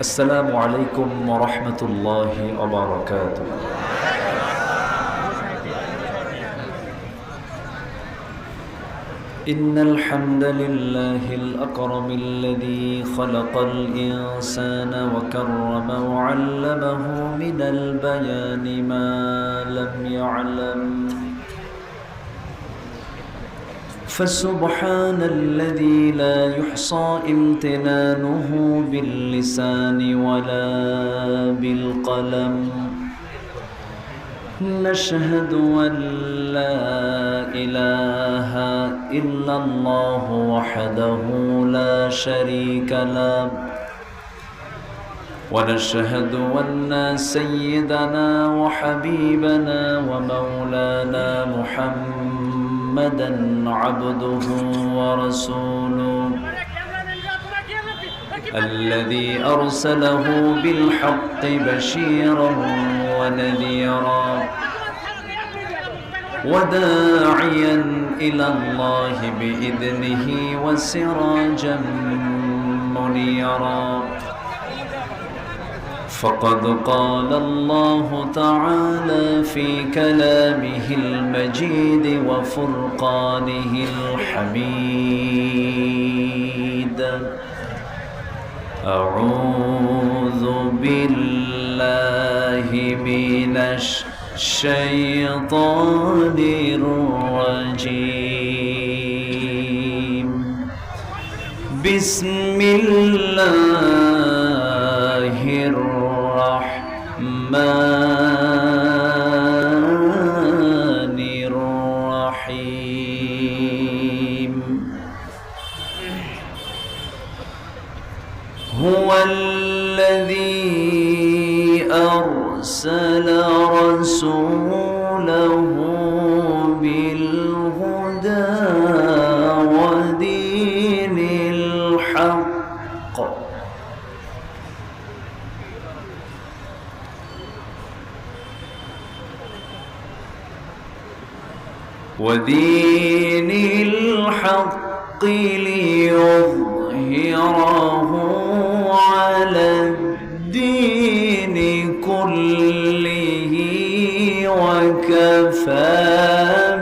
السلام عليكم ورحمة الله وبركاته. إن الحمد لله الأكرم الذي خلق الإنسان وكرم وعلمه من البيان ما لم يعلم، فسبحان الذي لا يحصى امتنانه باللسان ولا بالقلم. نشهد أن لا إله إلا الله وحده لا شريك له، ونشهد أن سيدنا وحبيبنا ومولانا محمدًا عبده ورسوله الذي أرسله بالحق بشيرا ونذيرا وداعيا إلى الله بإذنه وسراجا منيرا. فقد قال الله تعالى في كلامه المجيد وفرقانه الحميد: أعوذ بالله من الشيطان الرجيم. بسم الله الرحمن الرحيم. هو الذي أرسل رسوله بالهدى ودين الحق ليظهره على الدين كله وكفى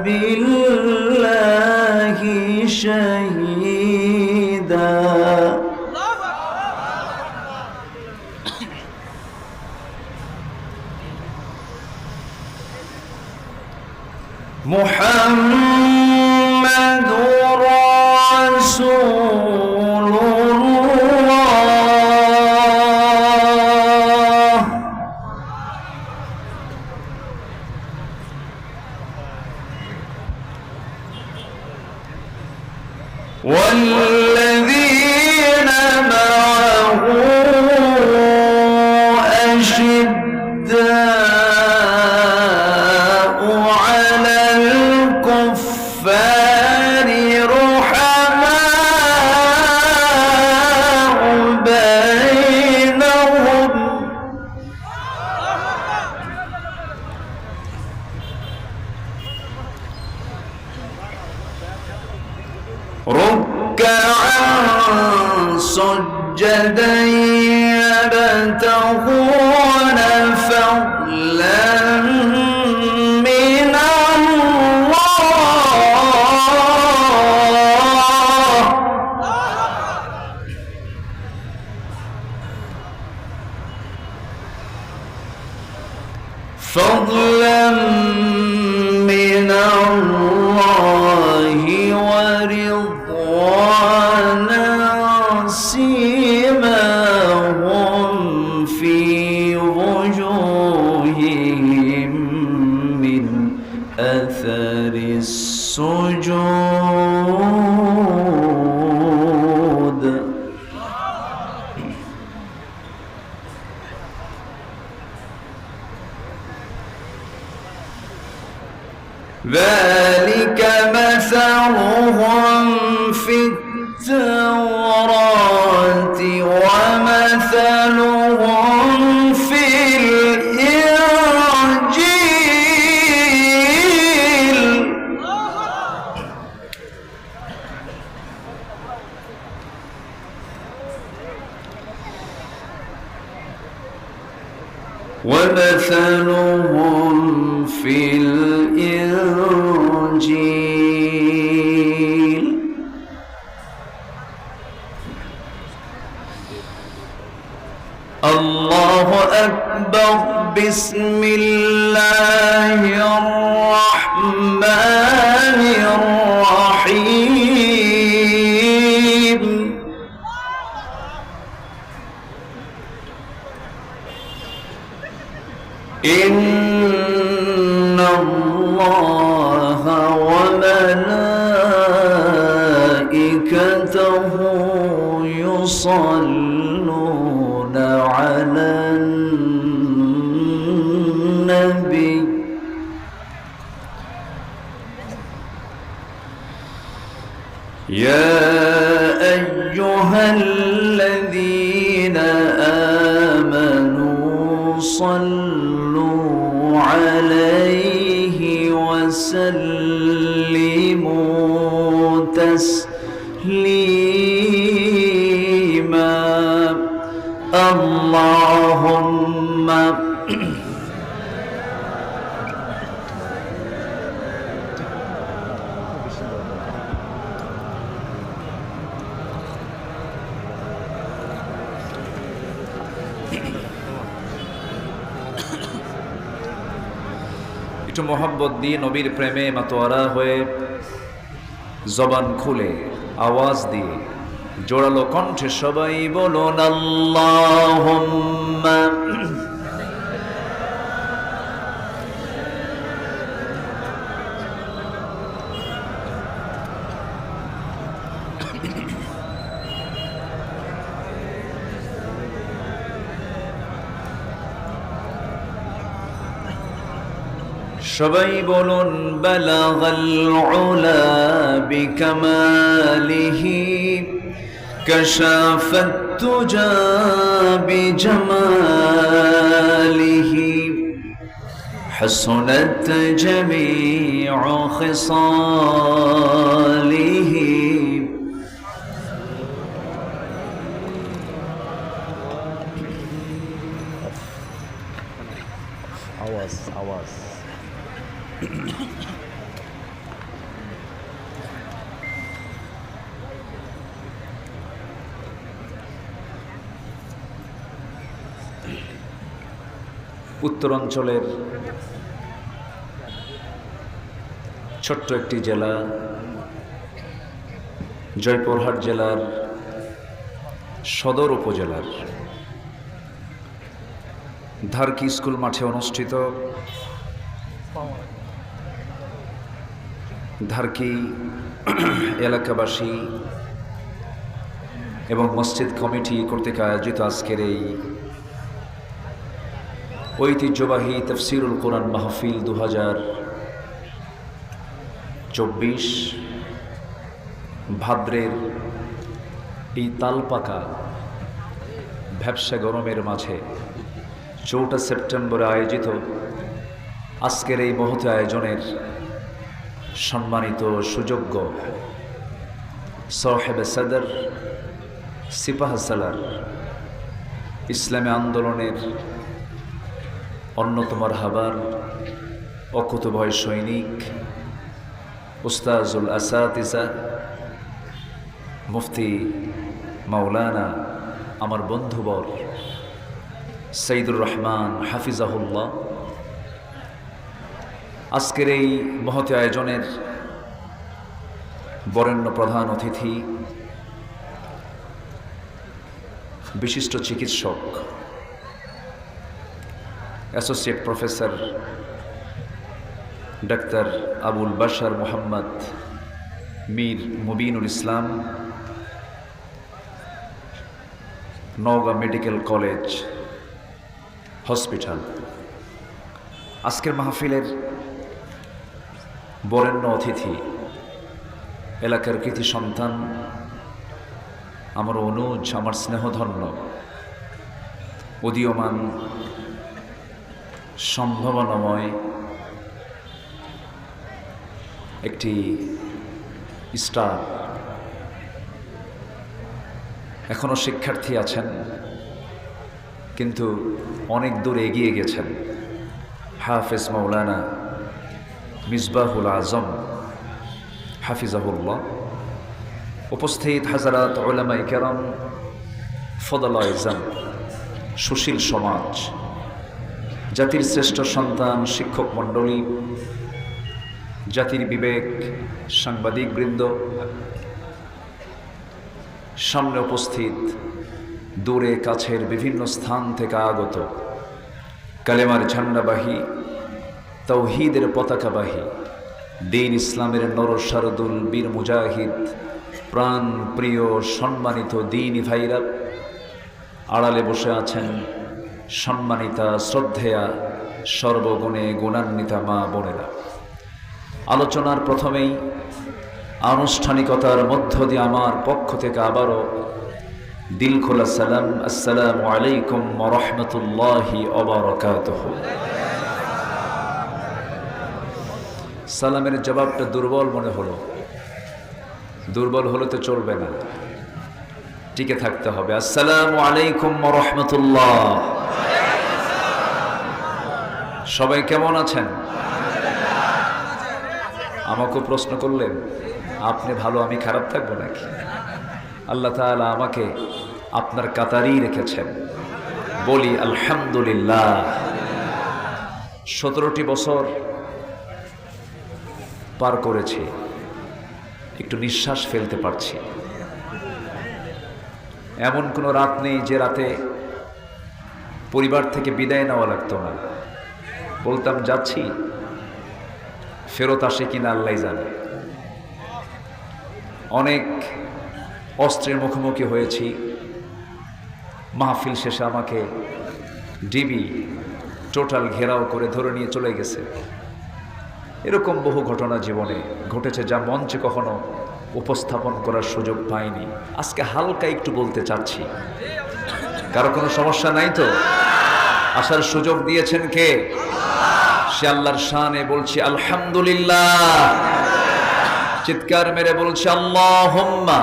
بالله شهيدا. محمد رسول الله والذين معه أشداء على الكفار رحماء بينهم ركعا سجدا يبتغون فضلا من الله فضلا من الله ورضوانا سيماهم في وجوههم من أثر السجود. ذلك مثلهم في التوراة ومثلهم في الإنجيل ومثلهم في الإنجيل الله أكبر بسم الله الرحمن الرحيم إن الله وملائكته يصلون على النبي يا أيها الذين آمنوا صلوا عليه وسلموا تسليما اللهم একটু মোহাম্মত দিয়ে নবীর প্রেমে মাতোয়ারা হয়ে জবান খুলে আওয়াজ দিয়ে জোরালো কণ্ঠে সবাই বলুন اللهم সবাই বলুন বালাগাল উলা বিকামালিহি কাশাফাত তুজা বিজামালিহি হাসনাত জামিউ খিসালিহি আওয়াজ উত্তরাঞ্চলের ছোট্ট একটি জেলা জয়পুরহাট জেলার সদর উপজেলার ধারকি স্কুল মাঠে অনুষ্ঠিত ধারকি এলাকাবাসী এবং মসজিদ কমিটি কর্তৃক আয়োজিত আজকের এই ঐতিহ্যবাহী তাফসীরুল কোরআন মাহফিল 2024 ভাদ্রের এই তালপাকা ভ্যাপসা গরমের মাঝে 4 সেপ্টেম্বরে আয়োজিত আজকের এই মহতী আয়োজনের সম্মানিত সুযোগ্য সাহেবে সদর সিপাহসালার ইসলামী আন্দোলনের অন্যতম রাহবার অকুতভয় সৈনিক উস্তাজুল আসাতিজা মুফতি মাওলানা আমার বন্ধুবর সঈদুর রহমান হাফিজাহুল্লাহ আজকের এই মহতী আয়োজনের বরেণ্য প্রধান অতিথি বিশিষ্ট চিকিৎসক associate professor doctor Abul Bashar Mohammad Mir Mubinul Islam Naogaon medical college hospital আজকের মাহফিলের বরেণ্য অতিথি এলাকার কৃতি সন্তান আমার অনুজ আমার স্নেহধন্য উদীয়মান সম্ভাবনাময় একটি স্টার এখনো শিক্ষার্থী আছেন কিন্তু অনেক দূর এগিয়ে গেছেন হাফেজ মাওলানা মিসবাহুল আজম হাফিজাহুল্লাহ। উপস্থিত হাজারাত উলামায়ে কেরাম, ফদলায়ে ইজাম, সুশীল সমাজ, জাতির শ্রেষ্ঠ সন্তান, শিক্ষক মণ্ডলী, জাতির বিবেক, সাংবাদিক বৃন্দ, সামনে উপস্থিত দূরে কাছের বিভিন্ন স্থান থেকে আগত কালেমার ঝান্ডাবাহী, তাওহীদের পতাকাবাহী, দ্বীন ইসলামের নরসারদুল বীর মুজাহিদ, প্রাণ প্রিয় সম্মানিত দ্বীনি ভাইরা, আড়ালে বসে আছেন সম্মানিতা শ্রদ্ধেয়া সর্বগুণে গুণান্বিতা মা বোনেরা। আলোচনার প্রথমেই আনুষ্ঠানিকতার মধ্য দিয়ে আমার পক্ষ থেকে আবারও দিল খোলা সালাম, আসসালামু আলাইকুম ওয়া রাহমাতুল্লাহি ওয়া বারাকাতুহু। সালামের জবাবটা দুর্বল মনে হলো। দুর্বল হলে তো চলবে না, টিকে থাকতে হবে। আসসালামু আলাইকুম ওয়া রাহমাতুল্লাহ। সবাই কেমন আছেন? আমাকে প্রশ্ন করলেন, আপনি ভালো আমি খারাপ থাকবো নাকি? আল্লাহ তাআলা আমাকে আপনার কাতারেই রেখেছেন, বলি আলহামদুলিল্লাহ। 17টি বছর পার করেছি, একটু নিঃশ্বাস ফেলতে পারছি। এমন কোনো রাত নেই যে রাতে পরিবার থেকে বিদায় নেওয়া লাগতো না। বলতাম যাচ্ছি, ফেরত আসে কিনা আল্লাহই জানে। অনেক অস্ত্রের মুখোমুখি হয়েছি। মাহফিল শেষে আমাকে ডিবি টোটাল ঘেরাও করে ধরে নিয়ে চলে গেছে। এরকম বহু ঘটনা জীবনে ঘটেছে যা মঞ্চে কখনো উপস্থাপন করার সুযোগ পাইনি। আজকে হালকা একটু বলতে চাচ্ছি। কারো কোনো সমস্যা নাই তো? আসার সুযোগ দিয়েছেন কে? সে আল্লাহর শানে বলছি আলহামদুলিল্লাহ। চিৎকার মেরে বলছি আল্লাহুম্মা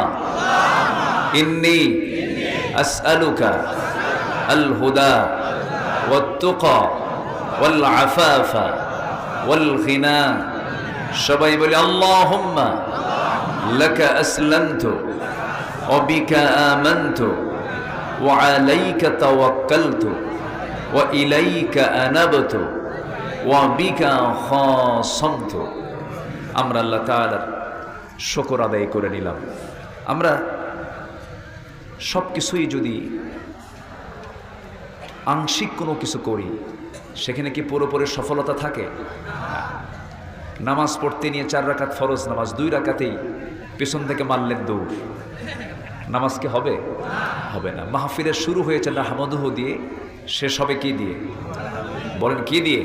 ইন্নী আসআলুকা আল হুদা ওয়াত তুকা ওয়াল আফাফা ওয়াল গিনা। সবাই বলি আল্লাহুম্মা লাকা আসলামতু ওয়া বিকা আমানতু ওয়া আলাইকা তাওয়াক্কালতু ওয়া ইলাইকা আনাবতু ওয়া বিকা খাসামতু। আমরা আল্লাহ তাআলার শুকর আদায় করে নিলাম। আমরা সব কিছুই যদি আংশিক কোনো কিছু করি, সেখানে কি পুরোপুরি সফলতা থাকে? নামাজ পড়তে নিয়ে 4 রাকাত ফরজ নামাজ, 2 রাকাতেই পেছন থেকে মারলেন দৌড়, নামাজ কি হবে? হবে না। মাহফিলের শুরু হয়েছে নাহমাদুহু দিয়ে, শেষ হবে কি দিয়ে? বলেন কি দিয়ে?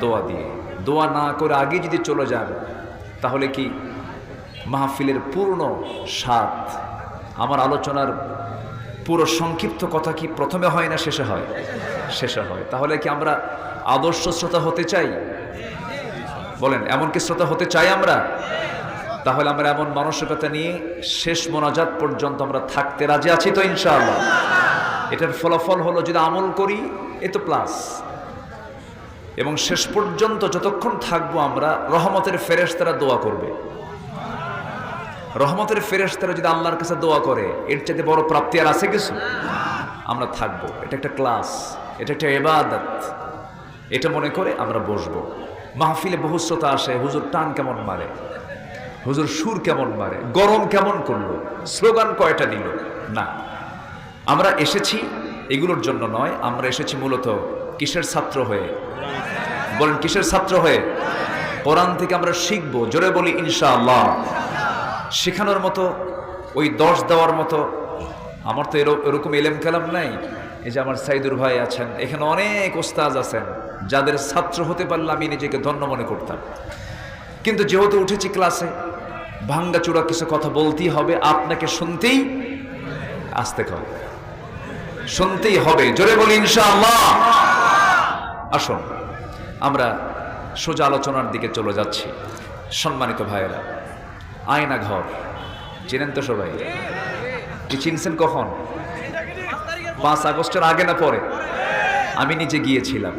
দোয়া দিয়ে। দোয়া না করে আগে যদি চলে যান, তাহলে কি মাহফিলের পূর্ণ স্বাদ, আমার আলোচনার পুরো সংক্ষিপ্ত কথা কি প্রথমে হয় না শেষে হয়? শেষে হয়। তাহলে কি আমরা আদর্শ শ্রোতা হতে চাই? বলেন, এমন কি শ্রোতা হতে চাই আমরা? তাহলে আমরা এমন মানসিকতা নিয়ে শেষ মোনাজাত পর্যন্ত আমরা থাকতে রাজি আছি তো ইনশাআল্লাহ? এটার ফলাফল হলো যদি আমল করি এ তো প্লাস, এবং শেষ পর্যন্ত যতক্ষণ থাকবো আমরা, রহমতের ফেরেশতারা দোয়া করবে। রহমতের ফেরেশতারা যদি আল্লাহর কাছে দোয়া করে, এর চাইতে বড় প্রাপ্তি আর আছে কিছু? আমরা থাকবো। এটা একটা ক্লাস, এটা একটা ইবাদত। এটা মনে করে আমরা বসবো। মাহফিলে বহু শ্রোতা আসে, হুজুর টান কেমন মারে, হুজুর সুর কেমন মারে, গরম কেমন করলো, স্লোগান কয়টা দিল। না, আমরা এসেছি এগুলোর জন্য নয়। আমরা এসেছি মূলত কিসের ছাত্র হয়ে? বলেন, কিসের ছাত্র হয়ে? কোরআন থেকে আমরা শিখবো। জোরে বলি ইনশাআল্লাহ। শেখানোর মতো, ওই 10 দেওয়ার মতো আমার তো এরকম এলেম কালাম নাই। এই যে আমার সাইদুর ভাই আছেন, এখানে অনেক ওস্তাজ আছেন যাদের ছাত্র হতে পারলে আমি নিজেকে ধন্য মনে করতাম। কিন্তু যেহেতু উঠেছি ক্লাসে, ভাঙ্গাচূড়া কিছু কথা বলতেই হবে, আপনাকে শুনতেই আসতে হবে, শুনতেই হবে। জোরে বলি ইনশাআল্লাহ। আসুন আমরা সোজা আলোচনার দিকে চলে যাচ্ছি। সম্মানিত ভাইয়েরা, আয়না ঘর চেনেন তো সবাই? কি চিনছেন কখন? 5 আগস্টের আগে না পরে? আমি নিজে গিয়েছিলাম,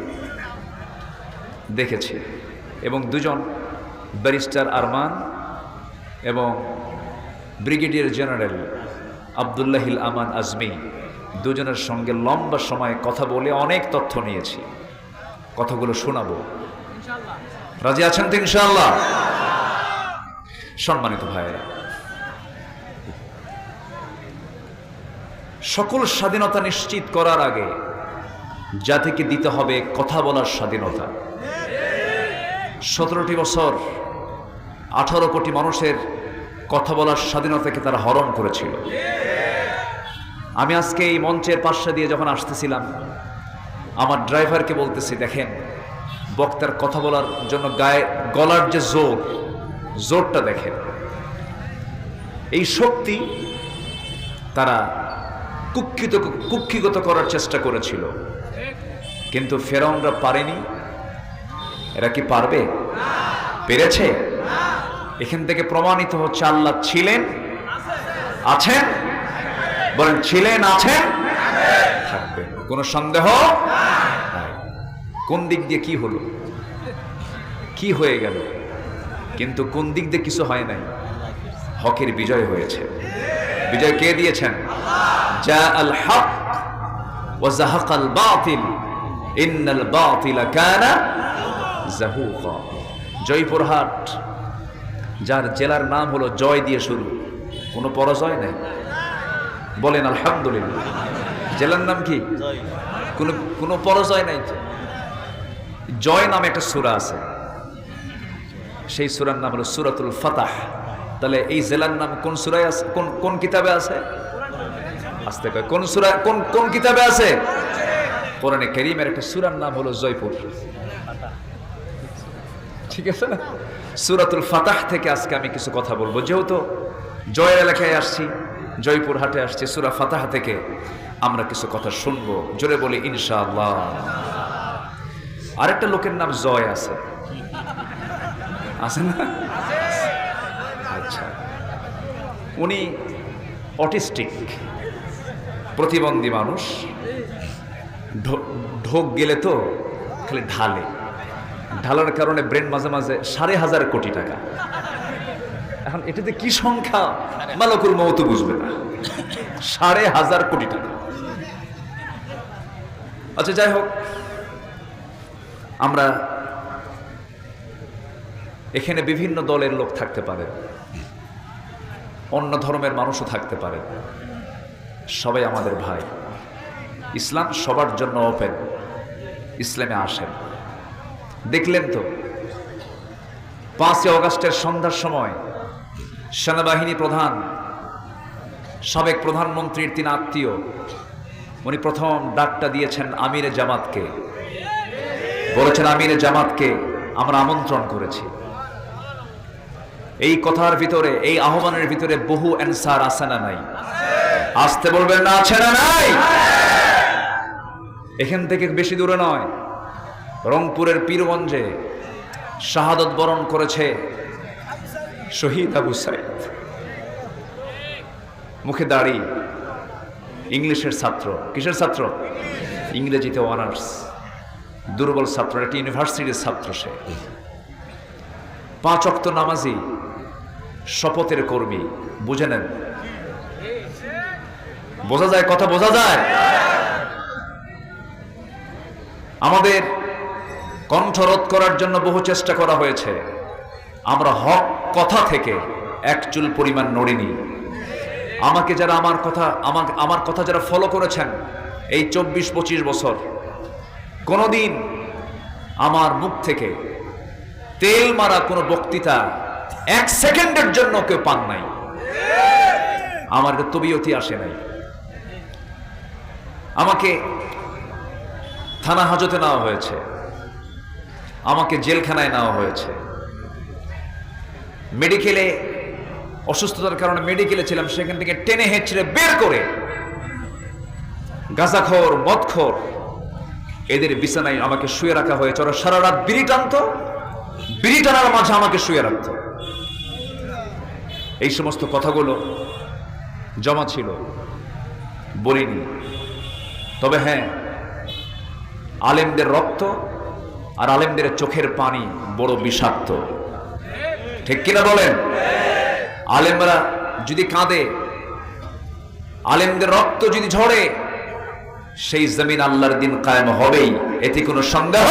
দেখেছি। এবং দুজন ব্যারিস্টার আরমান এবং ব্রিগেডিয়ার জেনারেল আব্দুল্লাহিল আমান আজমি, দুজনের সঙ্গে লম্বা সময় কথা বলে অনেক তথ্য নিয়েছি। কথাগুলো শোনাবো, রাজি আছেন তো ইনশাআল্লাহ? সম্মানিত ভাইয়েরা, সকল স্বাধীনতা নিশ্চিত করার আগে জাতিকে দিতে হবে কথা বলার স্বাধীনতা। 17টি বছর 18 কোটি মানুষের কথা বলার স্বাধীনতাকে তারা হরণ করেছিল। আমি আজকে এই মঞ্চের পাশে দিয়ে যখন আসতেছিলাম, আমার ড্রাইভারকে বলতেছি, দেখেন বক্তার কথা বলার জন্য গায়ে গলার যে জোরটা দেখেন, এই শক্তি তারা কুক্ষিগত করার চেষ্টা করেছিল, কিন্তু ফেরাউনরা পারেনি। এরা কি পারবে? পেরেছে? এখান থেকে প্রমাণিত হচ্ছে আল্লাহ ছিলেন, আছেন, বলেন ছিলেন, আছেন, থাকবেন, কোনো সন্দেহ নাই। কোন দিক দিয়ে কি হলো, কি হয়ে গেল, কিন্তু কোন দিক দিয়ে কিছু হয় নাই, হকের বিজয় হয়েছে। বিজয় কে দিয়েছেন? জা আল হক ওয়া যাহাকাল বাতিল ইন্নাল বাতিলা কানা যাহুকা। জয়পুরহাট, যার জেলার নাম হলো জয় দিয়ে শুরু, কোনো পরাজয় নাই, বলেন আলহামদুলিল্লাহ। জেলার নাম কি? কোনো পরাজয় নাই। জয় নামে একটা সূরা আছে, সেই সূরার নাম হলো সূরাতুল ফাতাহ। তাহলে এই জেলার নাম কোন সূরায় আছে? কোন কিতাবে আছে? আস্তে কয়, কোন সূরা, কোন কিতাবে আছে? কোরআনে কারীমের একটা সূরার নাম হলো জয়পুর। ঠিক আছে না? সূরাতুল ফাতাহ থেকে আজকে আমি কিছু কথা বলবো, যেহেতু জয়ের এলাকায় আসছি, জয়পুর হাটে আসছি, সূরা ফাতাহ থেকে আমরা কিছু কথা শুনবো। জোরে বলি ইনশাআল্লাহ। আরেকটা লোকের নাম জয় আছে, আছে না? আচ্ছা, উনি অটিস্টিক, প্রতিবন্ধী মানুষ। ঢোক গেলে তো খালি ঢালার কারণে ব্রেন মাঝে মাঝে 1,500 কোটি টাকা। এখন এটাতে কি সংখ্যা মালাকুল মউত বুঝবে না, 1,500 কোটি টাকা। আচ্ছা, যাই হোক, আমরা এখানে বিভিন্ন দলের লোক থাকতে পারে, অন্য ধর্মের মানুষও থাকতে পারে, সবাই আমাদের ভাই। ইসলাম সবার জন্য ওপেন, ইসলামে আসেন। দেখলেন তো 5 আগস্টের সন্ধ্যার সময় সেনাবাহিনী প্রধান, সাবেক প্রধানমন্ত্রীর 3 আত্মীয়, উনি প্রথম ডাকটা দিয়েছেন আমিরে জামাতকে, বলেছেন আমিরে জামাতকে আমরা আমন্ত্রণ করেছি। এই কথার ভিতরে, এই আহ্বানের ভিতরে বহু অ্যান্সার আছে না নাই? আসতে বলবেন না, আছে না নাই? এখান থেকে বেশি দূরে নয়, রংপুরের পীরগঞ্জে শাহাদত বরণ করেছে শহীদ আবু সাইদ। মুখে দাড়ি, ইংলিশের ছাত্র। কিসের ছাত্র? ইংরেজিতে অনার্স। দুর্বল ছাত্র, একটা ইউনিভার্সিটির ছাত্র সে। 5 ওয়াক্ত নামাজি, শপথের কর্মী। বুঝে নেন, বোঝা যায়, কথা বোঝা যায়। আমাদের কণ্ঠরোধ করার জন্য বহু চেষ্টা করা হয়েছে, আমরা হক কথা থেকে এক চুল পরিমাণ নড়িনি। আমাকে যারা আমার কথা যারা ফলো করেছেন এই 24-25 বছর, কোনোদিন আমার মুখ থেকে তেল মারা কোনো বক্তৃতা 1 সেকেন্ডের জন্য কেউ পান নাই। আমার এটা তবিয়তি আসে নাই। আমাকে থানা হাজতে নেওয়া হয়েছে, আমাকে জেলখানায় নেওয়া হয়েছে, মেডিকেলে অসুস্থতার কারণে মেডিকেলে ছিলাম, সেখান থেকে টেনে হেঁচড়ে বের করে গাঁজাখোর, মদখোর, এদের বিছানায় আমাকে শুয়ে রাখা হয়েছে। ওরা সারা রাত বিড়ি টানতো, বিড়ি টানার মাঝে আমাকে শুয়ে রাখত। এই সমস্ত কথাগুলো জমা ছিল, বলিনি। তবে হ্যাঁ, আলেমদের রক্ত আর আলেমদের চোখের পানি বড় বিষাক্ত, ঠিক কিনা বলেন? আলেমরা যদি কাঁদে, আলেমদের রক্ত যদি ঝরে, সেই জমিন আল্লাহর দিন কায়েম হবেই, এতে কোনো সন্দেহ।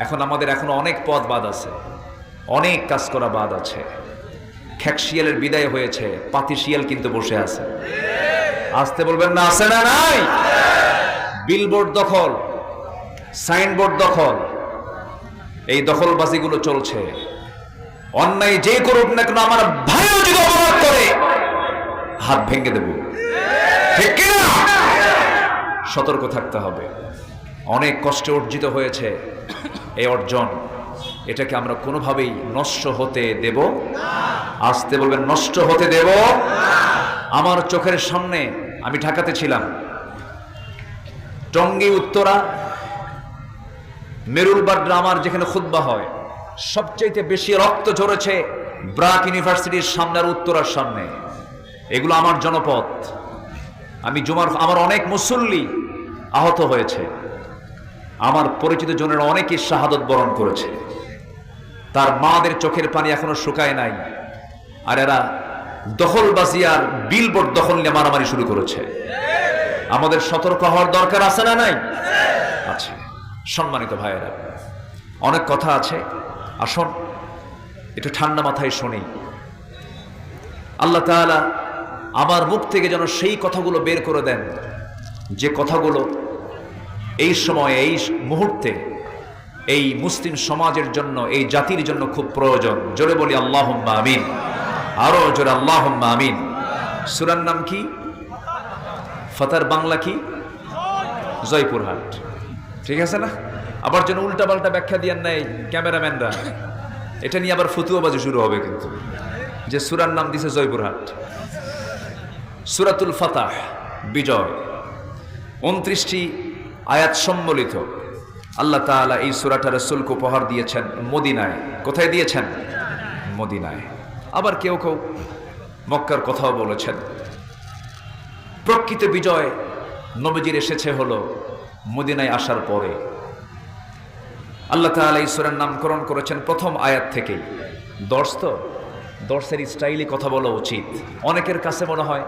এখন আমাদের এখনো অনেক পথ বাদ আছে, অনেক কাজ করা বাদ আছে। খ্যাকশিয়ালের বিদায় হয়েছে, পাতিশিয়াল কিন্তু বসে আছে। আসতে বলবেন না, আছে না নাই? বিলবোর্ড দখল, সাইনবোর্ড দখল, এই দখলবাজিগুলো চলছে। অন্যায় যে করুক না কেন, আমার ভাইও যদি অপরাধ করে হাত ভেঙে দেব, ঠিক কিনা? সতর্ক থাকতে হবে। অনেক কষ্টে অর্জিত হয়েছে এই অর্জন, এটাকে আমরা কোনোভাবেই নষ্ট হতে দেব। আসতে বলবেন, নষ্ট হতে দেব। আমার চোখের সামনে, আমি ঢাকাতে ছিলাম, টঙ্গী উত্তরা মেরুলবাদ গ্রামার যেখানে খুতবা হয়, সবচাইতে বেশি রক্ত ঝরেছে ব্রাক ইউনিভার্সিটির সামনে আর উত্তরার সামনে। এগুলো আমার জনপদ। আমি আমার অনেক মুসল্লি আহত হয়েছে, আমার পরিচিত জনের অনেকেই শাহাদত বরণ করেছে। তার মাদের চোখের পানি এখনো শুকায় নাই, আর এরা দখলবাজি আর বিলবোর্ড দখল নিয়ে মারামারি শুরু করেছে। আমাদের সতর্ক হওয়ার দরকার আছে না নাই? আছে। সম্মানিত ভাইয়েরা, অনেক কথা আছে, আসুন একটু ঠান্ডা মাথায় শুনি। আল্লাহ তাআলা আমার মুখ থেকে যেন সেই কথাগুলো বের করে দেন, যে কথাগুলো এই সময়ে, এই মুহূর্তে এই মুসলিম সমাজের জন্য, এই জাতির জন্য খুব প্রয়োজন। জোরে বলি আল্লাহুম্মা আমিন, আরো জোরে আল্লাহুম্মা আমিন। সূরার নাম কি? ফাতার বাংলা কি? জয়পুরহাট, ঠিক আছে না? আবার যেন উল্টা পাল্টা ব্যাখ্যা দিয়ার নাই ক্যামেরাম্যানরা, এটা নিয়ে আবার ফতুয়াবাজি শুরু হবে কিন্তু, যে সূরার নাম দিছে জয়পুরহাট। সূরাতুল ফাতাহ, বিজয়, 29টি আয়াত সম্বলিত। আল্লাহ তাআলা এই সূরাটা রাসূলকে উপহার দিয়েছেন মদিনায়। কোথায় দিয়েছেন? মদিনায়। আবার কেউ কেউ মক্কার কথাও বলেছেন। প্রকৃত বিজয় নবীজির এসেছে হলো মদিনায় আসার পরে। আল্লাহ তাআলা এই সূরার নামকরণ করেছেন প্রথম আয়াত থেকেই। দর্শের স্টাইলে কথা বলা উচিত। অনেকের কাছে মনে হয়,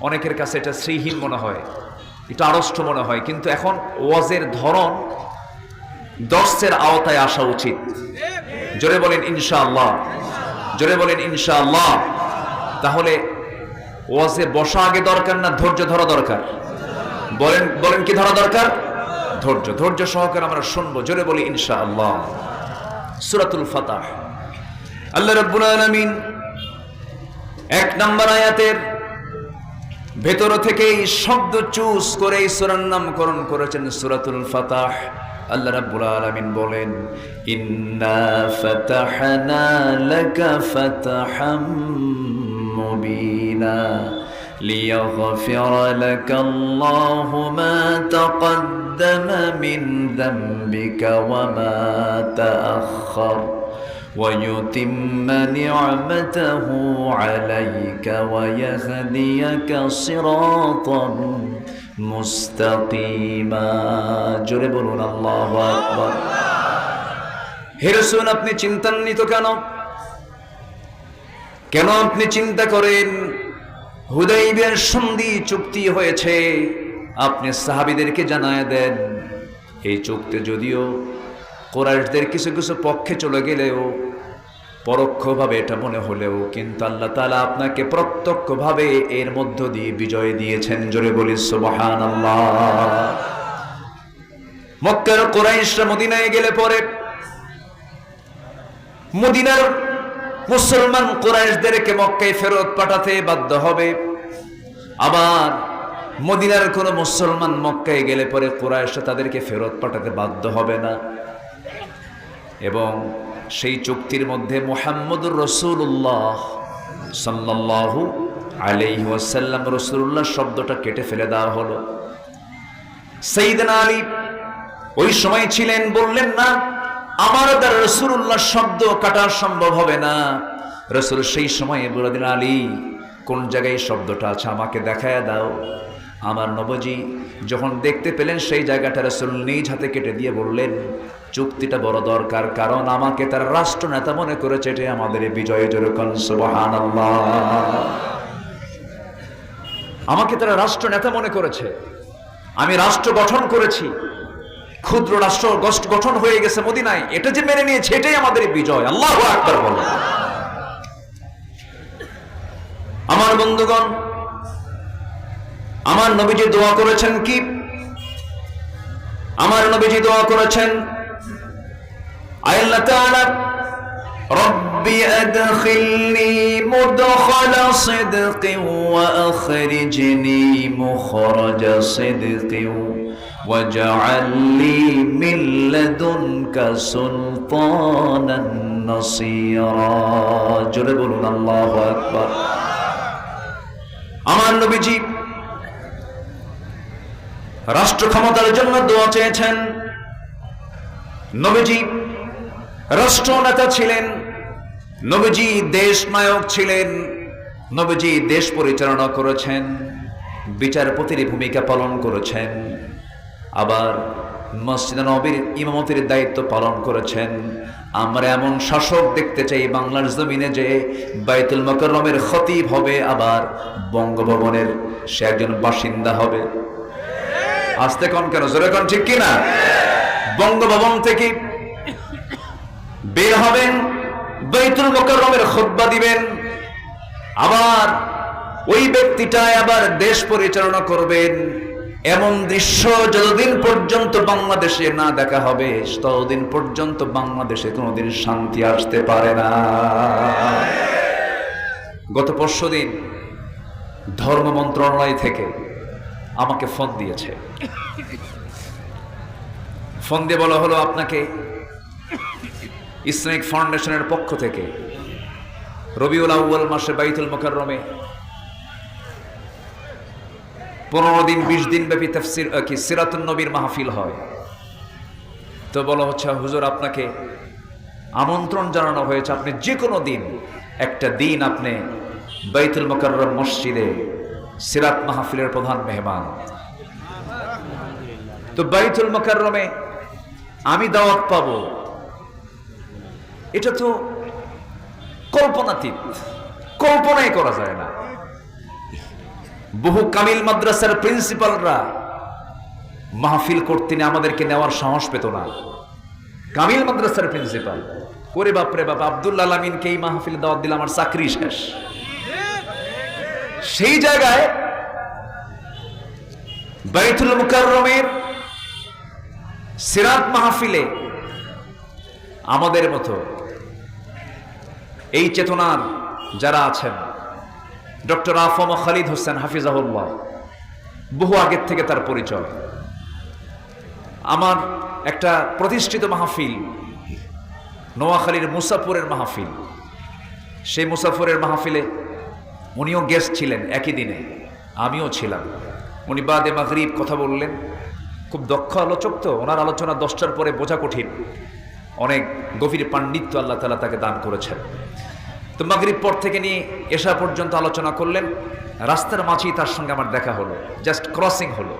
অনেকের কাছে এটা শ্রীহীন মনে হয়, এটা আড়ষ্ট মনে হয়, কিন্তু এখন ওয়াজের ধরন দর্শের আওতায় আসা উচিত। জোরে বলেন ইনশাআল্লাহ, জোরে বলেন ইনশাআল্লাহ। তাহলে ওয়াজে বসা আগে দরকার না ধৈর্য ধরা দরকার? বলেন কি ধরা দরকার? ধৈর্য সহকারে আমরা শুনবো। জোরে বলি ইনশাআল্লাহ। সূরাতুল ফাতাহ, আল্লাহ রাব্বুল আলামিন 1 নম্বর আয়াতের ভেতর থেকে এই শব্দ চুজ করে এই সূরার নামকরণ করেছেন সূরাতুল ফাতাহ। আল্লাহ রাব্বুল আলামিন বলেন, ইন্না ফাতাহনা লাকা ফাতহাম মুবিনা লিয়াগফিরা লাকা আল্লাহু মা তাকদ্দামা মিন যামবিকা ওয়া মা তাআখার ويتم نعمته عليك ويهديك صراطا মুস্তাকিমা। জোরে বলুন আল্লাহু আকবার। হে রাসূল, আপনি চিন্তান্বিত কেন? কেন আপনি চিন্তা করেন? হুদাইবিয়ার সন্ধি চুক্তি হয়েছে, আপনি সাহাবীদেরকে জানায় দেন। এই চুক্তি যদিও কুরাইশদের কিছু কিছু পক্ষে চলে গেলেও, পরোক্ষভাবে এটা মনে হলেও, কিন্তু আল্লাহ তাআলা আপনাকে প্রত্যক্ষভাবে এর মধ্য দিয়ে বিজয় দিয়েছেন। জোরে বলি সুবহানাল্লাহ। মক্কার কুরাইশরা মদিনায় গেলে পরে মদিনার মুসলমান কুরাইশদেরকে মক্কায় ফেরত পাঠাতে বাধ্য হবে। আবার মদিনার কোন মুসলমান মক্কায় গেলে পরে কুরাইশরা তাদেরকে ফেরত পাঠাতে বাধ্য হবে না। এবং সেই চুক্তির মধ্যে মুহাম্মদুর রাসূলুল্লাহ সাল্লাল্লাহু আলাইহি ওয়াসাল্লাম, রাসূলুল্লাহ শব্দটা কেটে ফেলে দেওয়া হলো। সাইয়েদনা আলী ওই সময় ছিলেন, বললেন না আমার দ্বারা রাসূলুল্লাহ শব্দ কাটা সম্ভব হবে না। রাসূল সেই সময়ে বলে দিলেন, আলী কোন জায়গায় শব্দটা আছে আমাকে দেখায় দাও। আমার নবজি যখন দেখতে পেলেন সেই জায়গাটা রাসূল নিজ হাতে কেটে দিয়ে বললেন, চুক্তিটা বড় দরকার, কারণ আমাকে তার রাষ্ট্রনেতা মনে করেছে, এটাই আমাদের বিজয়। জোরে কোন সুবহানাল্লাহ। আমাকে তারা রাষ্ট্রনেতা মনে করেছে, আমি রাষ্ট্র গঠন করেছি, ক্ষুদ্র রাষ্ট্র গঠন হয়ে গেছে মদিনায়, এটা যে মেনে নিয়েছে এটাই আমাদের বিজয়। আল্লাহু আকবার বলো। আমার বন্ধুগণ, আমার নবীজি দোয়া করেছেন কি? আমার নবীজি দোয়া করেছেন, আল্লাহ তাআলা রব্বি আদখিলনি মুদখালা সিদকিন ওয়া আখরিজনি মুখরাজা সিদকিন ওয়াজআল লি মিন লাদুনকা সুলতানান নাসীরা। জোরে বলুন আল্লাহু আকবার। আমার নবীজি রাষ্ট্র ক্ষমতার জন্য দোয়া চেয়েছেন। নবীজি রাষ্ট্রনেতা ছিলেন, নবীজি দেশ নায়ক ছিলেন, নবীজি দেশ পরিচালনা করেছেন, বিচারপতির ভূমিকা পালন করেছেন, আবার মসজিদে নববীর ইমামতির দায়িত্ব পালন করেছেন। আমরা এমন শাসক দেখতে চাই বাংলার জমিনে যে বাইতুল মুকাররমের খতিব হবে, আবার বঙ্গভবনের সে একজন বাসিন্দা হবে। আস্তে কোন কেন, জোরে কোন, ঠিক কিনা? বঙ্গভবন থেকে বের হবেন, বাইতুল মুকাররমের খুতবা দিবেন, আবার ওই ব্যক্তিটা আবার দেশ পরিচালনা করবেন। এমন দৃশ্য যতদিন পর্যন্ত বাংলাদেশে না দেখা হবে ততদিন পর্যন্ত বাংলাদেশে কোনোদিন শান্তি আসতে পারে না। গত পরশুদিন ধর্ম মন্ত্রণালয় থেকে আমাকে ফোন দিয়েছে। ফোন দিয়ে বলা হলো, আপনাকে ইসলামিক ফাউন্ডেশনের পক্ষ থেকে রবিউল আউয়াল মাসে বাইতুল মুকাররমে 15 দিন 20 দিন ব্যাপী তাফসীর সিরাতুন নবীর মাহফিল হয়। তো বলা হচ্ছে, হুজুর আপনাকে আমন্ত্রণ জানানো হয়েছে, আপনি যে কোনো দিন একটা দিন আপনি বাইতুল মুকাররম মসজিদে সিরাত মাহফিলের প্রধান মেহমান। তো বাইতুল মুকাররমে আমি দাওয়াত পাবো, এটা তো কল্পনাতীত, কল্পনাই করা যায় না। বহু কামিল মাদ্রাসার প্রিন্সিপালরা মাহফিল করতে আমাদেরকে নেওয়ার সাহস পেত না। কামিল মাদ্রাসার প্রিন্সিপাল, ওরে বাপরে বাপ, আব্দুল আলামিনকে এই মাহফিল দাওয়াত দিলে আমার চাকরি শেষ। সেই জায়গায় বাইতুল মুকাররমের সিরাত মাহফিলে আমাদের মতো এই চেতনার যারা আছেন, ডক্টর আফম খালিদ হোসেন হাফিজাহুল্লাহ, বহু আগের থেকে তার পরিচয়। আমার একটা প্রতিষ্ঠিত মাহফিল নোয়াখালীর মুসাফরের মাহফিল, সেই মুসাফরের মাহফিলে উনিও গেস্ট ছিলেন, একই দিনে আমিও ছিলাম। উনি বাদে মাগরিব কথা বললেন, খুব দক্ষ আলোচক, তো ওনার আলোচনা 10টার পরে বোঝা কঠিন, অনেক গভীর পাণ্ডিত্য আল্লাহ তাআলা তাকে দান করেছেন। তো মাগরিব পর থেকে নিয়ে এশা পর্যন্ত আলোচনা করলেন। রাস্তার মাঝেই তার সঙ্গে আমার দেখা হলো, জাস্ট ক্রসিং হলো,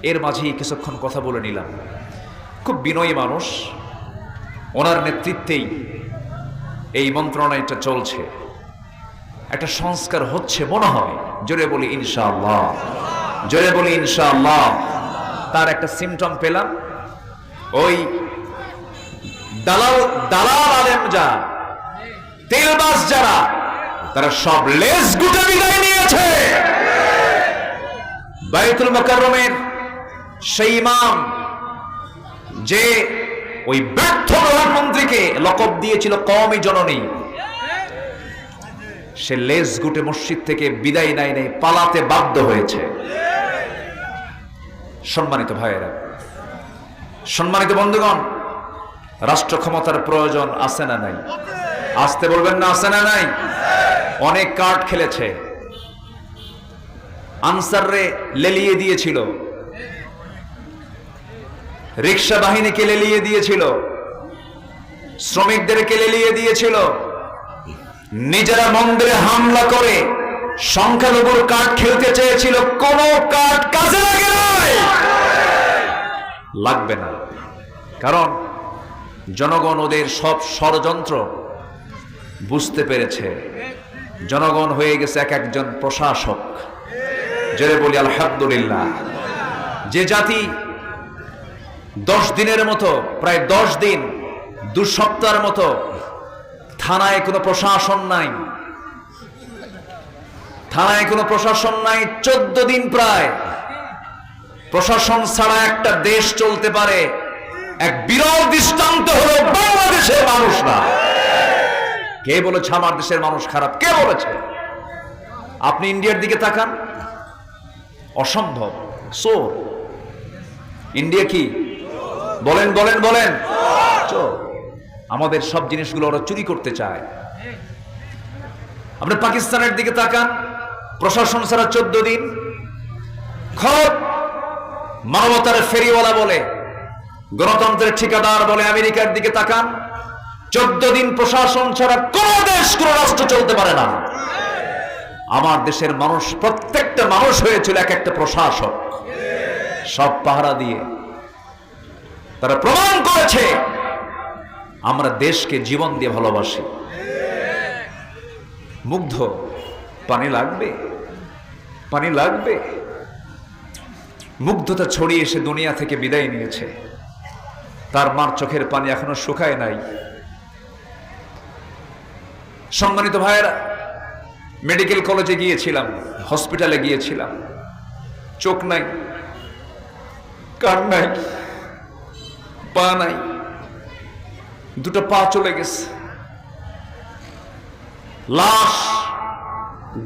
এর মাঝেই কিছুক্ষণ কথা বলে নিলাম। খুব বিনয়ী মানুষ, ওনার নেতৃত্বেই এই মন্ত্রণালয়টা চলছে, একটা সংস্কার হচ্ছে মনে হয়। জোরে বলি ইনশাআল্লাহ, জোরে বলি ইনশাআল্লাহ। তার একটা সিমটম পেলাম, ওই দালাল আলেম যা, তেলবাস যারা, তারা সব লেজ গুটে বিদায় নিয়েছে। বাইতুল মুকাররমের সেই ইমাম যে ওই ব্যর্থ প্রধানমন্ত্রীকে লকব দিয়েছিল কওমি জননী, সে লেজ গুটে মসজিদ থেকে বিদায় নাই, পালাতে বাধ্য হয়েছে। সম্মানিত ভাইয়েরা, সম্মানিত বন্ধুগণ, রাষ্ট্র ক্ষমতার প্রয়োজন আছে না নাই? আসতে বলবেন না, আছে না নাই? অনেক কার্ড খেলেছে, আনসাররে লেলিয়ে দিয়েছিল, রিক্সা বাহিনীকে লেলিয়ে দিয়েছিল, শ্রমিকদেরকে লেলিয়ে দিয়েছিল, নিজেরা মন্দিরে হামলা করে সংখ্যালঘুর কার্ড খেলতে চেয়েছিল, কোন কার্ড কাজে লাগে নাই, লাগবে না। কারণ জনগণ ওদের সব ষড়যন্ত্র বুঝতে পেরেছে। জনগণ হয়ে গেছে এক একজন প্রশাসক। জোরে বলি আলহামদুলিল্লাহ। যে জাতি 10 দিনের মতো, প্রায় 10 দিন 2 সপ্তাহের মতো থানায় কোনো প্রশাসন নাই, থানায় কোনো প্রশাসন নাই, 14 দিন প্রায় প্রশাসন ছাড়া একটা দেশ চলতে পারে, এক বিরল দৃষ্টান্ত হলো বাংলাদেশের মানুষরা। কে বলেছে আমার দেশের মানুষ খারাপ? কে বলেছে? আপনি ইন্ডিয়ার দিকে তাকান, অসম্ভব চোর। ইন্ডিয়া কি? বলেন বলেন বলেন, চোর। আমাদের সব জিনিসগুলো ওরা চুরি করতে চায়। আপনি পাকিস্তানের দিকে তাকান, প্রশাসন ছাড়া 14 দিন, খবর মানবতার ফেরিওয়ালা বলে, গণতন্ত্রের ঠিকাদার বলে। আমেরিকার দিকে তাকান, 14 দিন প্রশাসন ছাড়া কোন দেশ, কোন রাষ্ট্র চলতে পারে না। আমার দেশের মানুষ, প্রত্যেকটা মানুষ হয়েছিল এক একটা প্রশাসক, সব পাহারা দিয়ে। তারা প্রমাণ করেছে আমরা দেশকে জীবন দিয়ে ভালোবাসি। মুগ্ধ, পানি লাগবে, পানি লাগবে। মুগ্ধতা ছড়িয়ে এসে দুনিয়া থেকে বিদায় নিয়েছে। তার মার চোখের পানি এখনো শুকায় নাই। সম্মানিত ভাইয়েরা, মেডিকেল কলেজে গিয়েছিলাম, হসপিটালে গিয়েছিলাম, চোখ নাই, কান নাই, পা নাই, 2টা পা চলে গেছে। লাশ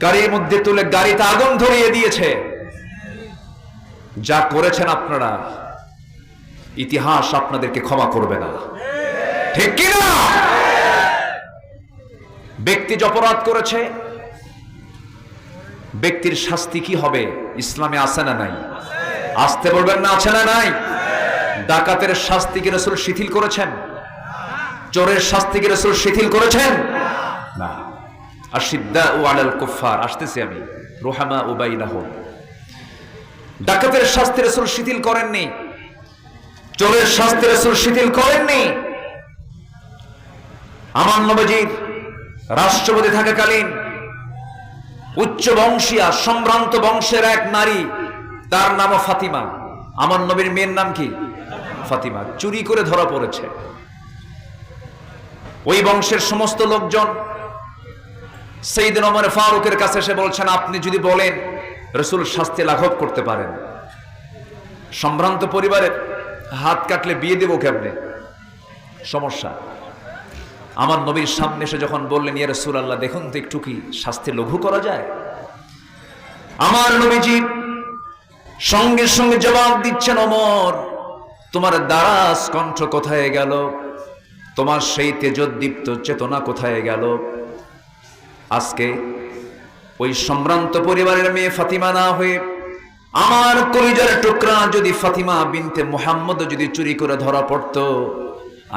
গাড়ির মধ্যে তুলে গাড়িতে আগুন ধরিয়ে দিয়েছে। যা করেছেন আপনারা, ইতিহাস আপনাদেরকে ক্ষমা করবে না, ঠিক কিনা? ব্যক্তি যে অপরাধ করেছে, ব্যক্তির শাস্তি কি হবে ইসলামে আছে না নাই? আসতে বলবেন না, আছে না নাই? ডাকাতের শাস্তি কি রাসূল শিথিল করেছেন? চোরের শাস্তি কি রাসূল শিথিল করেছেন? না। আশিদ্দাউ আলাল কুফার, আসতেছি আমি, রুহামাউ বাইনাহুম। ডাকাতের শাস্তি রাসূল শিথিল করেননি, চোরের শাস্তি রাসূল শিথিল করেননি। আমার নবীজির রাষ্ট্রপতি থাকাকালীন উচ্চ বংশীয়া সম্ভ্রান্ত বংশের এক নারী, তার নামও ফাতিমা। আমার নবীর মেয়ের নাম কি? ফাতিমা। চুরি করে ধরা পড়েছে। ওই বংশের সমস্ত লোকজন সাইয়েদনা ওমর ফারুকের কাছে এসে বলছেন, আপনি যদি বলেন রাসূল শাস্তি লাঘব করতে পারেন। সম্ভ্রান্ত পরিবারের, হাত কাটলে বিয়ে দেব কেমনে? সমস্যা। আমার নবীর সামনে এসে যখন বললেন, ইয়া রাসূলুল্লাহ, দেখুন তো একটু কি শাস্তি লঘু করা যায়? আমার নবীজি সঙ্গে সঙ্গে জবাব দিচ্ছেন, ওমর, তোমার দারাজ কণ্ঠ কোথায় গেল? তোমার সেই তেজোদ্দীপ্ত চেতনা কোথায় গেল? আজকে ওই সম্ভ্রান্ত পরিবারের মেয়ে ফাতিমা না হয়ে আমার কলিজার টুকরা যদি ফাতিমা বিনতে মুহাম্মদ যদি চুরি করে ধরা পড়তো,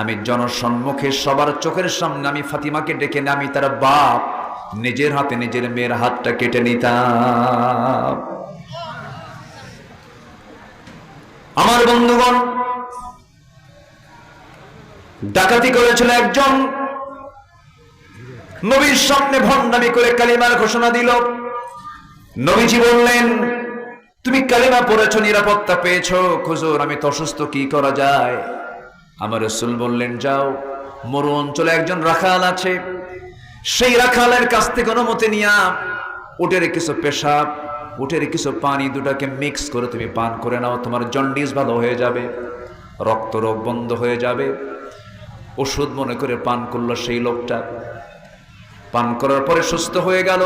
আমি জনসম্মুখে সবার চোখের সামনে আমি ফাতিমাকে ডেকে নিয়ে আমি তার বাপ নিজের হাতে নিজের মেয়ের হাতটা কেটে নিতাম। আমার বন্ধুগণ, ডাকাতি করেছিল একজন, নবীর সামনে ভণ্ডামি করে কালিমার ঘোষণা দিল। নবীজি বললেন, তুমি কালিমা পড়েছো, নিরাপত্তা পেয়েছো, হুজুর আমি তো অসুস্থ, কি করা যায়? আমার রাসূল বললেন, যাও, মরু অঞ্চলে একজন রাখাল আছে, সেই রাখালের কাছ থেকে অনুমতি নিয়া উটের কিছু পেশাব, উটের কিছু পানি, দুটাকে মিক্স করে তুমি পান করে নাও, তোমার জন্ডিস ভালো হয়ে যাবে, রক্ত রোগ বন্ধ হয়ে যাবে। ওষুধ মনে করে পান করলো সেই লোকটা। পান করার পরে সুস্থ হয়ে গেল।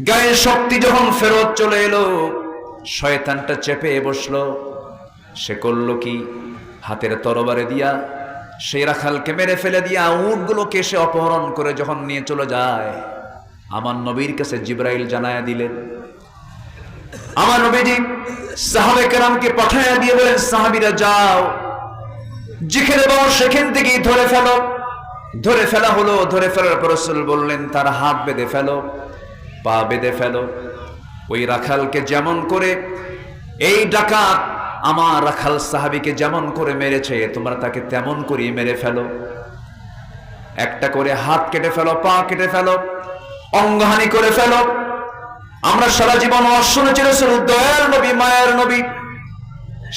গায়ে শক্তি যখন ফেরত চলে এলো, শয়তানটা চেপে বসলো। সে করলো কি? হাতের তরবারে দিয়া সেই রাখালকে মেরে ফেলে দিয়া উটগুলোকে সে অপহরণ করে যখন নিয়ে চলে যায়, আমার নবীর কাছে জিবরাইল জানায়া দিলেন। আমার নবীজি সাহাবে কেরামকে পাঠায়া দিয়ে বলেন, সাহাবীরা যাও, যেখানে পাও সেখান থেকে ধরে ফেলো। ধরে ফেলা হলো। ধরে ফেলার পর রাসূল বললেন, তার হাত বেঁধে ফেলো, পা বেঁধে ফেলো। ওই রাখালকে যেমন করে এই ডাকাত আমার রাখাল সাহাবীকে যেমন করে মেরেছে, তোমরা তাকে তেমন করে মেরে ফেলো। একটা করে হাত কেটে ফেলো, পা কেটে ফেলো, অঙ্গহানি করে ফেলো। আমরা সারা জীবন শুনেছি রাসূল দয়ার নবী, মায়ের নবী,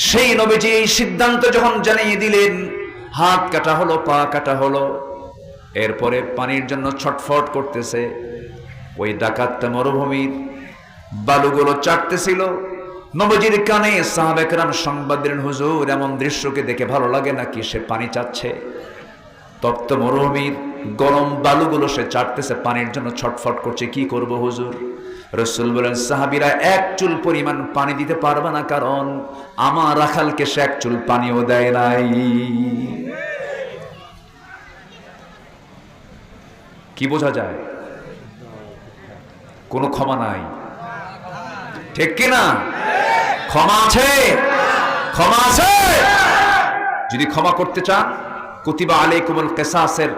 সেই নবীজি এই সিদ্ধান্ত যখন জানিয়ে দিলেন, হাত কাটা হলো, পা কাটা হলো। এরপরে পানির জন্য ছটফট করতেছে। ওই ডাকাতটা মরুভূমির বালুগুলো চাটতেছিল। নবীজির কানে সাহাবা কেরাম সংবাদ দিলেন, হুজুর এমন দৃশ্যকে দেখে ভালো লাগে নাকি? সে পানি চাচ্ছে, তপ্ত মরুভূমির গরম বালুগুলো সে চাটতেছে, পানির জন্য ছটফট করছে। কি করব হুজুর? রাসূল বলেন, সাহাবীরা এক চুল পরিমাণ পানি দিতে পারবে না, কারণ আমার রাখালকে সে এক চুল পানিও দেয় নাই। কি বোঝা যায়? কোনো ক্ষমা নাই, ঠিক কিনা? ক্ষমা আছে, ক্ষমা আছে। যদি ক্ষমা করতে চান, কুতিবা আলাইকুমুল কিসাসের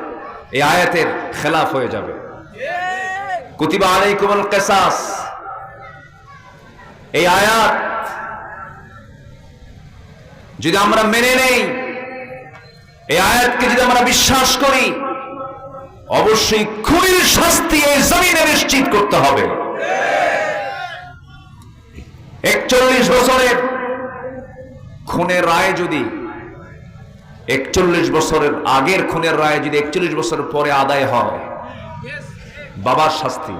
এই আয়াতের খেলাফ হয়ে যাবে। কুতিবা আলাইকুমুল কিসাস এই আয়াত যদি আমরা মেনে নেই, এই আয়াতকে যদি আমরা বিশ্বাস করি, অবশ্যই খুনির শাস্তি এই জমিনে নিশ্চিত করতে হবে। 41 বছরের খুনের রায় যদি 41 বছরের আগের খুনের রায় যদি 41 বছর পরে আদায় হয়, বাবার শাস্তি।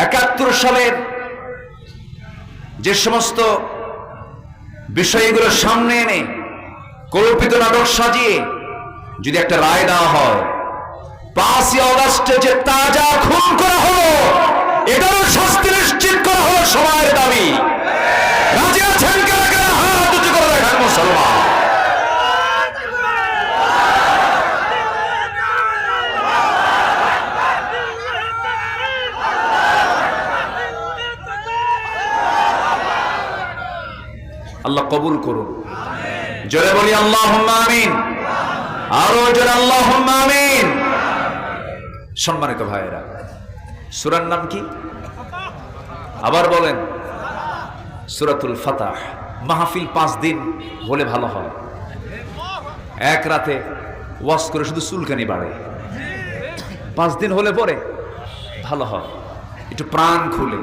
71 সালের যে সমস্ত বিষয়গুলো সামনে এনে কল্পিত নাটক সাজিয়ে যদি একটা রায় দেওয়া হয়, 5ই অগাস্টে যে তাজা খুন করা হলো, এটারও শাস্তি নিশ্চিত করা হলো সময়ের দাবি। রাজি আছেন কারা কারা? হাত উঁচু করে দেখান মুসলমান। আল্লাহ কবুল করুন। জোরে বলি আল্লাহুম্মা আমিন। আরো জোরে আল্লাহুম্মা আমিন। সম্মানিত ভাইয়েরা, সূরার নাম কি? আবার বলেন। সূরাতুল ফাতাহ। মাহফিল 5 দিন হলে ভালো হয়। এক রাতে ওয়াজ করে শুধু চুলকানি বাড়ে। 5 দিন হলে পরে ভালো হয়। একটু প্রাণ খুলে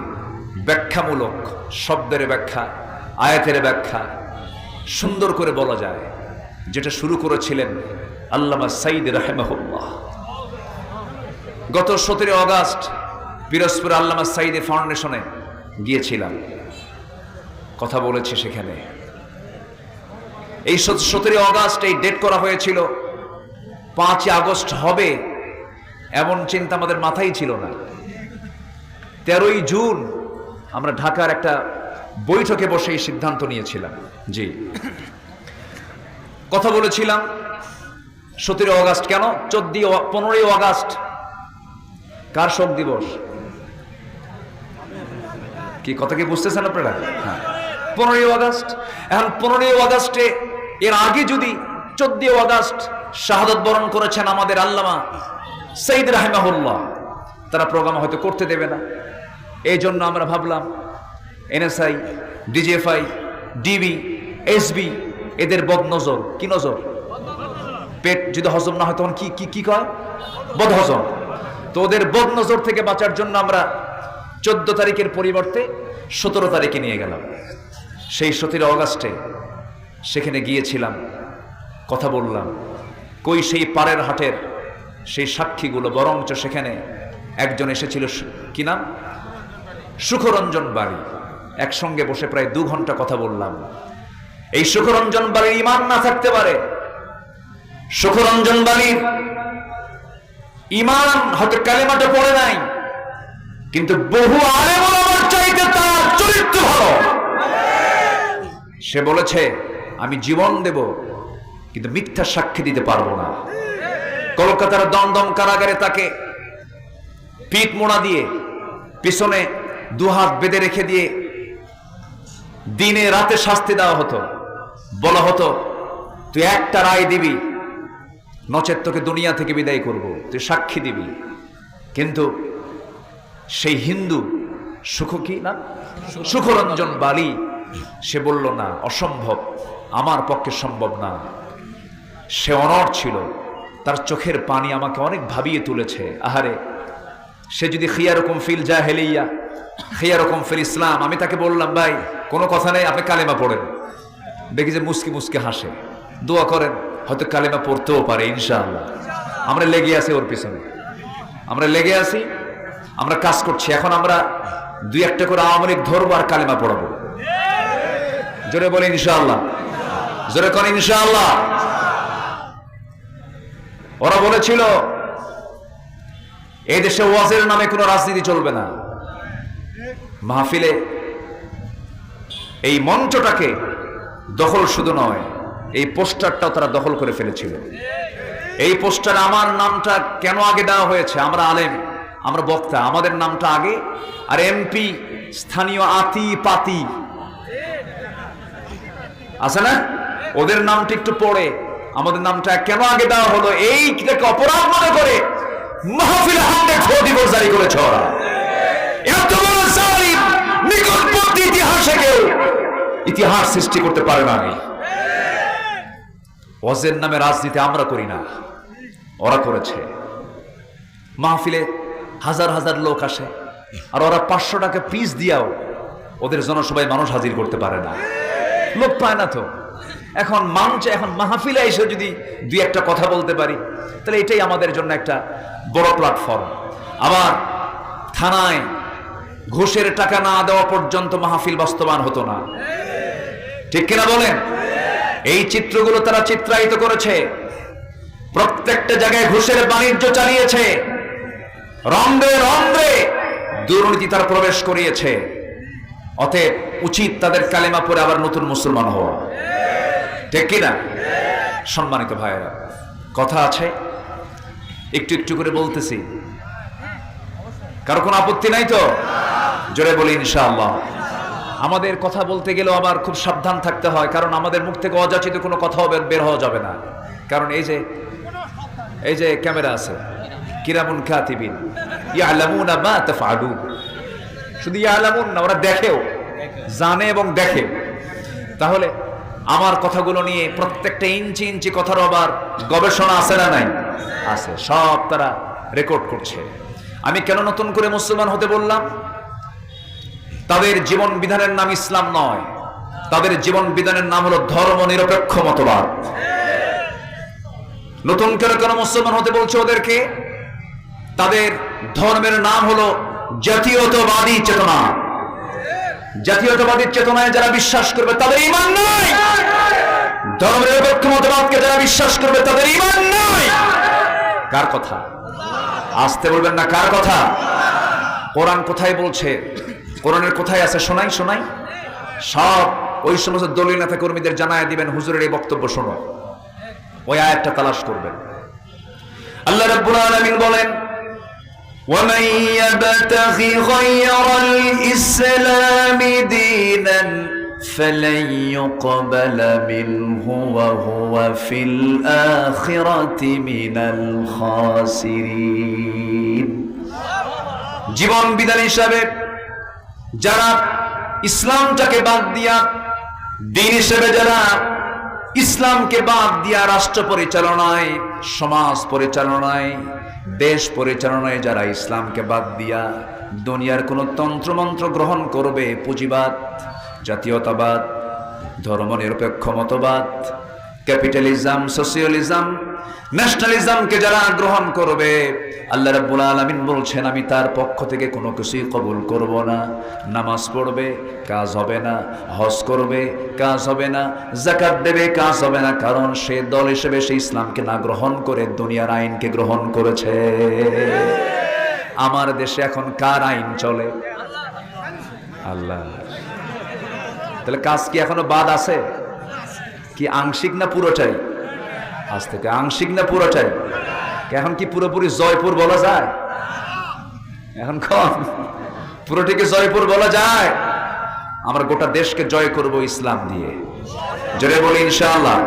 ব্যাখ্যামূলক শব্দের ব্যাখ্যা, আয়াতের ব্যাখ্যা সুন্দর করে বলা যায়, যেটা শুরু করেছিলেন আল্লামা সাইদ রাহিমাহুল্লাহ। গত 17 আগস্ট পিরোজপুর আল্লামা সাইদের ফাউন্ডেশনে গিয়েছিলাম, কথা বলেছি সেখানে। এই 17 আগস্ট এই ডেট করা হয়েছিল, 5 আগস্ট হবে এমন চিন্তা আমাদের মাথায় ছিল না। 13ই জুন আমরা ঢাকার একটা বৈঠকে বসে এই সিদ্ধান্ত নিয়েছিলাম। জি, কথা বলেছিলাম 17 আগস্ট কেন, 15ই আগস্ট কার শোক দিবস? কি কথা কি বুঝতেছেন আপনারা? হ্যাঁ, 15ই আগস্ট। এখন 15ই আগস্টে এর আগে যদি 14 আগস্ট শাহাদাত বরণ করেছেন আমাদের আল্লামা সাইদ রাহিমাহুল্লাহ, তারা প্রোগ্রাম হয়তো করতে দেবে না। এই জন্য আমরা ভাবলাম এনএসআই, ডিজিএফআই, ডিবি, এসবি এদের বদনজর। কি নজর? পেট যদি হজম না হয় তখন কি কি কি কয়? বদহজম। তো ওদের বদনজর থেকে বাঁচার জন্য আমরা 14 তারিখের পরিবর্তে 17 তারিখে নিয়ে গেলাম। সেই 17 আগস্টে সেখানে গিয়েছিলাম, কথা বললাম। কই সেই পাড়ের হাটের সেই সাক্ষীগুলো, বরঞ্চ সেখানে একজন এসেছিল, কি নাম? সুখরঞ্জন বাড়ি। একসঙ্গে বসে প্রায় 2 ঘন্টা কথা বললাম। এই সুখরঞ্জন বাড়ির ঈমান না থাকতে পারে, সুখরঞ্জন বাড়ির ঈমান হয়তো কালেমাটা পড়ে নাই, কিন্তু বহু আলেম ওলামার চাইতে তার চরিত্র ভালো। সে বলেছে আমি জীবন দেব কিন্তু মিথ্যা সাক্ষী দিতে পারবো না। কলকাতার দমদম কারাগারে তাকে পিঠ মোড়া দিয়ে পিছনে 2 হাত বেঁধে রেখে দিয়ে দিনে রাতে শাস্তি দেওয়া হতো। বলা হতো তুই একটা রায় দিবি, নচেত তোকে দুনিয়া থেকে বিদায় করব, তুই সাক্ষী দিবি। কিন্তু সেই হিন্দু সুখরঞ্জন বালি সে বলল না, অসম্ভব, আমার পক্ষে সম্ভব না। সে অনড় ছিল, তার চোখের পানি আমাকে অনেক ভাবিয়ে তুলেছে। আহারে, সে যদি খিয়ারকুম ফিল জাহেলিয়া খিয়ারকুম ফিল ইসলাম, আমি তাকে বললাম ভাই কোনো কথা নেই, আপনি কালেমা পড়েন। দেখি যে মুস্কি মুস্কি হাসে, দোয়া করেন, হয়তো কালেমা পড়তেও পারে ইনশাআল্লাহ। আমরা লেগে আছি ওর পিছনে, আমরা লেগে আছি, আমরা কাজ করছি। এখন আমরা 2-1টা করে আওয়ামী লীগ ধরবো আর কালেমা পড়াবো। জোরে বলে ইনশাআল্লাহ, জোরে করেন ইনশাআল্লাহ। ওরা বলেছিল এই দেশে ওয়াজের নামে কোনো রাজনীতি চলবে না। মাহফিলে এই মঞ্চটাকে দখল শুধু নয়, এই পোস্টারটাও তারা দখল করে ফেলেছিল। এই পোস্টারে আমার নামটা কেন আগে দেওয়া হয়েছে? আমরা আলেম, আমরা বক্তা, আমাদের নামটা আগে, আর এমপি স্থানীয় আতি পাতি আছে না, ওদের নামটা একটু পড়ে আমাদের নামটা কেন আগে দেওয়া হলো? এইটাকে অপরাধ মনে করে মাহফিলে হামলে ডিভোর্স জারি করেছে ওরা। এত বড় জালিম নিকটবর্তী ইতিহাসে কেউ ইতিহাস সৃষ্টি করতে পারে না। ওয়াজের নামে রাজনীতি আমরা করি না, ওরা করেছে। মাহফিলে হাজার হাজার লোক আসে, আর ওরা 500 টাকা পিস দিয়াও ওদের জনসভায় মানুষ হাজির করতে পারে না, লোক পায় না। তো এখন মঞ্চে, এখন মাহফিলে এসে যদি 2-1টা কথা বলতে পারি, তাহলে এটাই আমাদের জন্য একটা বড় প্ল্যাটফর্ম। আবার থানায় ঘুষের টাকা না দেওয়া পর্যন্ত মাহফিল বাস্তবায়ন হতো না, ঠিক কিনা বলেন? এই চিত্রগুলো তারা চিত্রায়িত করেছে, প্রত্যেকটা জায়গায় ঘুষের বাণিজ্য চালিয়েছে, রন্ধ্রে রন্ধ্রে দুর্নীতি তারা প্রবেশ করিয়েছে। অতএব উচিত তাদের কালেমা পড়ে আবার নতুন মুসলমান হওয়া, ঠিক কিনা? সম্মানিত ভাইয়েরা, কথা আছে, একটু একটু করে বলতেছি, কারো কোনো আপত্তি নাই তো? জোরে বলি ইনশাআল্লাহ। আমাদের কথা বলতে গেলেও আবার খুব সাবধান থাকতে হয়, কারণ আমাদের মুখ থেকে অযাচিত কোনো কথাও বের হওয়া যাবে না। কারণ এই যে ক্যামেরা আছে, কিরামুন কাতিবিন ইয়ালামুনা মা তাফআলুন। শুধু ইয়ালামুন না, ওরা দেখেও, জানে এবং দেখে। তাহলে আমার কথাগুলো নিয়ে প্রত্যেকটা ইঞ্চি ইঞ্চি কথার আবার গবেষণা আছে না নাই? আছে, সব তারা রেকর্ড করছে। আমি কেন নতুন করে মুসলমান হতে বললাম? তাদের জীবন বিধানের নাম ইসলাম নয়, তাদের জীবন বিধানের নাম হলো ধর্ম নিরপেক্ষ মতবাদ। নতুন করে কেন মুসলমান হতে বলছে ওদেরকে? তাদের ধর্মের নাম হলো জাতীয়তাবাদী চেতনা। জাতীয়তাবাদী চেতনায় যারা বিশ্বাস করবে তাদের ঈমান নাই, ধর্ম নিরপেক্ষ মতবাদকে যারা বিশ্বাস করবে তাদের ঈমান নাই। কার কথা? আসতে বলবেন না, কার কথা? কোরআন কোথায় বলছে? কোরআনের কোথায় আছে? শোনাই শোনাই, সব ওই সমস্ত দলীয় নেতা কর্মীদের জানায় দিবেন, হুজুরের এই বক্তব্য শোনো, ওই আয়াতটা তালাশ করবেন। আল্লাহ রাব্বুল আলামিন বলেন, ومن يبتغي غير الإسلام دينا فلن يقبل منه وهو في الآخرة من الخاسرين। জীবন বিধান হিসাবে যারা ইসলামটাকে বাদ দিয়া, দিন হিসেবে যারা ইসলামকে বাদ দিয়া রাষ্ট্র পরিচালনায়, সমাজ পরিচালনায়, দেশ পরিচালনায় যারা ইসলামকে বাদ দিয়া দুনিয়ার কোন তন্ত্রমন্ত্র গ্রহণ করবে, পুঁজিবাদ, জাতীয়তাবাদ, ধর্ম নিরপেক্ষ মতবাদ, ক্যাপিটালিজম, সোশিয়ালিজম, ন্যাশনালিজমকে যারা গ্রহণ করবে, আল্লাহ রাব্বুল আলামিন বলছেন আমি তার পক্ষ থেকে কোনো কিছুই কবুল করব না। নামাজ পড়বে, কাজ হবে না, হজ করবে, কাজ হবে না, যাকাত দেবে, কাজ হবে না, কারণ সে দল হিসেবে সে ইসলামকে না গ্রহণ করে দুনিয়ার আইনকে গ্রহণ করেছে। আমার দেশে এখন কার আইন চলে? আল্লাহ। তাহলে কাজ কি এখনো বাদ আছে? কি আংশিক না পুরোটাই? আজ থেকে আংশিক না পুরোটাই? এখন কি পুরোপুরি জয়পুর বলা যায়? এখন কোন পুরোটিকে জয়পুর বলা যায়? আমরা গোটা দেশকে জয় করব ইসলাম দিয়ে, জোরে বলি ইনশাআল্লাহ।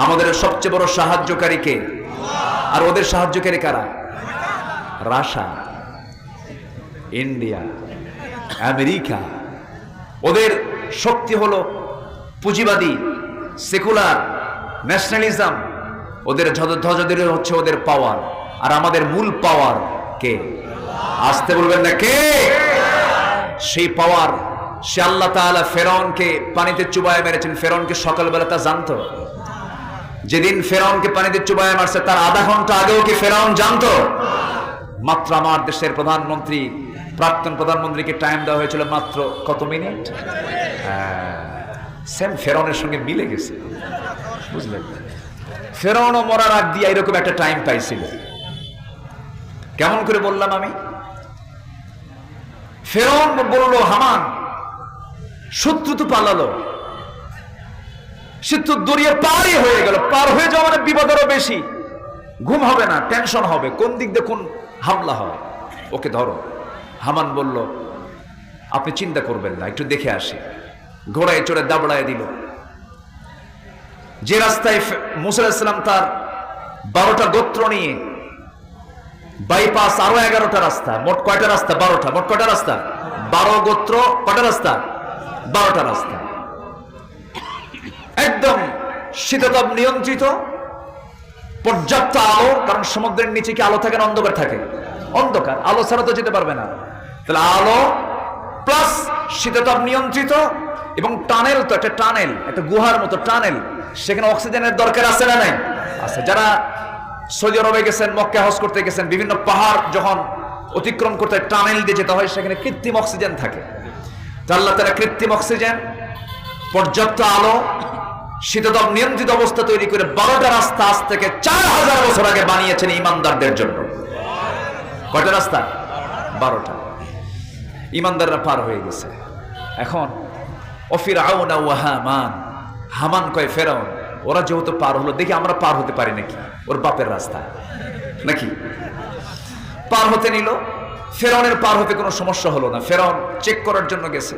আমাদের সবচেয়ে বড় সাহায্যকারী কে? আর ওদের সাহায্যকারী কারা? রাশা। India, America. ওদের শক্তি হলো পুঁজিবাদী, সেকুলার, ন্যাশনালিজম। ওদের ধ্বজাদের হচ্ছে ওদের পাওয়ার। আর আমাদের মূল পাওয়ার কে? আসতে বলবেন না কে? সেই পাওয়ার, সে আল্লাহ তাআলা ফেরাউনকে পানিতে চুবায় মেরেছেন। ফেরাউনকে সকালবেলা তা জানতো? যেদিন ফেরাউনকে পানিতে চুবায় মারছে তার আধা ঘন্টা আগেও কি ফেরাউন জানতো? মাত্র আমার দেশের প্রধানমন্ত্রী, প্রাক্তন প্রধানমন্ত্রীকে টাইম দেওয়া হয়েছিল মাত্র কত মিনিট? সেম ফেরাউনের সঙ্গে মিলে গেছে, বুঝলেন? ফেরাউনও মরার আগ দিয়ে এরকম একটা টাইম পাইছিল। কেমন করে বললাম আমি? ফেরাউন বলল, হামান শত্রু তো পালালো, সে তো দরিয়া পারই হয়ে গেল। পার হয়ে যাওয়া মানে বিপদ আরো বেশি। ঘুম হবে না, টেনশন হবে, কোন দিক দিয়ে কোন হামলা হয়, ওকে ধরো। হামান বলল, আপনি চিন্তা করবেন না, একটু দেখে আসি। ঘোড়ায় চড়ে দাবড়ায় দিল। যে রাস্তায় মুসা আলাইহিস সালাম তার 12টা গোত্র নিয়ে বাইপাস, আরো 11টা রাস্তা, মোট কয়টা রাস্তা? 12টা। মোট কয়টা রাস্তা? 12 গোত্র, কয়টা রাস্তা? 12টা রাস্তা। একদম শীততাপ নিয়ন্ত্রিত, পর্যাপ্ত আলো, কারণ সমুদ্রের নিচে কি আলো থাকে না অন্ধকার থাকে? অন্ধকার, আলো ছাড়া তো যেতে পারবে না। তাহলে আলো প্লাস শীততাপ নিয়ন্ত্রিত, এবং টানেল, তো একটা টানেল, একটা গুহার মতো টানেল, সেখানে অক্সিজেনের দরকার আছে না নাই? আছে। যারা সৌদি আরবে গেছেন, মক্কা হজ করতে গেছেন, বিভিন্ন পাহাড় যখন অতিক্রম করতে টানেল দিয়ে যেতে হয়, সেখানে কৃত্রিম অক্সিজেন থাকে। তো আল্লাহ তাআলা কৃত্রিম অক্সিজেন, পর্যাপ্ত আলো, শীততাপ নিয়ন্ত্রিত অবস্থা তৈরি করে 12টা রাস্তা আজ থেকে 4000 বছর আগে বানিয়েছেন ইমানদারদের জন্য। কয়টা রাস্তা? 12টা। ইমানদাররা পার হয়ে গেছে। এখন ফিরআউন ওয়া হামান, হামান কয় ফেরাউন, ওরা যেহেতু পার হলো, দেখি আমরা পার হতে পারি নাকি, ওর বাপের রাস্তা নাকি। পার হতে নিল। ফেরাউনের পার হতে কোনো সমস্যা হলো না। ফেরাউন চেক করার জন্য গেছে,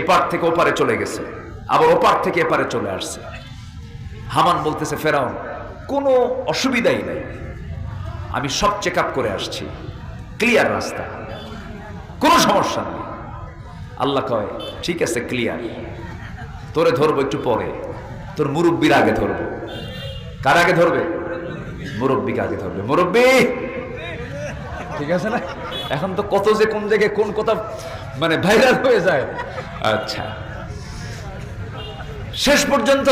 এপার থেকে ওপারে চলে গেছে, আবার ওপার থেকে এপারে চলে আসছে। হামান বলতেছে, ফেরাউন কোনো অসুবিধাই নাই, আমি সব চেক আপ করে আসছি, ক্লিয়ার রাস্তা, কোনো সমস্যা নেই। আল্লাহ কয়, ঠিক আছে, ক্লিয়ার, তোরে ধরবো একটু পরে, তোর মুরব্বীর আগে ধরবো। কার আগে ধরবে? মুরব্বীকে আগে ধরবে। মুরব্বী, ঠিক আছে না? এখন তো কত যে কোন জায়গায় কোন কথা মানে ভাইরাল হয়ে যায়। আচ্ছা, শেষ পর্যন্ত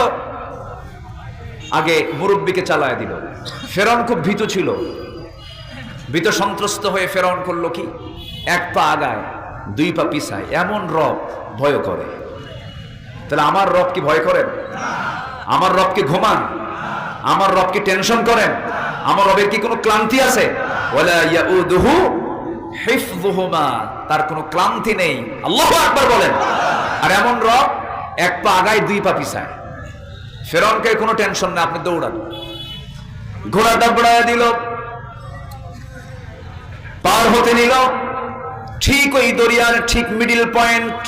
আগে মুরব্বীকে চালায় দিল। ফেরাউন খুব ভীত ছিল। ভীত সন্ত্রস্ত হয়ে ফেরাউন করলো কি, 1 পা আগায় 2 পা পিছায়। এমন রব ভয় করে। তাহলে আমার রব কি ভয় করেন? আমার রব কি ঘুমান? আমার রব কি টেনশন করেন? আমার রবের কি কোনো ক্লান্তি আছে? ওয়ালা ইয়াউদুহু হিফযুহুমা, তার কোনো ক্লান্তি নেই। আল্লাহু আকবার বলেন। আর এমন রব 1 পা আগায় 2 পা পিছায়। ফেরাউনকে কোনো টেনশন না, আপনি দৌড়ান। ঘোড়া দাবড়ায় দিল, পার হতে নিল। ঠিক ওই দরিয়ার ঠিক মিডিল পয়েন্ট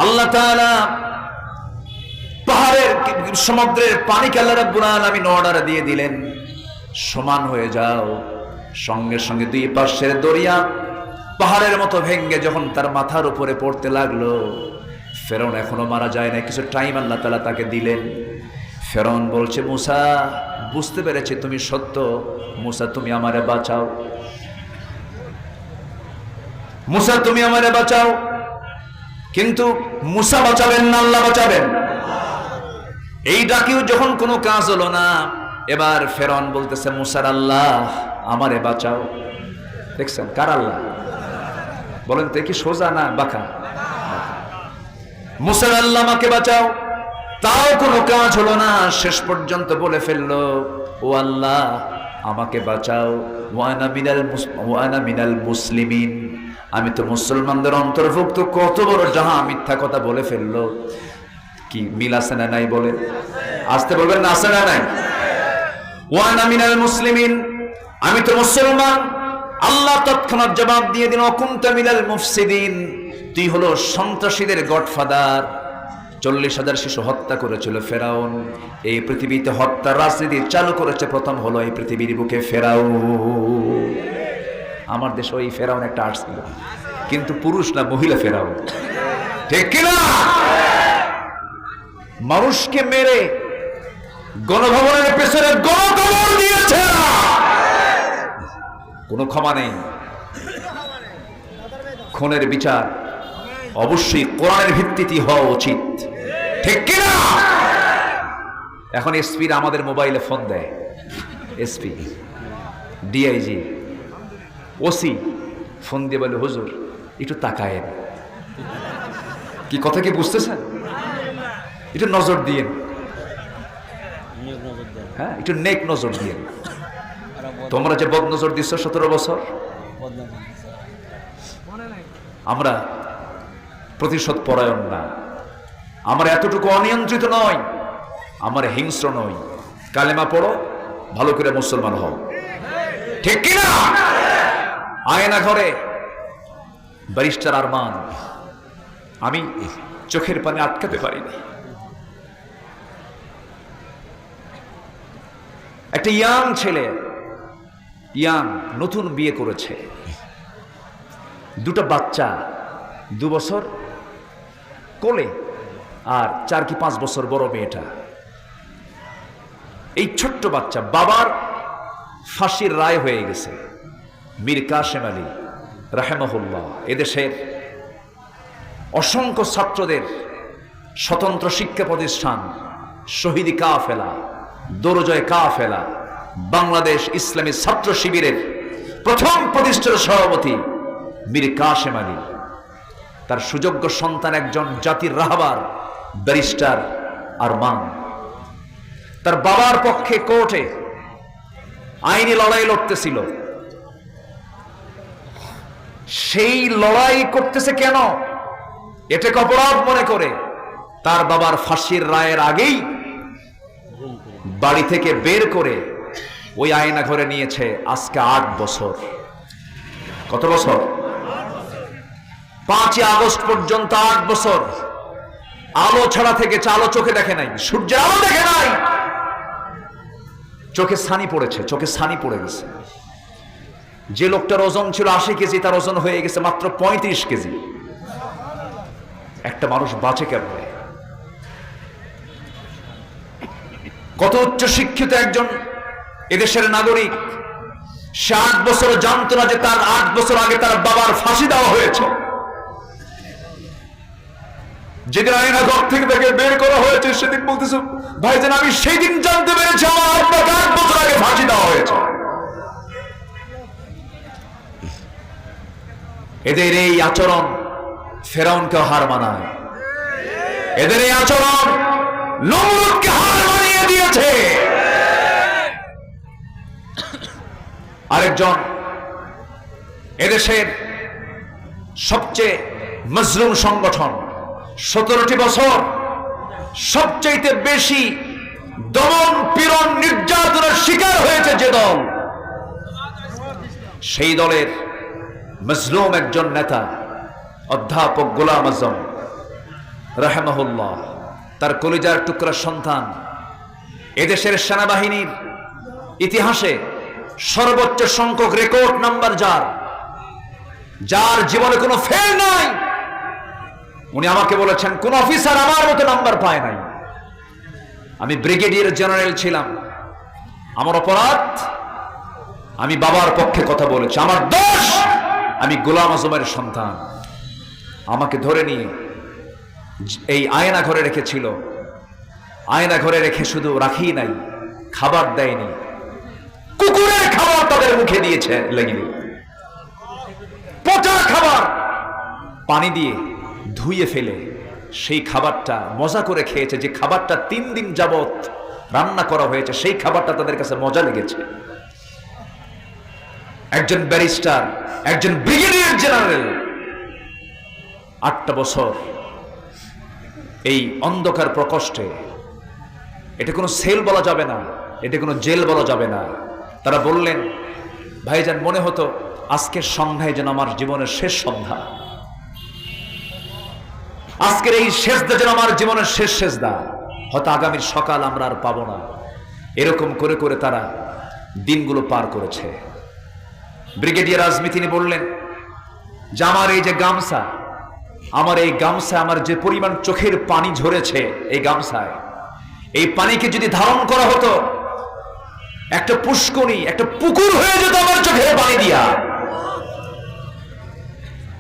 আল্লাহ তাআলা পাহাড়ের, সমুদ্রের পানিকে আল্লাহ রাব্বুল আলামিন অর্ডার দিয়ে দিলেন, সমান হয়ে যাও। সঙ্গে সঙ্গে 2 পাশের দরিয়া পাহাড়ের মতো ভেঙ্গে যখন তার মাথার উপরে পড়তে লাগলো, ফেরাউন এখনো মারা যায় না, কিছু টাইম আল্লাহ তাআলা তাকে দিলেন। ফেরাউন বলছে, মুসা, বুঝতে পেরেছি তুমি সত্য, মুসা তুমি আমারে বাঁচাও, মুসা তুমি আমারে বাঁচাও। কিন্তু মুসা বাঁচাবেন না, আল্লাহ বাঁচাবেন। এই ডাকিও যখন কোনো কাজ হলো না, এবার ফেরাউন বলতেছে, মুসার আল্লাহ আমারে বাঁচাও। দেখছেন কার আল্লাহ? বলেন তো, কি সোজা না বাঁকা? মুসার আল্লাহ আমাকে বাঁচাও। তাও কোনো কাজ হলো না। শেষ পর্যন্ত বলে ফেললো, ও আল্লাহ আমাকে বাঁচাও, ওয়ানা মিনাল মুসলিমিন, আমি তো মুসলমানদের অন্তর্ভুক্ত। কত বড় জাহা মিথ্যা কথা বলে ফেললো। কি মিল আছে না নাই? বলে আসতে বলবেন না, আছে না নাই? ওয়ানা মিনাল মুসলিমিন, আমি তো মুসলমান। আল্লাহ তৎক্ষণাৎ জবাব দিয়ে দিন, কুনতা মিনাল মুফসিদিন, তুই হলো সন্ত্রাসীদের গডফাদার। 40,000 শিশু হত্যা করেছিল ফেরাউন। এই পৃথিবীতে হত্যা রাজনীতি চালু করেছে প্রথম হলো এই পৃথিবীর বুকে ফেরাউন। আমার দেশে ওই ফেরাউন একটা আসছিল, কিন্তু পুরুষ না, মহিলা ফেরাউন। ঠিক কিনা? মানুষকে মেরে গণভবনের পেছনে গণকবর দিয়েছে, কোনো ক্ষমা নেই। খুনের বিচার অবশ্যই কোরআনের ভিত্তিতে হওয়া উচিত। ঠিক কিনা? এখন এসপি আমাদের মোবাইলে ফোন দেয়, এসপি, ডিআইজি, ওসি ফোন দিয়ে বলে, হুজুর একটু তাকায়েন। কি কথা কি বুঝতেছেন? একটু নজর দিয়েন, হ্যাঁ একটু নেক নজর দিয়েন। তোমরা যে বদ নজর দিচ্ছ 17 বছর, আমরা প্রতিশোধ পরায়ণ না, আমরা এতটুকু অনিয়ন্ত্রিত নয়, আমরা হিংস্র নই। কালেমা পড়ো, ভালো করে মুসলমান হও। ঠিক কিনা? আয়না ঘরে ব্যারিস্টার আরমান, আমি চোখের পানি আটকাতে পারিনি। একটা ইয়াং ছেলে, ইয়াং, নতুন বিয়ে করেছে, দুটো বাচ্চা, 2 বছর কোলে আর 4 কি 5 বছর বড় মেয়েটা। এই ছোট্ট বাচ্চা, বাবার ফাঁসির রায় হয়ে গেছে। মীর কাসেম আলী রাহেমাহুল্লাহ এদেশের অসংখ্য ছাত্রদের স্বতন্ত্র শিক্ষা প্রতিষ্ঠান শহীদি কাফেলা, দরজয় কাফেলা, বাংলাদেশ ইসলামী ছাত্র শিবিরের প্রথম প্রতিষ্ঠার সভাপতি মীর কাসেম আলী, তার সুযোগ্য সন্তান একজন জাতির রাহবার ব্যারিস্টার আরমান, তার বাবার পক্ষে কোর্টে আইনি লড়াই লড়তেছিল। সেই লড়াই করতেছে কেন? এটাকে অপরাধ মনে করে তার বাবার ফাঁসির রায়ের আগেই বাড়ি থেকে বের করে ওই আয়না ঘরে নিয়েছে। আজকে 8 বছর। কত বছর? 5 আগস্ট পর্যন্ত 8 বছর আলো ছাড়া থেকেছে। আলো চোখে দেখে নাই, সূর্যের আলো দেখে নাই, চোখে ছানি পড়েছে, চোখে ছানি পড়ে গেছে। যে লোকটার ওজন ছিল 80 কেজি, তার ওজন হয়ে গেছে মাত্র 35 কেজি। একটা মানুষ বাঁচে কেমনে? কত উচ্চ শিক্ষিত একজন এদেশের নাগরিক, সে 8 বছর জানতো না যে তার 8 বছর আগে তার বাবার ফাঁসি দেওয়া হয়েছে। যেদিন আয়না ঘর থেকে তাকে বের করা হয়েছে, সেদিন বলতেছে, ভাইজান আমি সেই দিন জানতে পেরেছি আমার আব্বাকে 8 বছর আগে ফাঁসি দেওয়া হয়েছে। এদের এই আচরণ ফেরাউনকে হার মানায়, এদের এই আচরণ নমরুদকে হার মানিয়ে দিয়েছে। আরেকজন এদেশের সবচেয়ে মজলুম সংগঠন, 17টি বছর সবচেয়ে বেশি দমন পীড়ন নির্যাতনের শিকার হয়েছে যে দল, সেই দলের মজলুম একজন নেতা অধ্যাপক গোলাম আজম রাহেমাহুল্লাহ, তার কলিজার টুকরা সন্তান, এদেশের সেনাবাহিনীর ইতিহাসে সর্বোচ্চ সংখ্যক রেকর্ড নাম্বার যার জীবনে কোনো ফেল নাই। উনি আমাকে বলেছেন, কোন অফিসার আমার মতো নাম্বার পায় নাই। আমি ব্রিগেডিয়ার জেনারেল ছিলাম, আমার অপরাধ, আমি বাবার পক্ষে কথা বলেছি, আমার দোষ, আমি গোলাম আজমের সন্তান। আমাকে ধরে নিয়ে এই আয়না ঘরে রেখেছিল। আয়না ঘরে রেখে শুধু রাখি নাই, খাবার দেয়নি, কুকুরের খাবার তাদের মুখে দিয়েছে, লেগিনি পচা খাবার পানি দিয়ে ধুয়ে ফেলে সেই খাবারটা মজা করে খেয়েছে। যে খাবারটা 3 দিন যাবত রান্না করা হয়েছে, সেই খাবারটা তাদের কাছে মজা লেগেছে। একজন ব্যারিস্টার, একজন ব্রিগেডিয়ার জেনারেল 8টা বছর এই অন্ধকার প্রকোষ্ঠে, এটা কোনো সেল বলা যাবে না, এটা কোনো জেল বলা যাবে না। তারা বললেন, ভাইজান মনে হতো আজকের সন্ধ্যায় যেন আমার জীবনের শেষ সন্ধ্যা, আজকের এই সেজদা যেন আমার জীবনের শেষ সেজদা, হয়তো আগামীর সকাল আমরা আর পাবো না। এরকম করে করে তারা দিনগুলো পার করেছে। ব্রিগেডিয়ার আজমি তিনি বললেন যে আমার এই যে গামছা, আমার এই গামছা, আমার যে পরিমাণ চোখের পানি ঝরেছে এই গামছায়, এই পানিকে যদি ধারণ করা হতো একটা পুষ্করী, একটা পুকুর হয়ে যেত আমার চোখের পানি দিয়া।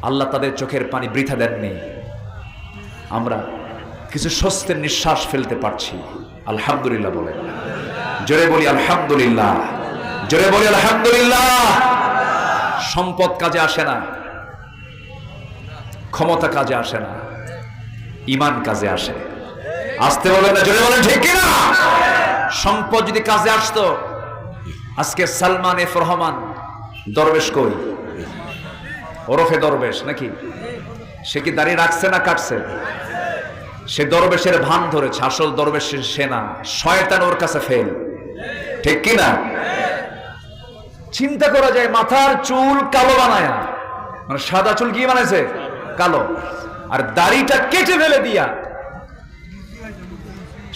আল্লাহ তাদের চোখের পানি বৃথা দেননি। আমরা কিছু স্বস্তির নিঃশ্বাস ফেলতে পারছি, আলহামদুলিল্লাহ বলেন। জোরে বলি আলহামদুলিল্লাহ, জোরে বলি আলহামদুলিল্লাহ। সম্পদ কাজে আসে না, ক্ষমতা কাজে আসে না, ঈমান কাজে আসে। আসতে বলেন না, জোরে বলেন ঠিক কিনা? সম্পদ যদি কাজে আসতো, আজকে সালমান এফ রহমান দরবেশ কই? ওরফে দরবেশ নাকি? সে কি দাড়ি রাখছে না কাটছে? সে দরবেশের ভান ধরেছে, আসল দরবেশের সেনা। শয়তান ওর কাছে ফেল, ঠিক কিনা? চিন্তা করা যায়, মাথার চুল কালো বানায়া, মানে সাদা চুল কি বানাইছে? কালো। আর দাড়িটা কেটে ফেলে দিয়া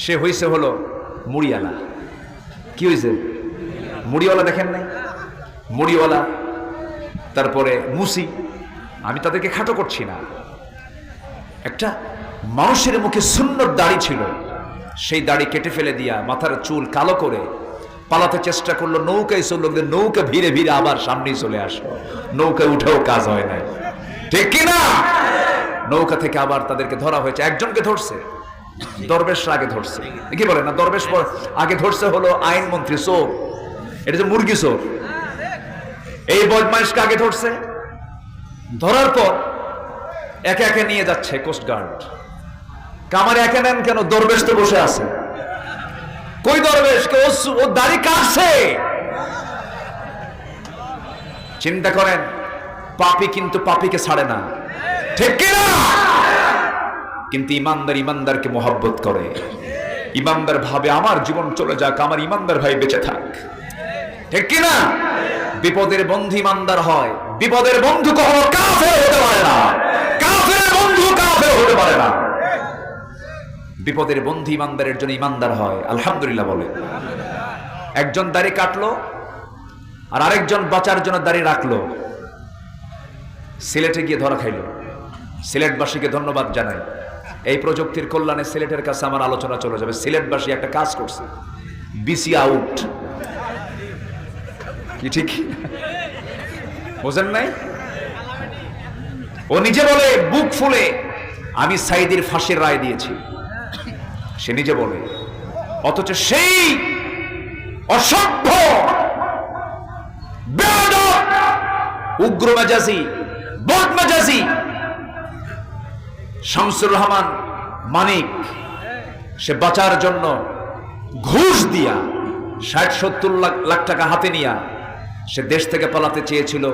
সে হইছে হলো মুড়িওয়ালা। কি হইছে? মুড়িওয়ালা দেখেন নাই? মুড়িওয়ালা, তারপরে মুসি। আমি তাদেরকে খাটো করছি না। একটা মানুষের মুখে সুন্নত দাড়ি ছিল, সেই দাড়ি কেটে ফেলে দিয়া মাথার চুল কালো করে পালাতে চেষ্টা করলো। নৌকায় চললো, নৌকা ভিড়ে ভিড়ে আবার সামনেই চলে আসলো। নৌকায় উঠেও কাজ হয় নাই, ঠিক কিনা? নৌকা থেকে আবার তাদেরকে ধরা হয়েছে। একজনকে ধরছে, দরবেশ আগে ধরছে। কি বলে না, দরবেশ আগে ধরছে হলো আইনমন্ত্রী চোর, এটা যে মুরগি চোর। এই বদমাইশকে আগে ধরছে, ধরার পর একে একে নিয়ে যাচ্ছে কোস্টগার্ড। কামারে একে নেন কেন? দরবেশ তো বসে আছে। কই দরবেশ? ও দাড়ি কাটছে। চিন্তা করেন, পাপী কিন্তু পাপীকে ছাড়ে না, ঠিক কিনা? কিন্তু ইমানদার ইমানদারকে মোহাব্বত করে। ইমানদার ভাবে আমার জীবন চলে যাক, আমার ইমানদার ভাই বেঁচে থাক, ঠিক কিনা? বিপদের বন্ধু ইমানদার হয়। বিপদের বন্ধু কখনো কাফের হতে পারে না, কাফের বন্ধু কাফের হতে পারে না। বিপদের বন্ধু ইমানদারের জন্য ইমানদার হয়, আলহামদুলিল্লাহ বলে। একজন দাড়ি কাটলো আর আরেকজন বাঁচার জন্য দাড়ি রাখলো। সিলেটে গিয়ে ধরা খাইল। সিলেটবাসীকে ধন্যবাদ জানাই। এই প্রযুক্তির কল্যাণে সিলেটের কাছে আমার আলোচনা চলে যাবে। সিলেটবাসী একটা কাজ করছে, বিসি আউট। কি ঠিক বোঝেন নাই? ও নিজে বলে বুক ফুলে, আমি সাইদির ফাঁসির রায় দিয়েছি। সে নিজে বলে, অথচ সেই অসভ্য বেয়াদব উগ্র মেজাজি বদমেজাজি শামসুর রহমান মানিক, সে বাঁচার জন্য ঘুষ দিয়া ৬০-৭০ লাখ টাকা হাতে নিয়া সে দেশ থেকে পালাতে চেয়েছিল।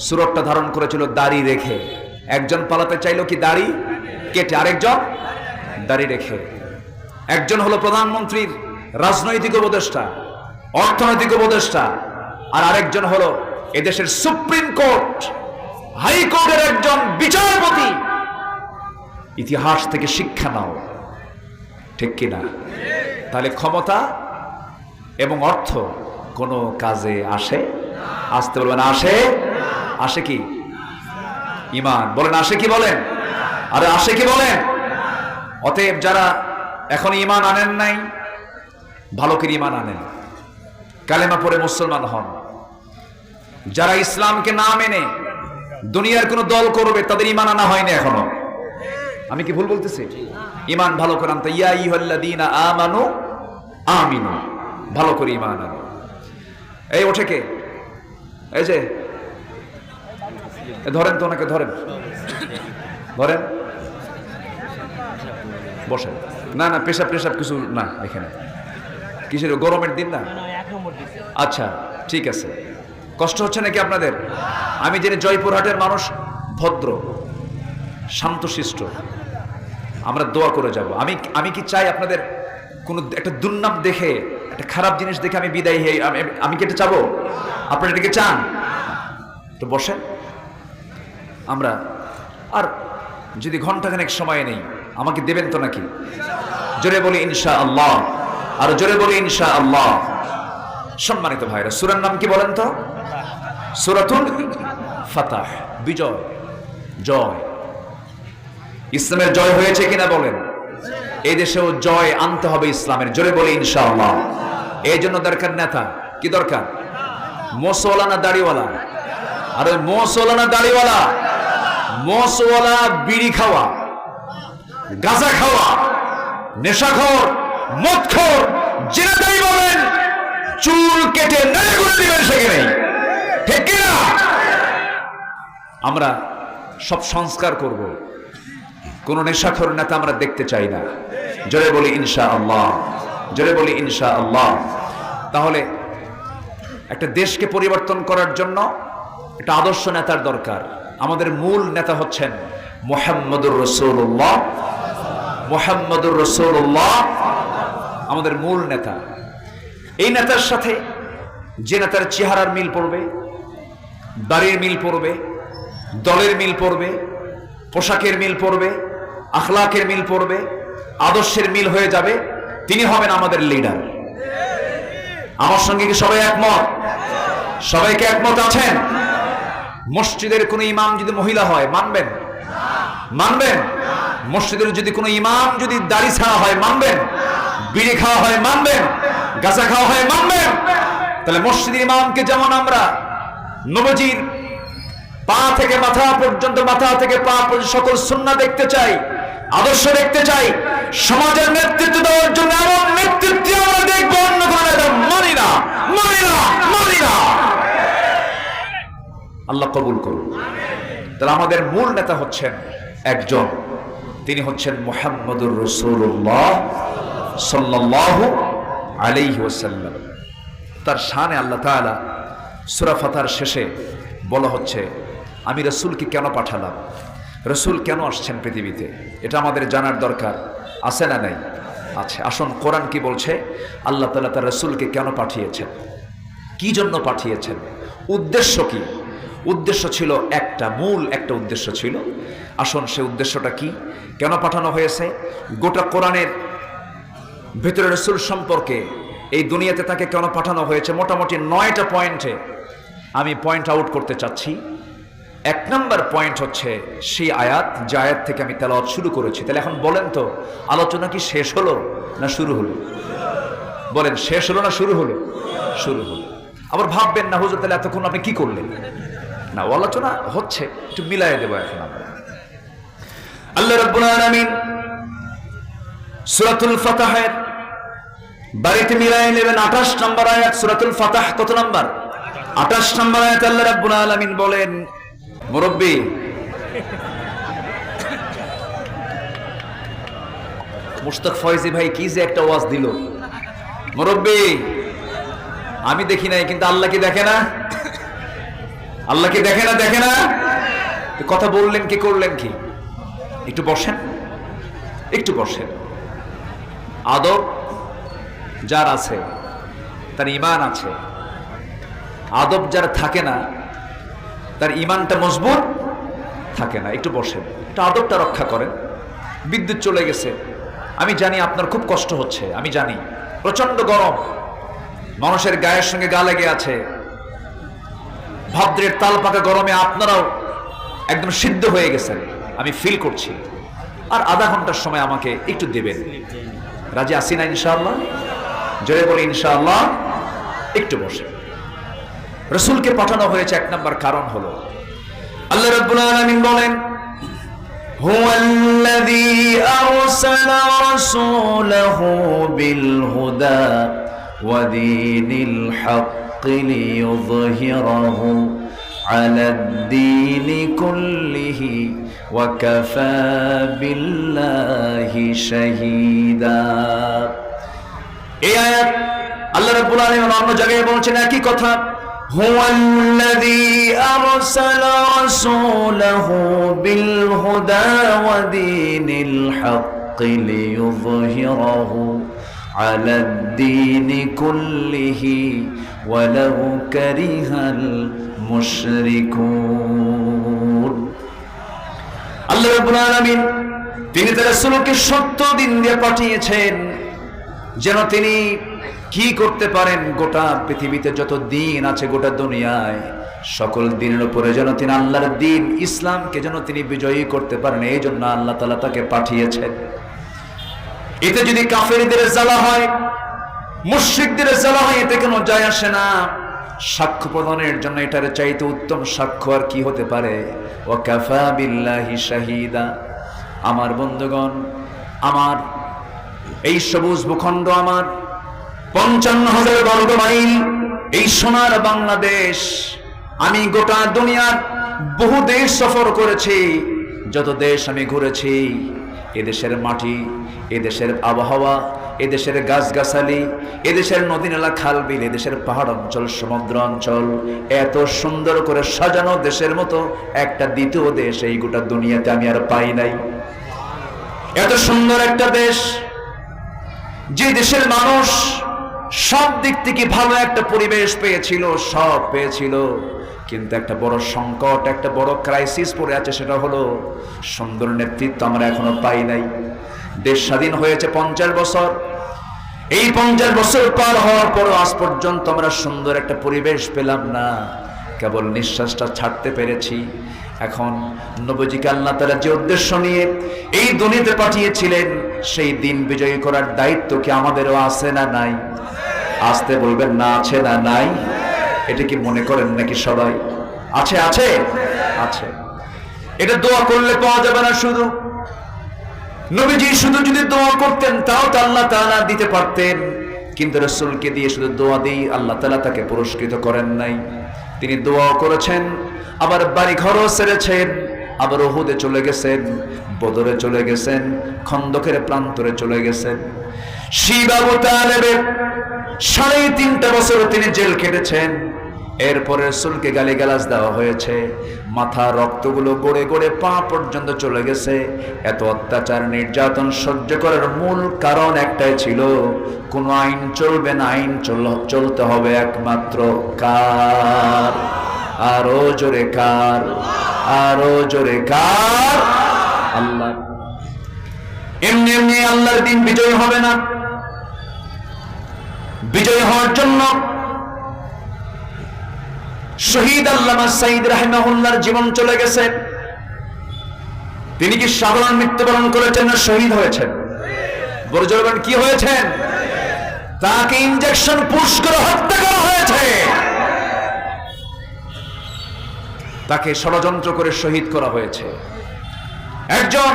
সুরতটা ধারণ করেছিল দাড়ি রেখে। একজন পালাতে চাইল কি দাড়ি কেটে, আরেকজন দাড়ি রেখে। একজন হলো প্রধানমন্ত্রীর রাজনৈতিক উপদেষ্টা, অর্থনৈতিক উপদেষ্টা, আর আরেকজন হলো এদেশের সুপ্রিম কোর্ট, হাইকোর্টের একজন বিচারপতি। ইতিহাস থেকে শিক্ষা নাও, ঠিক কিনা? তাহলে ক্ষমতা এবং অর্থ কোনো কাজে আসে? আসতে বলবেন আসে? আসে কি? ঈমান বলেন আসে কি? বলেন আরে আসে কি? বলেন। অতএব যারা এখন ঈমান আনেন নাই, ভালো করে ঈমান আনেন, কালেমা পড়ে মুসলমান হন। যারা ইসলামকে না মেনে দুনিয়ার কোন দল করবে, তাদের ঈমান আনা হয়নি এখনো। আমি কি ভুল বলতেছি? ঈমান ভালো করে আনতে, ইয়া আইয়ুহাল্লাযীনা আমানু আমিনু, ভালো করে ঈমান আনো। এই ওঠে কে? এই যে ধরেন তো, ওনাকে ধরেন, ধরেন, বসেন। না না, পেশাব টেশাব কিছু না এখানে। কিসের গরমের দিন না? আচ্ছা ঠিক আছে। কষ্ট হচ্ছে নাকি আপনাদের? আমি জানি জয়পুরহাটের মানুষ ভদ্র, শান্তশিষ্ট। আমরা দোয়া করে যাব। আমি কি চাই আপনাদের কোনো একটা দুর্নাম দেখে, একটা খারাপ জিনিস দেখে আমি বিদায় হই? আমি কি এটা চাবো? আপনারা এটাকে চান? তো বসেন। আমরা আর যদি ঘন্টাখানেক সময় নেই, আমাকে দেবেন তো নাকি? জোরে বলি ইনশাআল্লাহ, আর জোরে বলি ইনশাআল্লাহ। সম্মানিত ভাইরা, সূরার নাম কি বলেন তো? সূরাতুল ফাতাহ, বিজয়, জয়। ইসলামের জয় হয়েছে কিনা বলেন? এই দেশেও জয় আনতে হবে ইসলামের, জোরে বলি ইনশাআল্লাহ। এই জন্য দরকার নেতা, কি দরকার? মোসওয়ালা না দাড়িওয়ালা? আর ওই মোসওয়ালা না দাড়িওয়ালা? মোসওয়ালা বিড়ি খাওয়া, গাঁজা খাওয়া, নেশাখোর, মদখোর, জেনাদারি বলেন, চুল কেটে নেড়ে করে দিবেন সেখানে, ঠিক কিনা? আমরা সব সংস্কার করব, কোন নেশাখোর নেতা আমরা দেখতে চাই না, জোরে বলি ইনশাআল্লাহ, জোরে বলি ইনশাআল্লাহ। তাহলে একটা দেশকে পরিবর্তন করার জন্য একটা আদর্শ নেতার দরকার। আমাদের মূল নেতা হচ্ছেন মুহাম্মদুর রাসূলুল্লাহ, মুহাম্মদুর রাসূলুল্লাহ আমাদের মূল নেতা। এই নেতার সাথে যে নেতার চেহারার মিল পড়বে, দাড়ির মিল পড়বে, দলের মিল পড়বে, পোশাকের মিল পড়বে, আখলাকের মিল পড়বে, আদর্শের মিল হয়ে যাবে, তিনি হবেন আমাদের লিডার। আমার সঙ্গে কি সবাই একমত? সবাইকে একমত আছেন? মসজিদের কোন ইমাম যদি মহিলা হয় মানবেন? মানবেন? মসজিদের যদি কোনো ইমাম যদি দাড়ি ছাড়া হয় মানবেন? বিড়ি খাওয়া হয় মানবেন? গাঁজা খাওয়া হয় মানবেন? তাহলে মসজিদের ইমামকে যেমন আমরা নবীজির পা থেকে মাথা পর্যন্ত, মাথা থেকে পা পর্যন্ত সকল সুন্নাহ দেখতে চাই, আদর্শ দেখতে চাই, সমাজের নেতৃত্ব দেওয়ার জন্য এমন নেতৃত্ব আমরা দেখবো, অন্য কোনো নেতা মানি না, মানি না, মানি না। আল্লাহ কবুল করুন। তাহলে আমাদের মূল নেতা হচ্ছেন একজন, তিনি হচ্ছেন মুহাম্মদুর রাসূলুল্লাহ সাল্লাল্লাহু আলাইহি ওয়াসাল্লাম। তার শানে আল্লাহ তাআলা সূরা ফাতার শেষে বলা হচ্ছে, আমি রাসূলকে কেন পাঠালাম, রাসূল কেন আসছেন পৃথিবীতে, এটা আমাদের জানার দরকার আছে না নাই? আছে। আসুন কোরআন কি বলছে, আল্লাহ তাআলা তার রাসূলকে কেন পাঠিয়েছেন, কি জন্য পাঠিয়েছেন, উদ্দেশ্য কি? উদ্দেশ্য ছিল একটা, মূল একটা উদ্দেশ্য ছিল। আসুন সে উদ্দেশ্যটা কি, কেন পাঠানো হয়েছে? গোটা কোরআনের ভিতরে রাসূল সম্পর্কে, এই দুনিয়াতে তাকে কেন পাঠানো হয়েছে, মোটামুটি 9টা পয়েন্টে আমি পয়েন্ট আউট করতে চাচ্ছি। 1 নম্বর পয়েন্ট হচ্ছে সেই আয়াত, যে আয়াত থেকে আমি তেলাওয়াত শুরু করেছি। তাহলে এখন বলেন তো, আলোচনা কি শেষ হলো না শুরু হলো? বলেন, শেষ হলো না শুরু হলো? শুরু হলো। আবার ভাববেন না হুজুর তাহলে এতক্ষণ আপনি কি করলেন? না, আলোচনা হচ্ছে, একটু মিলাই দেবো এখন আমরা। আল্লাহ রাব্বুল আলামিন সূরাতুল ফাতাহের বাড়িতে মিলাই নেবেন 28 নম্বর আয়াত, সূরাতুল ফাতাহ কত নম্বর? 28 নম্বর আয়াত। আল্লাহ রাব্বুল আলামিন বলেন, মুরব্বি মুশতাক ফয়জি ভাই কি যে একটা ওয়াজ দিল, মুরব্বি আমি দেখি নাই, কিন্তু আল্লাহ কি দেখে না? আল্লাহ কি দেখে না? দেখে না? কথা বললেন কি, করলেন কি? একটু বসেন, একটু বসেন। আদব যার আছে তার ঈমান আছে, আদব যার থাকে না তার ঈমানটা মজবুত থাকে না। একটু বসেন, একটু আদবটা রক্ষা করেন। বিদ্যুৎ চলে গেছে, আমি জানি আপনার খুব কষ্ট হচ্ছে, আমি জানি প্রচন্ড গরম, মানুষের গায়ের সঙ্গে গা লেগে আছে, ভাদ্রের তাল পাকা গরমে আপনারাও একদম সিদ্ধ হয়ে গেছেন, আমি ফিল করছি। আর আধা ঘন্টার সময় আমাকে একটু দেবেন, রাজি আছি না ইনশাআল্লাহ? জোরে বলি ইনশাআল্লাহ। একটু বসে। রাসূলকে পাঠানো হয়েছে 1 নম্বর কারণ হলো, আল্লাহ রাব্বুল আলামিন বলেন, হুয়াল্লাযী আরসালা রাসূলাহু বিল হুদা ওয়া দীনিল হক লিইয়ুযহিরাহু আলাদ-দীনি কুল্লিহি ওয়া কাফা বিল্লাহি শাহীদা। এই আয়াত আল্লাহ রাব্বুল আলামিন অন্য জায়গায় বলছেন একই কথা, হুয়াল্লাযী আরসালা রাসূলাহু বিল হুদা ওয়া দীনিল হক লিইয়ুযহিরাহু আলাদ-দীনি কুল্লিহি ওয়ালাউ কারিহাল মুশরিকুন। আল্লাহ রাব্বুল আলামিন তিনি তার রাসূলকে সত্য দিন দিয়ে পাঠিয়েছেন, যেন তিনি কি করতে পারেন, গোটা পৃথিবীতে যত দিন আছে, গোটা দুনিয়ায় সকল দিনের উপরে যেন তিনি আল্লাহর দিন ইসলামকে যেন তিনি বিজয়ী করতে পারেন, এই জন্য আল্লাহ তাআলা তাকে পাঠিয়েছেন। এতে যদি কাফেরদের জ্বালা হয়, মুশরিকদের জ্বালা হয়, এতে কোনো যায় আসে না। সাক্ষ্য প্রদানের জন্য এটার চাইতে উত্তম সাক্ষ্য আর কি হতে পারে? ওয়া কাফা বিল্লাহি শাহিদা। আমার বন্ধুগণ, আমার এই সবুজ ভূখণ্ড, আমার 55,000 বর্গ মাইল এই সোনার বাংলাদেশ, আমি গোটা দুনিয়ার বহু দেশ সফর করেছি, যত দেশ আমি ঘুরেছি, এদেশের মাটি, এদেশের আবহাওয়া, এদেশের গাছগাছালি, এদেশের নদী নালা খাল বিল, এদেশের পাহাড় অঞ্চল, সমুদ্র অঞ্চল, এত সুন্দর করে সাজানো দেশের মতো একটা দ্বিতীয় দেশ এই গোটা দুনিয়াতে আমি আর পাই নাই। এত সুন্দর একটা দেশ, যে দেশের মানুষ সব দিক থেকে ভালো একটা পরিবেশ পেয়েছিল, সব পেয়েছিল, কিন্তু একটা বড় সংকট, একটা বড় ক্রাইসিস পড়ে আছে, সেটা হলো সুন্দর নেতৃত্ব আমরা এখনো পাই নাই। দেশ স্বাধীন হয়েছে 50 বছর, এই 50 বছর পার হওয়ার পরও আজ পর্যন্ত আমরা সুন্দর একটা পরিবেশ পেলাম না, কেবল নিঃশ্বাসটা ছাড়তে পেরেছি। এখন নবীজিকে আল্লাহ তাআলা যে উদ্দেশ্য নিয়ে এই দুনিয়াতে পাঠিয়েছিলেন, সেই দিন বিজয়ী করার দায়িত্ব কি আমাদেরও আছে না নাই? আসতে বলবেন না, আছে না নাই? এটা কি মনে করেন নাকি সবাই? আছে, আছে, আছে। এটা দোয়া করলে পাওয়া যাবে না। শুধু নবীজি শুধু যদি দোয়া করতেন তাও তো আল্লাহ তাআলা দিতে পারতেন, কিন্তু রাসূলকে দিয়ে শুধু দোয়া দিয়ে আল্লাহ তাআলা তাকে পুরস্কৃত করেন নাই। তিনি দোয়াও করেছেন, আবার বাড়ি ঘরও ছেড়েছেন, আবার উহুদে চলে গেছেন, বদরে চলে গেছেন, খন্দকের প্রান্তরে চলে গেছেন। শিব আবু তালেবের 3.5 বছর তিনি জেল কেটেছেন। এরপরে রাসূলকে গালিগালাজ দেওয়া হয়েছে, মাথা রক্তগুলো গড়ে গড়ে পা পর্যন্ত চলে গেছে। এত অত্যাচার নির্যাতন সহ্য করার মূল কারণ একটাই ছিল, কোন আইন চলবে না, আইন চলতে হবে একমাত্র কার? আরো জোরে কার? আরো জোরে কার? আল্লাহ। এমনি এমনি আল্লাহর দিন বিজয় হবে না। বিজয় হওয়ার জন্য শহীদ আল্লামা সাঈদ রাহিমাহুল্লাহর জীবন চলে গেছে। তিনি কি সাধারণ মৃত্যুবরণ করেছেন না শহীদ হয়েছেন? বড় জোরে বলেন, কি হয়েছেন? তাকে ইনজেকশন পুশ করে হত্যা করা হয়েছে, তাকে ষড়যন্ত্র করে শহীদ করা হয়েছে। একজন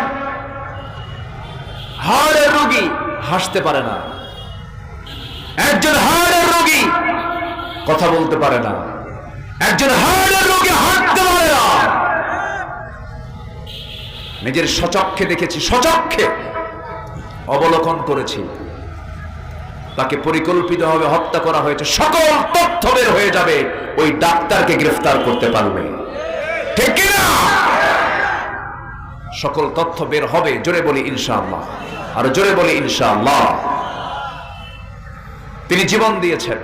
হাড়ের রোগী হাসতে পারে না, একজন হাড়ের রোগী কথা বলতে পারে না, একজন হাড়ের রোগী হাঁটতে পারে না। নিজের স্বচক্ষে দেখেছি, স্বচক্ষে অবলোকন করেছি। তাকে পরিকল্পিতভাবে হত্যা করা হয়েছে। সকল তথ্য বের হয়ে যাবে, ওই ডাক্তারকে গ্রেফতার করতে পারবে, ঠিক কিনা? সকল তথ্য বের হবে। জোরে বলি ইনশাআল্লাহ, আর জোরে বলি ইনশাআল্লাহ। তিনি জীবন দিয়েছেন,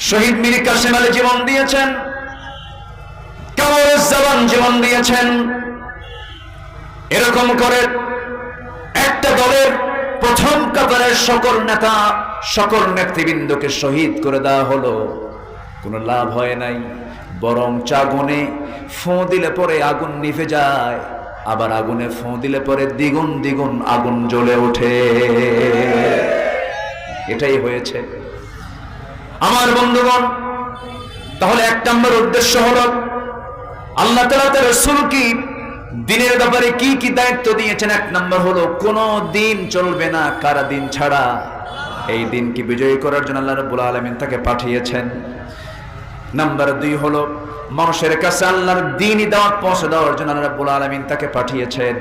শহীদ মীর কাসেম আলী জীবন দিয়েছেন, কামরুজ্জামান জীবন দিয়েছেন। এরকম করে একটা দলের প্রথম কাতারের সকল নেতা, সকল নেতৃবৃন্দকে শহীদ করে দেওয়া হলো, কোনো লাভ হয় নাই। বরং আগুনে ফোঁ দিলে পরে আগুন নিভে যায়, আবার আগুনে ফোঁ দিলে পরে দ্বিগুণ দ্বিগুণ আগুন জ্বলে ওঠে। এটাই হয়েছে আমার বন্ধুগণ। তাহলে 1 নম্বর উদ্দেশ্য হলো, আল্লাহ তাআলা তার রাসূলকে দিনের ব্যাপারে কি কি দায়িত্ব দিয়েছেন। 1 নম্বর হলো, কোন দিন চলবে না কারা দিন ছাড়া। এই দিনকে বিজয়ী করার জন্য আল্লাহ রাব্বুল আলামিন তাকে পাঠিয়েছেন। নাম্বার 2 হলো, মানুষের কাছে আল্লাহর দ্বীনি দাওয়াত পৌঁছে দেওয়ার জন্য আল্লাহ রাব্বুল আলামিন তাকে পাঠিয়েছেন।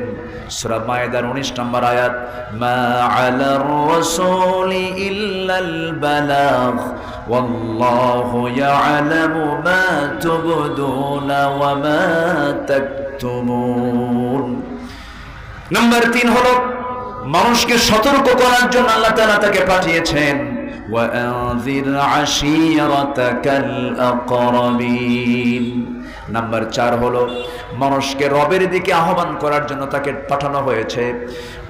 সূরা মায়েদার 19 নম্বর আয়াত, মা আলার রাসূলি ইল্লাল বালাগ ওয়াল্লাহু ইয়ালামু মা তুবদুনা ওয়া মা তাকতুমুন। নাম্বার 3 হলো, মানুষকে সতর্ক করার জন্য আল্লাহ তাআলা তাকে পাঠিয়েছেন। وأنذر عشيرتك الأقربين নাম্বার 4 হলো মানুষকে রবের দিকে আহ্বান করার জন্য তাকে পাঠানো হয়েছে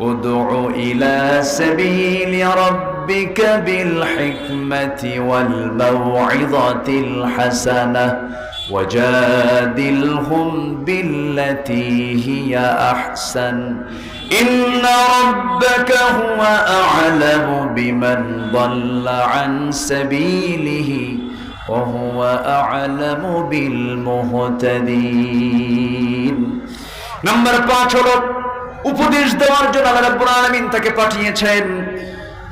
উদউ ইলা সাবিলি রাব্বিকা বিল হিকমাতি ওয়াল মাউইযাতিল হাসানাহ ওয়াজাদিলহুম বিল্লাতী হিয়া আহসান ইন্না রাব্বাকা হুয়া আ'লামু বিমান দাল্লা আন সাবিলিহি وهو أعلم بالمهتدين নাম্বার 5 হলো উপদেশ দেওয়ার জন্য আল্লাহ রাব্বুল আলামিন তাকে পাঠিয়েছেন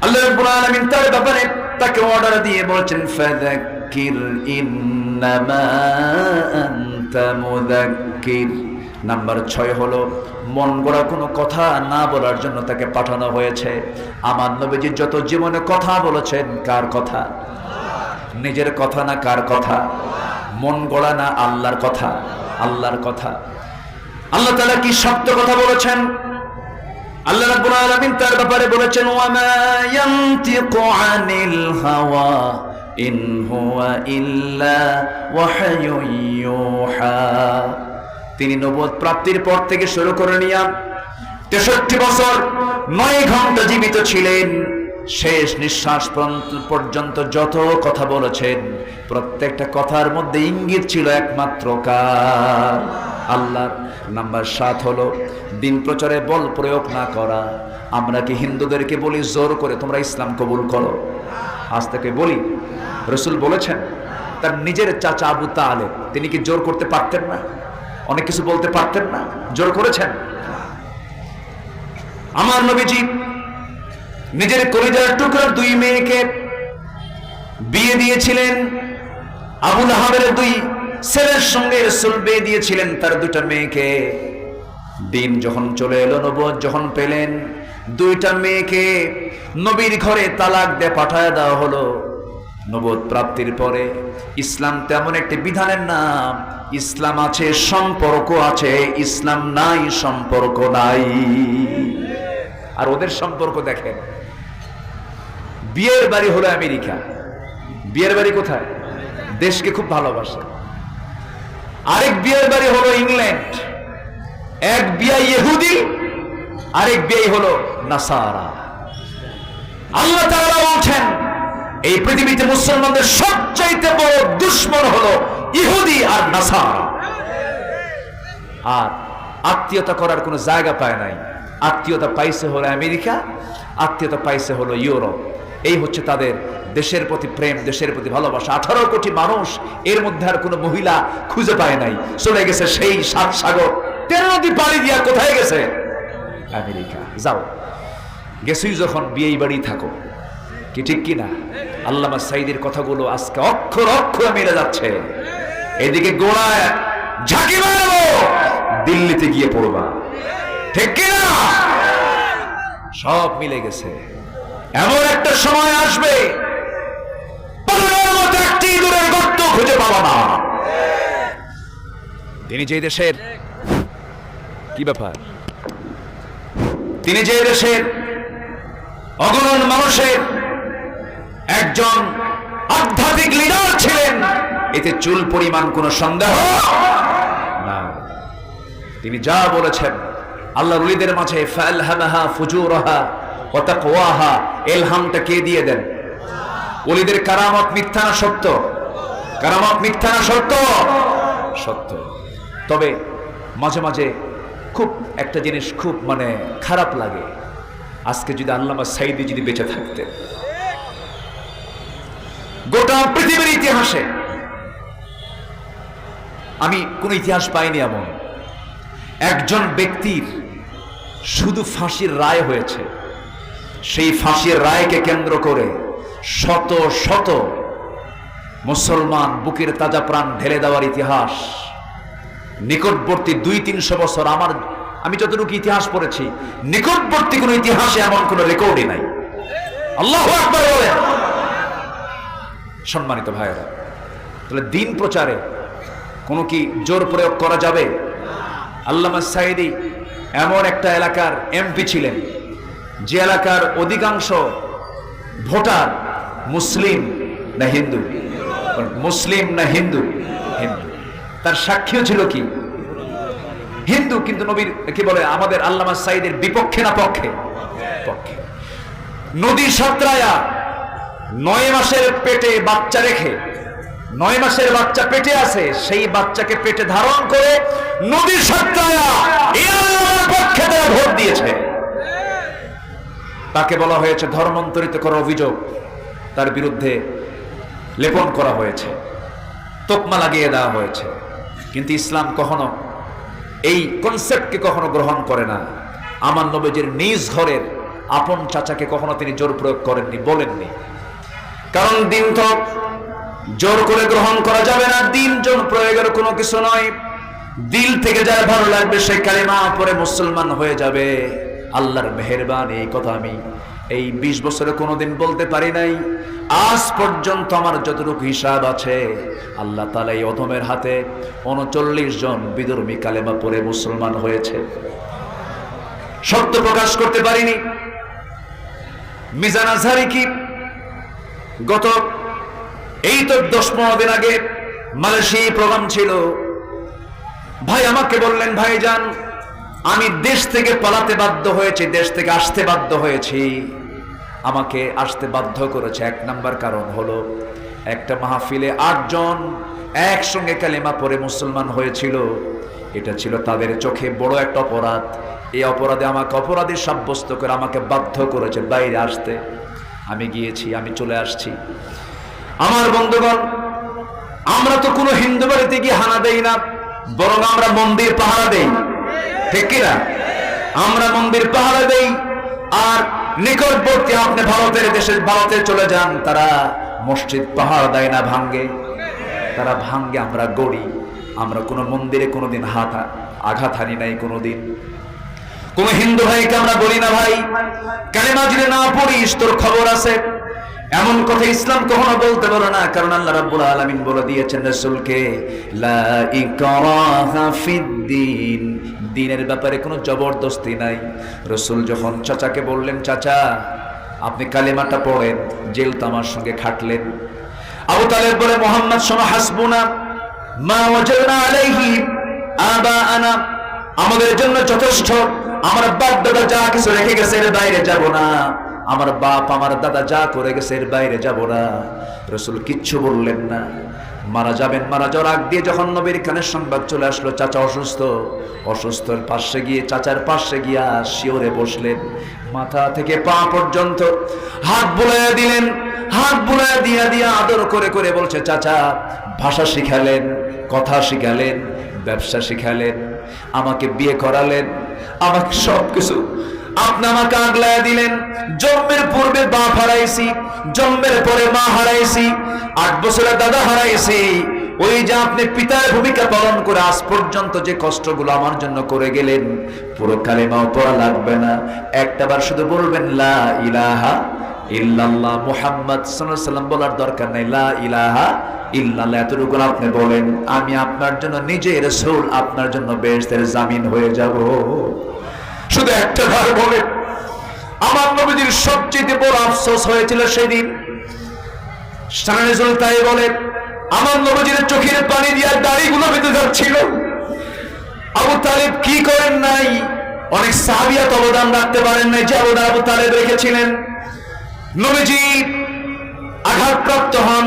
আল্লাহ রাব্বুল আলামিন তার ব্যাপারে তাকে অর্ডার দিয়ে বলেছেন ফাযাক্কির ইন্নামা আনতা মুযাক্কির নাম্বার 6 হলো মন গড়া কোনো কথা না বলার জন্য তাকে পাঠানো হয়েছে আমার নবীজি যত জীবনে কথা বলেছেন কার কথা নিজের কথা না কার কথা মন গড়া না আল্লাহর কথা আল্লাহর কথা আল্লাহ তাআলা কি সত্য কথা বলেছেন আল্লাহ রাব্বুল আলামিন তার ব্যাপারে বলেছেন ওয়া মা ইয়ানতিকু আনিল হাওয়া ইন হুয়া ইল্লা ওয়াহয়ুন ইউহা তিনি নবুয়ত প্রাপ্তির পর থেকে শুরু করে নিয়ে 63 বছর 9 ঘন্টা জীবিত ছিলেন শেষ নিঃশ্বাস পর্যন্ত যত কথা বলেছেন প্রত্যেকটা কথার মধ্যে ইঙ্গিত ছিল একমাত্র কার আল্লাহর নাম্বার 7 হলো দিন প্রচারে বল প্রয়োগ না করা আমরা কি হিন্দুদেরকে বলি জোর করে তোমরা ইসলাম কবুল করো আজ থেকে বলি রাসূল বলেছেন তার নিজের চাচা আবু তালেব তিনি কি জোর করতে পারতেন না অনেক কিছু বলতে পারতেন না জোর করেছেন আমার নবীজি নিজের কলিজার টুকরা 2 মেয়েকে বিয়ে দিয়েছিলেন আবু লাহাবের 2 ছেলের সঙ্গে রাসূল বিয়ে দিয়েছিলেন তার 2টা মেয়েকে দিন যখন চলে এলো নবুয়ত যখন পেলেন 2টা মেয়েকে নবীর ঘরে তালাক দিয়ে পাঠায় দেওয়া হলো নবুয়ত প্রাপ্তির পরে ইসলাম তেমন একটি বিধানের নাম ইসলাম আছে সম্পর্ক আছে ইসলাম নাই সম্পর্ক নাই আর ওদের সম্পর্ক দেখেন বিয়ের বাড়ি হলো আমেরিকা বিয়ের বাড়ি কোথায় দেশকে খুব ভালোবাসে আরেক বিয়ের বাড়ি হলো ইংল্যান্ড এক বিয়ে ইহুদি আরেক বিয়ে হলো নাসারা আল্লাহ তাআলা বলেন এই পৃথিবীতে মুসলমানদের সবচাইতে বড় দুশমন হলো ইহুদি আর নাসারা আর আত্মীয়তা করার কোনো জায়গা পায় নাই আত্মীয়তা পাইছে হলো আমেরিকা আত্মীয়তা পাইছে হলো ইউরোপ এই হচ্ছে তাদের দেশের প্রতি প্রেম দেশের প্রতি ভালোবাসা 18 কোটি মানুষ এর মধ্যে আর কোনো মহিলা খুঁজে পায় নাই চলে গেছে সেই 7 সাগর 13 নদী পাড়ি দিয়া কোথায় গেছে আমেরিকা যাও গেছই যখন বিয়েই বাড়ি থাকো কি ঠিক কি না আল্লামা সাঈদীর কথাগুলো আজকে অক্ষর অক্ষরে মিলে যাচ্ছে এদিকে গোড়ায় ঝাঁকি মারবো দিল্লিতে গিয়ে পড়বা ঠিক কি না সব মিলে গেছে এমন একটা সময় আসবে একটি দূরের গর্ত খুঁজে পাবা না তিনি যে দেশের কি ব্যাপার তিনি যে দেশের অগণন মানুষের একজন আধ্যাত্মিক লিডার ছিলেন এতে চুল পরিমাণ কোনো সন্দেহ না তিনি যা বলেছেন আল্লাহর ওলিদের মাঝে ফালহামাহা ফুজুরাহা ওয়া তাকওয়াহা ইলহামটা কে দিয়ে দেন ওলিদের কারামত মিথ্যা না সত্য কারামত মিথ্যা না সত্য সত্য তবে মাঝে মাঝে খুব একটা জিনিস খুব মানে খারাপ লাগে আজকে যদি আল্লামা সাঈদী যদি বেঁচে থাকতেন গোটা পৃথিবীর ইতিহাসে আমি কোন ইতিহাস পাইনি এমন একজন ব্যক্তির শুধু ফাঁসির রায় হয়েছে সেই ফাঁসির রায়কে কেন্দ্র করে শত শত মুসলমান বুকের তাজা প্রাণ ঢেলে দেওয়ার ইতিহাস নিকটবর্তী 200-300 বছর আমি যতটুকু ইতিহাস পড়েছি নিকটবর্তী কোনো ইতিহাসে এমন কোনো রেকর্ডই নাই আল্লাহু আকবার বলেন সম্মানিত ভাইয়েরা তাহলে দিন প্রচারে কোনো কি জোর প্রয়োগ করা যাবে আল্লামা সাঈদী এমন একটা এলাকার এমপি ছিলেন যে এলাকার অধিকাংশ ভোটার মুসলিম না হিন্দু মুসলিম না হিন্দু হিন্দু তার সাক্ষীও ছিল কি? হিন্দু, কিন্তু নবীর কি বলে আমাদের আল্লামা সাইদের বিপক্ষে না পক্ষে? পক্ষে। নদী সাঁতরায়া 9 মাসের পেটে বাচ্চা রেখে, 9 মাসের বাচ্চা পেটে আছে, সেই বাচ্চাকে পেটে ধারণ করে নদী সাঁতরায়া এই আল্লাহর পক্ষে তারা ভোট দিয়েছে। তাকে বলা হয়েছে ধর্মান্তরিত করার অভিযোগ তার বিরুদ্ধে লেপন করা হয়েছে, তোকমা লাগিয়ে দেওয়া হয়েছে। কিন্তু ইসলাম কখনো এই কনসেপ্টকে কখনো গ্রহণ করে না। আমার নবীজির নিজ ঘরের আপন চাচাকে কখনো তিনি জোর প্রয়োগ করেননি, বলেননি। কারণ দিন তো জোর করে গ্রহণ করা যাবে না, দিন জোর প্রয়োগের কোনো কিছু নয়। দিল থেকে যার ভালো লাগবে সে কালিমা পড়ে মুসলমান হয়ে যাবে। আল্লাহর মেহেরবানি, এই কথা আমি এই 20 বছরে কোনোদিন বলতে পারি নাই। আজ পর্যন্ত আমার যতটুকু হিসাব আছে, আল্লাহ তাআলা এই অধমের হাতে 39 জন বিধর্মী কালেমা পড়ে মুসলমান হয়েছে। সত্য প্রকাশ করতে পারিনি। মিজান আজহারি কি গত এই তো 10-15 দিন আগে মালয়েশিয়া প্রোগ্রাম ছিল, ভাই আমাকে বললেন, ভাইজান আমি দেশ থেকে পালাতে বাধ্য হয়েছি, দেশ থেকে আসতে বাধ্য হয়েছি। আমাকে আসতে বাধ্য করেছে 1 নাম্বার কারণ হলো একটা মাহফিলে 8 জন একসঙ্গে কালেমা পড়ে মুসলমান হয়েছিল। এটা ছিল তাদের চোখে বড় একটা অপরাধ। এই অপরাধে আমাকে অপরাধী সাব্যস্ত করে আমাকে বাধ্য করেছে বাইরে আসতে। আমি গিয়েছি, আমি চলে আসছি। আমার বন্ধুগণ, আমরা তো কোনো হিন্দু বাড়িতে গিয়ে হানা দেই না, বরং আমরা মন্দির পাহারা দেই, ঠিক কিনা? আমরা মন্দির পাহারা দেই। আর নিকটবর্তী আপনি ভারতের দেশে, ভারতে চলে যান, তারা মসজিদ পাহারা দেয় না, ভাঙ্গে। তারা ভাঙ্গে, আমরা গড়ি। আমরা কোনো মন্দিরে কোনোদিন আঘাত হানি নাই কোনোদিন। কোন হিন্দু ভাইকে আমরা বলি না, ভাই কালেমা যদি না পড়িস তোর খবর আছে, এমন কথা ইসলাম কখনো বলতে পারো না। কারণ আল্লাহ রাব্বুল আলামিন বলে দিয়েছেন রাসূলকে, লা ইকরাহা ফিদ্দিন, দ্বীনের ব্যাপারে কোনো জবরদস্তি নাই। রাসূল যখন চাচাকে বললেন, চাচা আপনি কালেমাটা পড়েন, জেল তো আমার সঙ্গে খাটলেন। আবু তালেব বলে, মুহাম্মদ শোনো, হাসবুনা মা ওয়াজাদনা আলাইহি আবাআনা, আমাদের জন্য যথেষ্ট। আমার বাপ দাদা যা কিছু রেখে গেছে এর বাইরে যাব না। আমার বাপ আমার দাদা যা করে গেছে এর বাইরে যাব না। রাসূল কিচ্ছু বললেন না। মারা যাবেন, মারা যাওয়ার আগ দিয়ে যখন নবীর কানে সংবাদ চলে আসলো চাচা অসুস্থ, অসুস্থর পাশে গিয়ে, চাচার পাশে গিয়া শিওরে বসলেন। মাথা থেকে পা পর্যন্ত হাত বুলাইয়া দিলেন। হাত বুলাইয়া দিয়া দিয়া আদর করে করে বলছে, চাচা ভাষা শিখালেন, কথা শিখালেন, ব্যবসা শিখালেন, আমাকে বিয়ে করালেন, আমাকে সবকিছু আপনি আমাকে আগলায় দিলেন। জন্মের পূর্বে বাপ হারাইছি, জন্মের পরে মা হারাইছি, 8 বছরে দাদা হারাইছি। ওই যে আপনি পিতার ভূমিকা পালন করে আজ পর্যন্ত যে কষ্টগুলো আমার জন্য করে গেলেন, পুরো কালেমাও পড়া লাগবে না, একটাবার শুধু বলবেন লা ইলাহা ইল্লাল্লাহ মুহাম্মদ সাল্লাল্লাহু আলাইহি ওয়াসাল্লাম বলার দরকার নাই। লা ইলাহা ইল্লাল্লাহ এতটুকু আপনি বলেন, আমি আপনার জন্য নিজে রাসূল আপনার জন্য বেহেশতের জামিন হয়ে যাব। শুধু একটা বার বলেন। আমার নবীজির সবচেয়ে বড় আফসোস হয়েছিল সেদিন। সানাজুল তাই বলে, আমার নবীজির চোখের পানি দিয়ে দাড়িগুলো বেঁধে যাচ্ছিল। আবু তালেব কি করেন নাই? অনেক সাহাবিয়া অবদান রাখতে পারেন নাই যে অবদান আবু তালেব রেখেছিলেন। নবীজি আঘাতপ্রাপ্ত হন,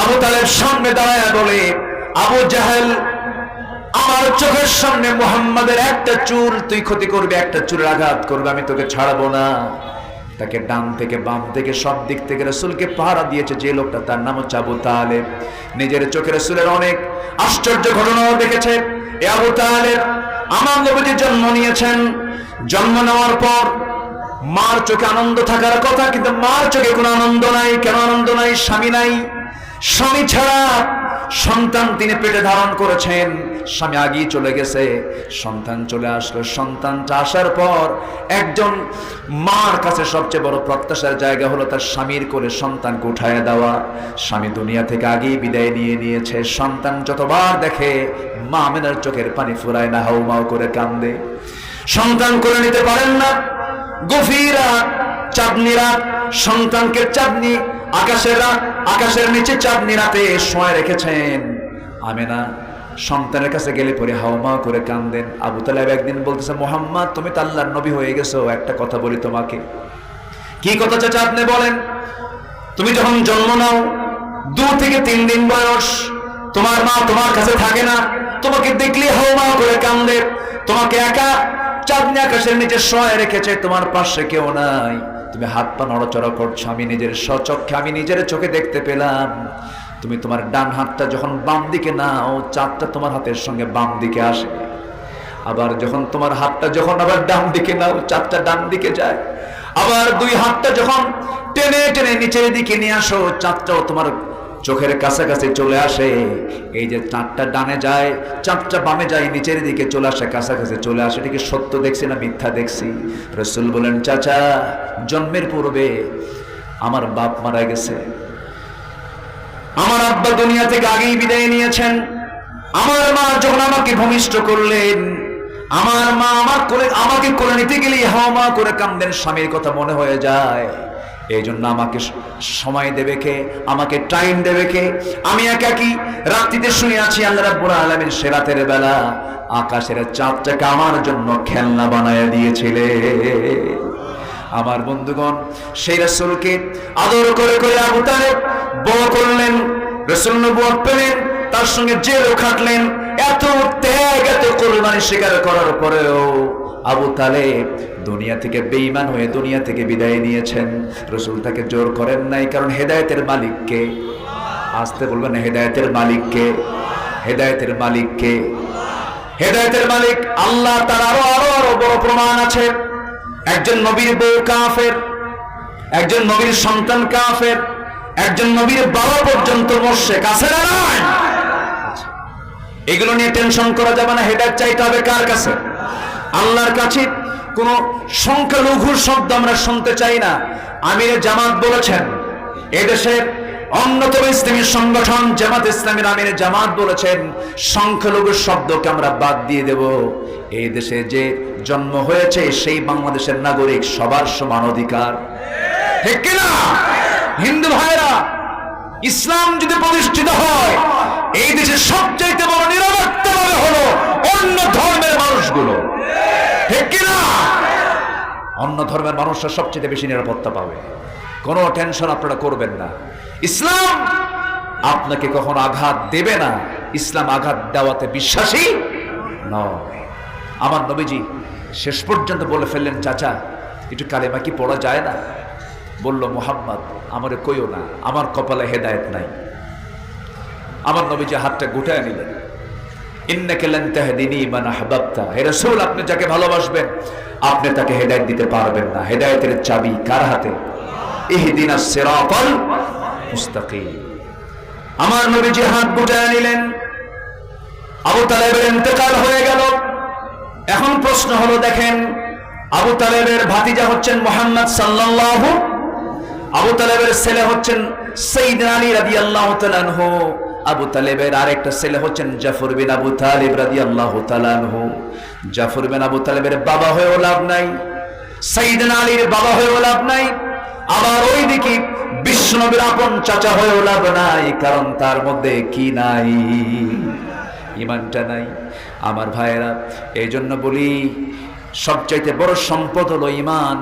আবু তালেব সামনে দাঁড়ায় বলে, আবু জাহেল আমার চোখের সামনে মুহাম্মাদের একটা চুল তুই ক্ষতি করবে, একটা চুলের আঘাত করবে, আমি তোকে ছাড়বো না। তাকে ডান থেকে বাম থেকে সব দিক থেকে রাসূলকে পাহারা দিয়েছে যে লোকটা, তার নাম হচ্ছে আবু তালেব। নিজের চোখে রাসূলের অনেক আশ্চর্য ঘটনাও দেখেছে। এ আবু তালেব আমার নবীজি জন্ম নিয়েছেন। জন্ম নেওয়ার পর মার চোখে আনন্দ থাকার কথা, কিন্তু মার চোখে কোনো আনন্দ নাই। কেন আনন্দ নাই? স্বামী নাই। স্বামী ছাড়া সন্তান তিনি পেটে ধারণ করেছেন, স্বামী আগেই চলে গেছে, সন্তান চলে আসলো। সন্তানটা আসার পর একজন মার কাছে সবচেয়ে বড় প্রত্যাশার জায়গা হলো তার স্বামীর কোলে সন্তানকে উঠায় দেওয়া। স্বামী দুনিয়া থেকে আগেই বিদায় নিয়ে নিয়েছে। সন্তান যতবার দেখে মা আমেনার চোখের পানি ফুরায় না, হাউমাউ করে কান্দে। সন্তান করে নিতে পারেন না। গভীরা চাঁদনিরা সন্তানকে চাঁদনি আকাশের নিচে চাঁদনি রাতে শোয়া রেখেছেন। আমেনা সন্তানের কাছে গেলে পরে হাওমা করে কান্দেন। আবু তালেব একদিন বলতেছে, মুহাম্মদ তুমি তো আল্লাহর নবী হয়ে গেছো, একটা কথা বলি তোমাকে। কি কথা চাচা আপনি বলেন? তুমি যখন জন্ম নাও 2 থেকে 3 দিন বয়স, তোমার মা তোমার কাছে থাকে না, তোমাকে দেখলে হাওমা করে কান্দে, তোমাকে একা চাঁদনি আকাশের নিচে শোয়া রেখেছে, তোমার পাশে কেউ নাই, তুমি হাত পা নড়াচড়া করছো, আমি নিজের স্বচক্ষে আমি নিজের চোখে দেখতে পেলাম। তুমি তোমার ডান হাতটা যখন বাম দিকে নাও, চাঁদটা তোমার হাতের সঙ্গে বাম দিকে আসে, আবার যখন তোমার হাতটা যখন আবার ডান দিকে নাও, চাঁদটা ডান দিকে যায়, আবার 2 হাতটা যখন টেনে টেনে নিচের দিকে নিয়ে আসো, চাঁদটাও তোমার চোখের কাছাকাছি চলে আসে। এই যে চাঁদটা ডানে যায়, চাঁদটা বামে যায়, নিচের দিকে চলে আসে, কাছাকাছি চলে আসে, এটা কি সত্য দেখছি না মিথ্যা দেখছি? রাসূল বলেন, চাচা জন্মের পূর্বে আমার বাপ মারা গেছে, আমার আব্বা দুনিয়া থেকে আগেই বিদায় নিয়েছেন, আমার মা যখন আমাকে ভূমিষ্ঠ করলেন, আমার মা আমাকে কোলে নিতে গেলেই হাওমা করে কান্দেন, স্বামীর কথা মনে হয়ে যায়। এই জন্য আমাকে সময় দেবে কে, আমাকে টাইম দেবে কে? আমি একাকি রাত্রিতে শুয়ে আছি, আল্লাহ রাব্বুল আলামিন সে রাতের বেলা আকাশের চাঁদটাকে আমার জন্য খেলনা বানায় দিয়েছিলে। আমার বন্ধুগণ, সেই রাসূলকে আদর করে করে আবু তালেব বড় করলেন, রাসূল নবুয়ত পেলেন, তার সঙ্গে জেলও খাটলেন। এত ত্যাগ, এত কুরবানি স্বীকার করার পরেও আবু তালেব দুনিয়া থেকে বেঈমান হয়ে দুনিয়া থেকে বিদায় নিয়েছেন। রাসূল তাকে জোর করেন নাই, কারণ হেদায়েতের মালিককে, আসতে বলবেন হেদায়েতের মালিককে, হেদায়েতের মালিককে, হেদায়েতের মালিক আল্লাহ। তার আরো বড় প্রমাণ আছে। একজন নবীর বউ কাফের, একজন নবীর সন্তান কাফের, একজন নবীর বাবা পর্যন্ত মুশরিক, আছে না নাই? এগুলো নিয়ে টেনশন করা যাবে না। হেদায়েত চাইতে হবে কার কাছে? আল্লাহর কাছে। কোন সংখ্যালঘুর শব্দ আমরা শুনতে চাই না। আমিরে জামাত বলেছেন, এদেশের অন্যতম ইসলামী সংগঠন জামাত ইসলামীর আমিরে জামাত বলেছেন, সংখ্যালঘুর শব্দকে আমরা বাদ দিয়ে দেব। এই দেশে যে জন্ম হয়েছে সেই বাংলাদেশের নাগরিক, সবার সমান অধিকার, ঠিক কিনা? হিন্দু ভাইরা, ইসলাম যদি প্রতিষ্ঠিত হয়, এই দেশে সবচাইতে বড় নিরাপত্তা হলো অন্য ধর্মের মানুষগুলো, ঠিক কিনা? অন্য ধর্মের মানুষরা সবচেয়ে বেশি নিরাপত্তা পাবে। কোনো টেনশন আপনারা করবেন না। ইসলাম আপনাকে কখনো আঘাত দেবে না। ইসলাম আঘাত দেওয়াতে বিশ্বাসী নয়। আমার নবীজি শেষ পর্যন্ত বলে ফেললেন, চাচা একটু কালেমা কি পড়া যায় না? বলল, মুহাম্মদ আমারে কইও না, আমার কপালে হেদায়েত নাই। আমার নবীজি হাতটা গুটায় নিলেন, ইন্নাকা লান তাহদিনি মান আহবাবতা, হে রাসূল আপনি যাকে ভালোবাসবেন আপনি তাকে হেদায়েত দিতে পারবেন না। হেদায়েতের চাবি কার হাতে? ইহদিনাস সিরাতাল মুস্তাকিম। আমার নবীজি হাত গুটায় নিলেন। আবু তালেবের ইন্তেকাল হয়ে গেল। এখন প্রশ্ন হলো, দেখেন আবু তালেবের ভাতিজা হচ্ছেন মুহাম্মদ সাল্লাল্লাহু, আবু তালেবের ছেলে হচ্ছেন সাইয়্যিদনা আলী রাদিয়াল্লাহু তাআলা আনহু, আবু তালেবের আরেকটা ছেলে হচ্ছেন জাফর বিন আবু তালিব রাদিয়াল্লাহু তাআলা আনহু। জাফর বিন আবু তালেবের বাবা হয়েও লাভ নাই, সাইয়্যিদনা আলীর বাবা হয়েও লাভ নাই, আবার ওইদিকে বিশ্বনবীর আপন চাচা হয়েও লাভ নাই, কারণ তার মধ্যে কি নাই? ঈমানটা নাই। আমার ভাইয়েরা, এই জন্য বলি সবচাইতে বড় সম্পদ হলো ঈমান।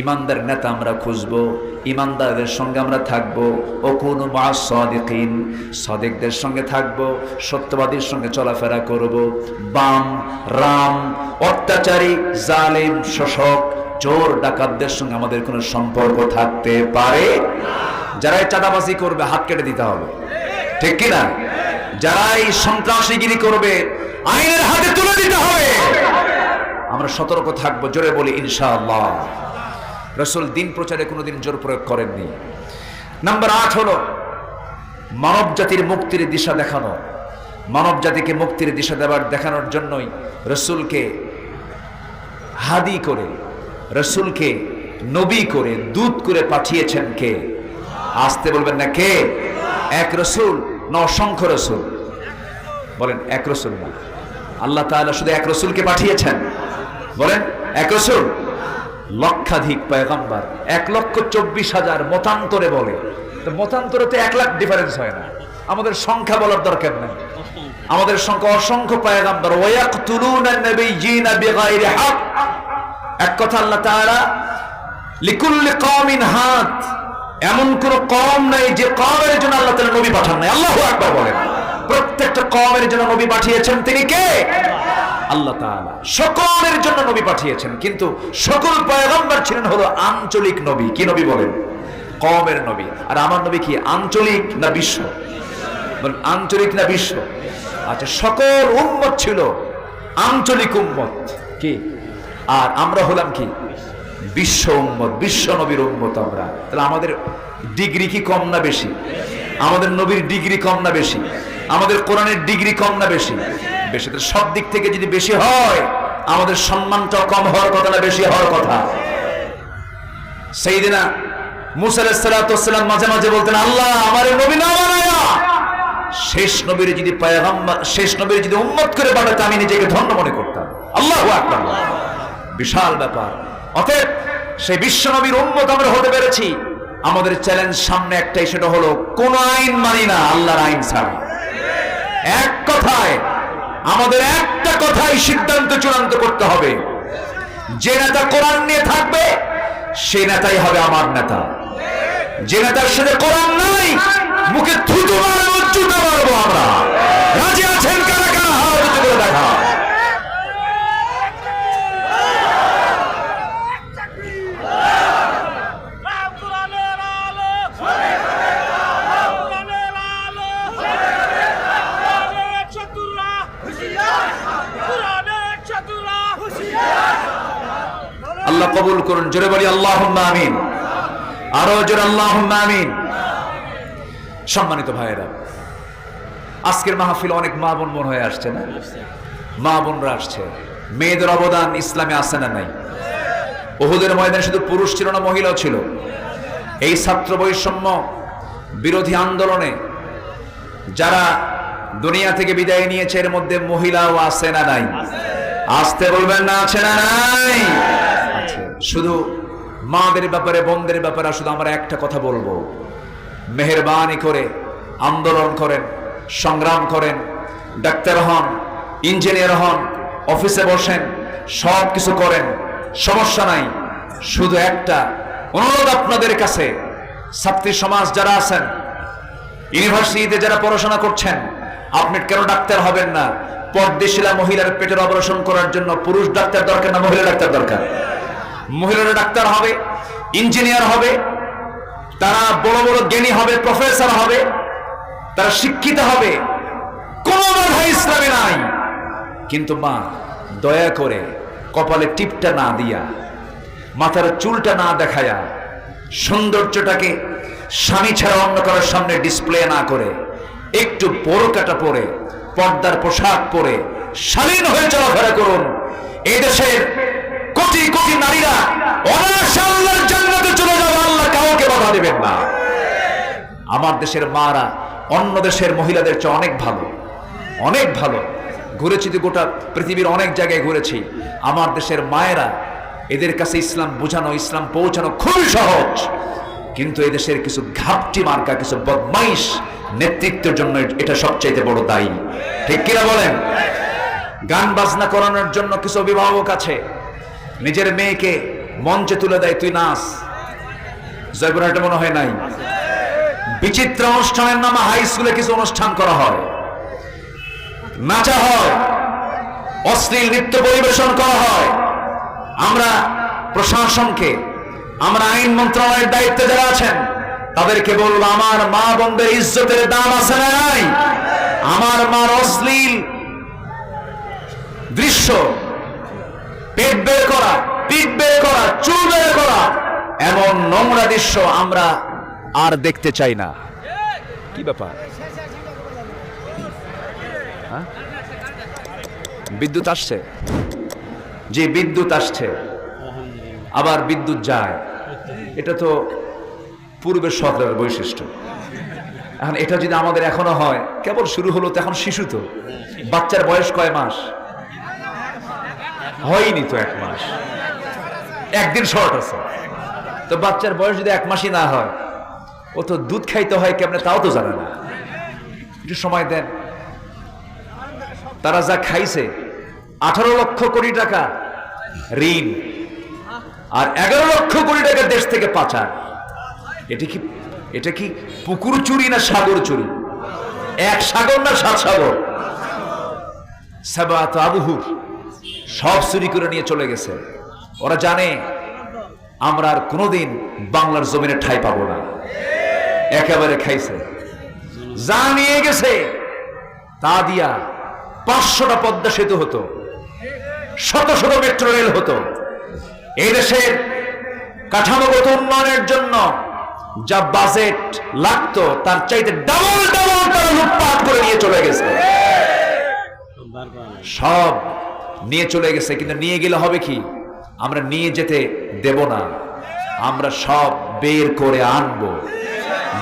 ঈমানদার নেতা আমরা খুঁজবো, ঈমানদারদের সঙ্গে আমরা থাকবো। ওকুনু মা'আস সাদিকিন, সাদিকদের সঙ্গে থাকবো, সত্যবাদীর সঙ্গে চলাফেরা করব। বাম রাম, অত্যাচারী, জালেম, শোষক, চোর, ডাকাতদের সঙ্গে আমাদের কোনো সম্পর্ক থাকতে পারে? যারাই চাঁদাবাজি করবে হাত কেটে দিতে হবে, ঠিক কিনা? যারাই সন্ত্রাসীগিরি করবে আইনের হাতে তুলে দিতে হবে। আমরা সতর্ক থাকবো। জোরে বলি ইনশাআল্লাহ। রাসূল দিন প্রচারে কোনোদিন জোর প্রয়োগ করেননি। নাম্বার 8 হলো মানব জাতির মুক্তির দিশা দেখানো। মানব জাতিকে মুক্তির দিশা দেখানোর জন্যই রাসূলকে হাদি করে, রাসূলকে নবী করে, দূত করে পাঠিয়েছেন কে? আসতে বলবেন না কে? এক রাসূল না অসংখ্য রাসূল? বলেন এক রাসূল না, আল্লাহ তাআলা শুধু এক রাসূলকে পাঠিয়েছেন। বলেন এক রাসূল, লক্ষাধিক পয়গম্বর, 1,24,000 মতান্তরে বলে। তো মতান্তরে তো 1 লাখ ডিফারেন্স হয় না, আমাদের সংখ্যা বলার দরকার নেই। আমাদের সঙ্গে অসংখ্য পয়গম্বর ওয়ায়াকতুলুনা নাবিয়্যিনা বিগাইরি হক। এক কথা আল্লাহ তাআলা লিকুল্লি কওমিন হাদ, এমন কোন কওম নাই যে কওমের জন্য আল্লাহ তাআলা নবী পাঠান নাই। আল্লাহু আকবার বলেন। প্রত্যেকটা কওমের জন্য নবী পাঠিয়েছেন তিনি কে? আল্লাহ তাআলা। সকলের জন্য নবী পাঠিয়েছেন, কিন্তু সকল পয়গম্বর ছিলেন হলো আঞ্চলিক নবী। কি নবী বলেন? কওমের নবী। আর আমার নবী কি আঞ্চলিক না বিশ্ব? বলেন আঞ্চলিক না বিশ্ব? আচ্ছা, সকল উম্মত ছিল আঞ্চলিক উম্মত কি, আর আমরা হলাম কি বিশ্ব উম্মত, বিশ্ব নবীর উম্মত আমরা। তাহলে আমাদের ডিগ্রি কি কম না বেশি? আমাদের নবীর ডিগ্রি কম না বেশি? আমাদের কোরআনের ডিগ্রি কম না বেশি? বেশি। তাহলে সব দিক থেকে যদি বেশি হয়, আমাদের সম্মানটাও কম হওয়ার কথা না বেশি হওয়ার কথা? সাইয়েদনা মুসা আলাইহিস সালাতু ওয়াস সালাম মাঝে মাঝে বলতেন, আল্লাহ আমার নবী না বানায়া শেষ নবীর যদি পয়গম্বর, শেষ নবীর যদি উম্মত করে বানাতে আমি নিজেকে ধন্য মনে করতাম। আল্লাহু আকবার। বিশাল ব্যাপার। অতএব সেই বিশ্ব নবীর উম্মত আমরা হতে পেরেছি। আমাদের চ্যালেঞ্জ সামনে একটাই, সেটা হলো কোন আইন মানি না আল্লাহর আইন ছাড়া। এক কথায় আমাদের একটা কথাই সিদ্ধান্ত চূড়ান্ত করতে হবে, যে নেতা কোরআন নিয়ে থাকবে সেই নেতাই হবে আমার নেতা। যে নেতার সাথে কোরআন নাই, মুখে থুতু মারবো, জুতা মারবো আমরা। রাজি আছেন কারা কারা? হাত উঁচু করে দেখা। আল্লাহ কবুল করুন। জোরে বলি আল্লাহুম্মা আমিন। আরো জোরে আল্লাহুম্মা আমিন। সম্মানিত ভাইয়েরা, আজকের মাহফিল অনেক মা বোন মন হয়ে আসছে না? মা বোনরা আসছে। মেয়েদের অবদান ইসলামে আছে না নাই? উহুদের ময়দানে শুধু পুরুষ ছিল না, মহিলাও ছিল। এই ছাত্র বৈষম্য বিরোধী আন্দোলনে যারা দুনিয়া থেকে বিদায় নিয়েছে, এর মধ্যে মহিলাও আছে না নাই? আসতে বলবেন না, আছে না নাই? শুধু মাদের ব্যাপারে, বোনদের ব্যাপারে শুধু আমরা একটা কথা বলবো, মেহেরবানি করে আন্দোলন করেন, সংগ্রাম করেন, ডাক্তার হন, ইঞ্জিনিয়ার হন, অফিসে বসেন, সব কিছু করেন, সমস্যা নাই। শুধু একটা অনুরোধ আপনাদের কাছে, ছাত্রী সমাজ যারা আছেন, ইউনিভার্সিটিতে যারা পড়াশোনা করছেন, আপনি কেন ডাক্তার হবেন না? পর্দাশীলা মহিলার পেটের অপারেশন করার জন্য পুরুষ ডাক্তার দরকার না মহিলা ডাক্তার দরকার? মহিলারা ডাক্তার হবে, ইঞ্জিনিয়ার হবে, তারা বড় বড় জ্ঞানী হবে, প্রফেসর হবে, তারা শিক্ষিত হবে, কোনো বাধা ইসলামে নাই। কিন্তু মা, দয়া করে কপালে টিপটা না দিয়া, মাথার চুলটা না দেখায়া, সৌন্দর্যটাকে স্বামী ছাড়া অন্য কারোর সামনে ডিসপ্লে না করে, একটু বোরকাটা পরে, পর্দার পোশাক পরে শালীন হয়ে চলাফেরা করুন। এই দেশের কোটি কোটি নারীরা অনায়াসে আল্লাহর জান্নাতে চলে যাবে। আল্লাহ কাউকে বাধা দেবেন না। আমার দেশের মারা অন্য দেশের মহিলাদের চেয়ে অনেক ভালো, অনেক ভালো। ঘুরেছি তো, গোটা পৃথিবীর অনেক জায়গায় ঘুরেছি। আমার দেশের মায়েরা, এদের কাছে ইসলাম বোঝানো, ইসলাম পৌঁছানো খুবই সহজ। কিন্তু এদেশের কিছু ঘাপটি মার্কা, কিছু বদমাইশ নেতৃত্বের জন্য এটা সবচাইতে বড় দায়ী। ঠিক কিনা বলেন? গান বাজনা করানোর জন্য কিছু অভিভাবক আছে, নিজের মেয়েকে মঞ্চে তুলে দেয়, তুই নাচ। জয়পুরহাটে মনে হয় নাই? বিচিত্র অনুষ্ঠানের নামে হাই স্কুলে কিছু অনুষ্ঠান করা হয়, নাচা হয়, অশ্লীল নৃত্য পরিবেশন করা হয়। আমরা প্রশাসনকে, আমরা আইন মন্ত্রণালয়ের দায়িত্বে যারা আছেন, তাদেরকে বলবো, আমার মা বোনদের ইজ্জতের দাম আছে না নাই? আমার মার অশ্লীল দৃশ্য, পেট বের করা, পিঠ বের করা, চুল বের করা, এমন নোংরা দৃশ্য আমরা আর দেখতে চাই না। কি ব্যাপার? বিদ্যুৎ আসছে? যে বিদ্যুৎ আসছে, আবার বিদ্যুৎ যায়, এটা তো পূর্বের সরকারের বৈশিষ্ট্য। এখন এটা যদি আমাদের এখনো হয়, কেবল শুরু হলো তো, এখন শিশু তো, বাচ্চার বয়স কয় মাস? হয়নি তো 1 মাস, একদিন শর্ট আছে। তো বাচ্চার বয়স যদি 1 মাসই না হয়, ও তো দুধ খাইতে হয় কেমনে তাও তো জানে না। একটু সময় দেন। তারা যা খাইছে 18 লক্ষ কোটি টাকা ঋণ আর 11 লক্ষ কোটি টাকা দেশ থেকে পাচার। এটা কি পুকুর চুরি না সাগর চুরি? এক সাগর না 7 সাগর? সাবাত আবুহুর সব চুরি করে নিয়ে চলে গেছে। ওরা জানে আমরা আর কোনোদিন বাংলার জমিনে ঠাঁই পাবো না। একেবারে খাইছে, যা নিয়ে গেছে তা দিয়া 500টা পদ্মা সেতু হতো, শত শত মেট্রো রেল হতো। এই দেশের কাঠামোগত উন্নয়নের জন্য যা বাজেট লাগতো তার চাইতে ডাবল ডাবল তারা লুটপাট করে নিয়ে চলে গেছে। সব নিয়ে চলে গেছে, কিন্তু নিয়ে গেলে হবে কি? আমরা নিয়ে যেতে দেব না, আমরা সব বের করে আনবো।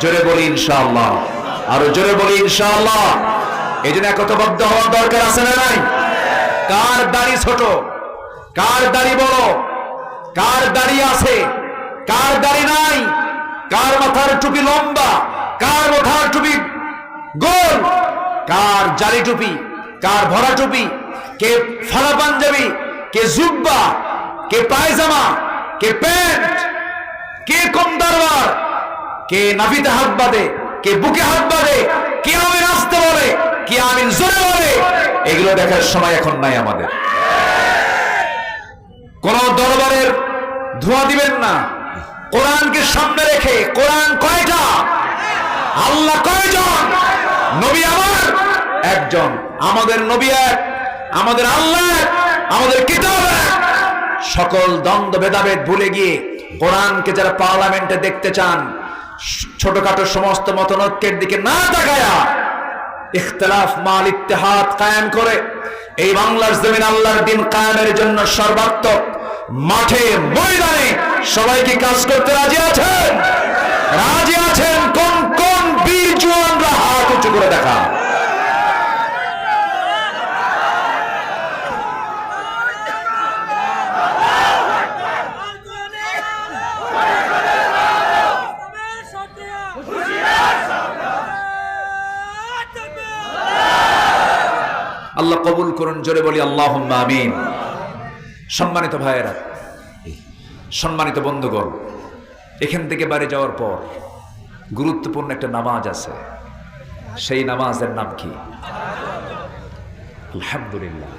জোরে বলি ইনশাআল্লাহ, আরো জোরে বলি ইনশাআল্লাহ। এই জন্য একতাবদ্ধ হওয়ার দরকার আছে না নাই? কার দাড়ি ছোট, কার দাড়ি বড়, কার দাড়ি আছে, কার দাড়ি নাই, কার মাথার টুপি লম্বা, কার মাথার টুপি গোল, কার জালি টুপি, কার ভরা টুপি, কে ফালা পাঞ্জাবি, কে জুব্বা, কে পায়জামা, কে প্যান্ট, কে কম দারবার, কে নাভিতে হাত বাঁধে, কে বুকে হাত বাঁধে, কে আমিন আসতে বলে, কে আমিন জোরে বলে, এগুলো দেখার সময় এখন নাই আমাদের। কোন দরবারের ধোঁয়া দিবেন না, কোরআনকে সামনে রেখে। কোরআন কয়টা? আল্লাহ কয়জন? নবী আমার একজন, আমাদের নবী এক, আমাদের আল্লাহ এক, আমাদের কিতাব এক। সকল দ্বন্দ্ব ভেদাভেদ ভুলে গিয়ে কোরআনকে যারা পার্লামেন্টে দেখতে চান, ছোটখাটো সমস্ত মতনৈক্যের দিকে না তাকায়া ইখতিলাফ মাল ইত্তেহাদ কায়েম করে এই বাংলার জমিন আল্লাহর দ্বীন কায়েমের জন্য সর্বাত্মক মাঠে ময়দানে সবাইকে কাজ করতে রাজি আছেন? রাজি আছেন? কোন কোন বীর জওয়ানরা হাত উঁচু করে দেখা। আল্লাহ কবুল করুন, জোরে বলি আল্লাহুম্মা আমিন। সম্মানিত ভাইয়েরা, সম্মানিত বন্ধুগণ, এখান থেকে বাড়ি যাওয়ার পর গুরুত্বপূর্ণ একটা নামাজ আছে। সেই নামাজের নাম কি? আলহামদুলিল্লাহ।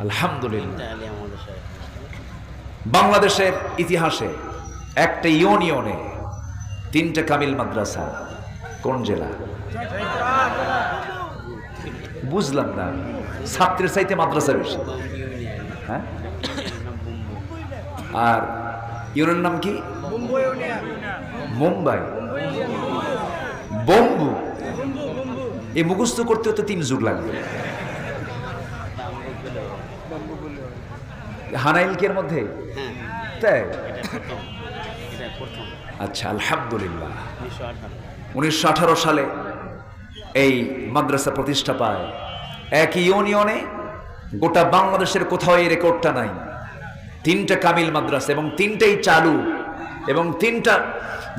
আলহামদুলিল্লাহ। বাংলাদেশের ইতিহাসে একটা ইউনিয়নে 3টা কামিল মাদ্রাসা। কোন জেলা? বুঝলাম না, ছাত্রের চাইতে মাদ্রাসা বেশি। হ্যাঁ, আর ইউনিয়নের নাম কি? মুম্বাই। বম্বু। এই মুখস্থ করতে হতে 3 যুগ লাগবে। হানাইলকের মধ্যে তাই? আচ্ছা, আলহামদুলিল্লাহ। 1918 সালে এই মাদ্রাসা প্রতিষ্ঠা পায়। এক ইউনিয়নে, গোটা বাংলাদেশের কোথাও এই রেকর্ডটা নাই। 3টা কামিল মাদ্রাসা এবং 3টাই চালু এবং 3টা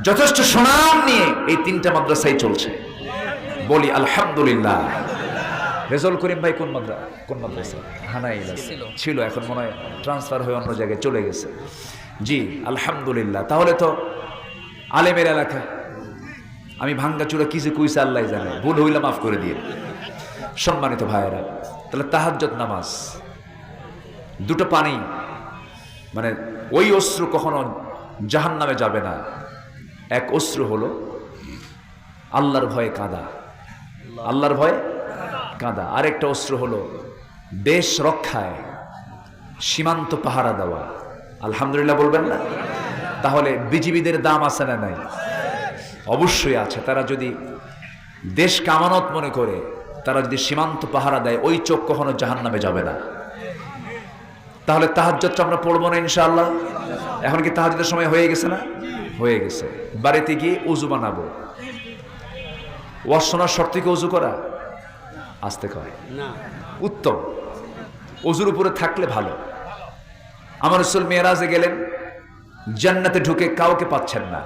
যথেষ্ট সুনাম নিয়ে এই 3টা মাদ্রাসাই চলছে। বলি আলহামদুলিল্লাহ। রেজাউল করিম ভাই কোন মাদ্রাসা? হানাইল ছিল, এখন মনে হয় ট্রান্সফার হয়ে অন্য জায়গায় চলে গেছে। জি আলহামদুলিল্লাহ। তাহলে তো আলেমের এলাকা। আমি ভাঙ্গাচুরা কিছু কুইসা আল্লাহ জানে, ভুল হইলে মাফ করে দিয়ে। সম্মানিত ভাইয়েরা, তাহলে তাহাজ্জুদ নামাজ, 2টো পানি, মানে ওই অশ্রু কখনো জাহান্নামে যাবে না। এক অশ্রু হলো আল্লাহর ভয়ে কাঁদা, আল্লাহর ভয়ে কাঁদা। আরেকটা অশ্রু হলো দেশ রক্ষায় সীমান্ত পাহারা দেওয়া। আলহামদুলিল্লাহ বলবেন না? তাহলে বিজিবিদের দাম আছে না নাই? অবশ্যই আছে। তারা যদি দেশকে আমানত মনে করে, তারা যদি সীমান্ত পাহারা দেয়, ওই চোখ কখনো জাহান্নামে যাবে না। তাহলে তাহাজ্জুদটা আমরা পড়বো না ইনশাআল্লাহ? এখন কি তাহাজ্জুদের সময় হয়ে গেছে না? হয়ে গেছে। বাড়িতে গিয়ে উজু বানাবো। ওয়াজ শোনার শর্ত কি উজু করা? আসতে কয় না, উত্তম। উজুর উপরে থাকলে ভালো। আমার রাসূল মেরাজে গেলেন, জান্নাতে ঢুকে কাউকে পাচ্ছেন না।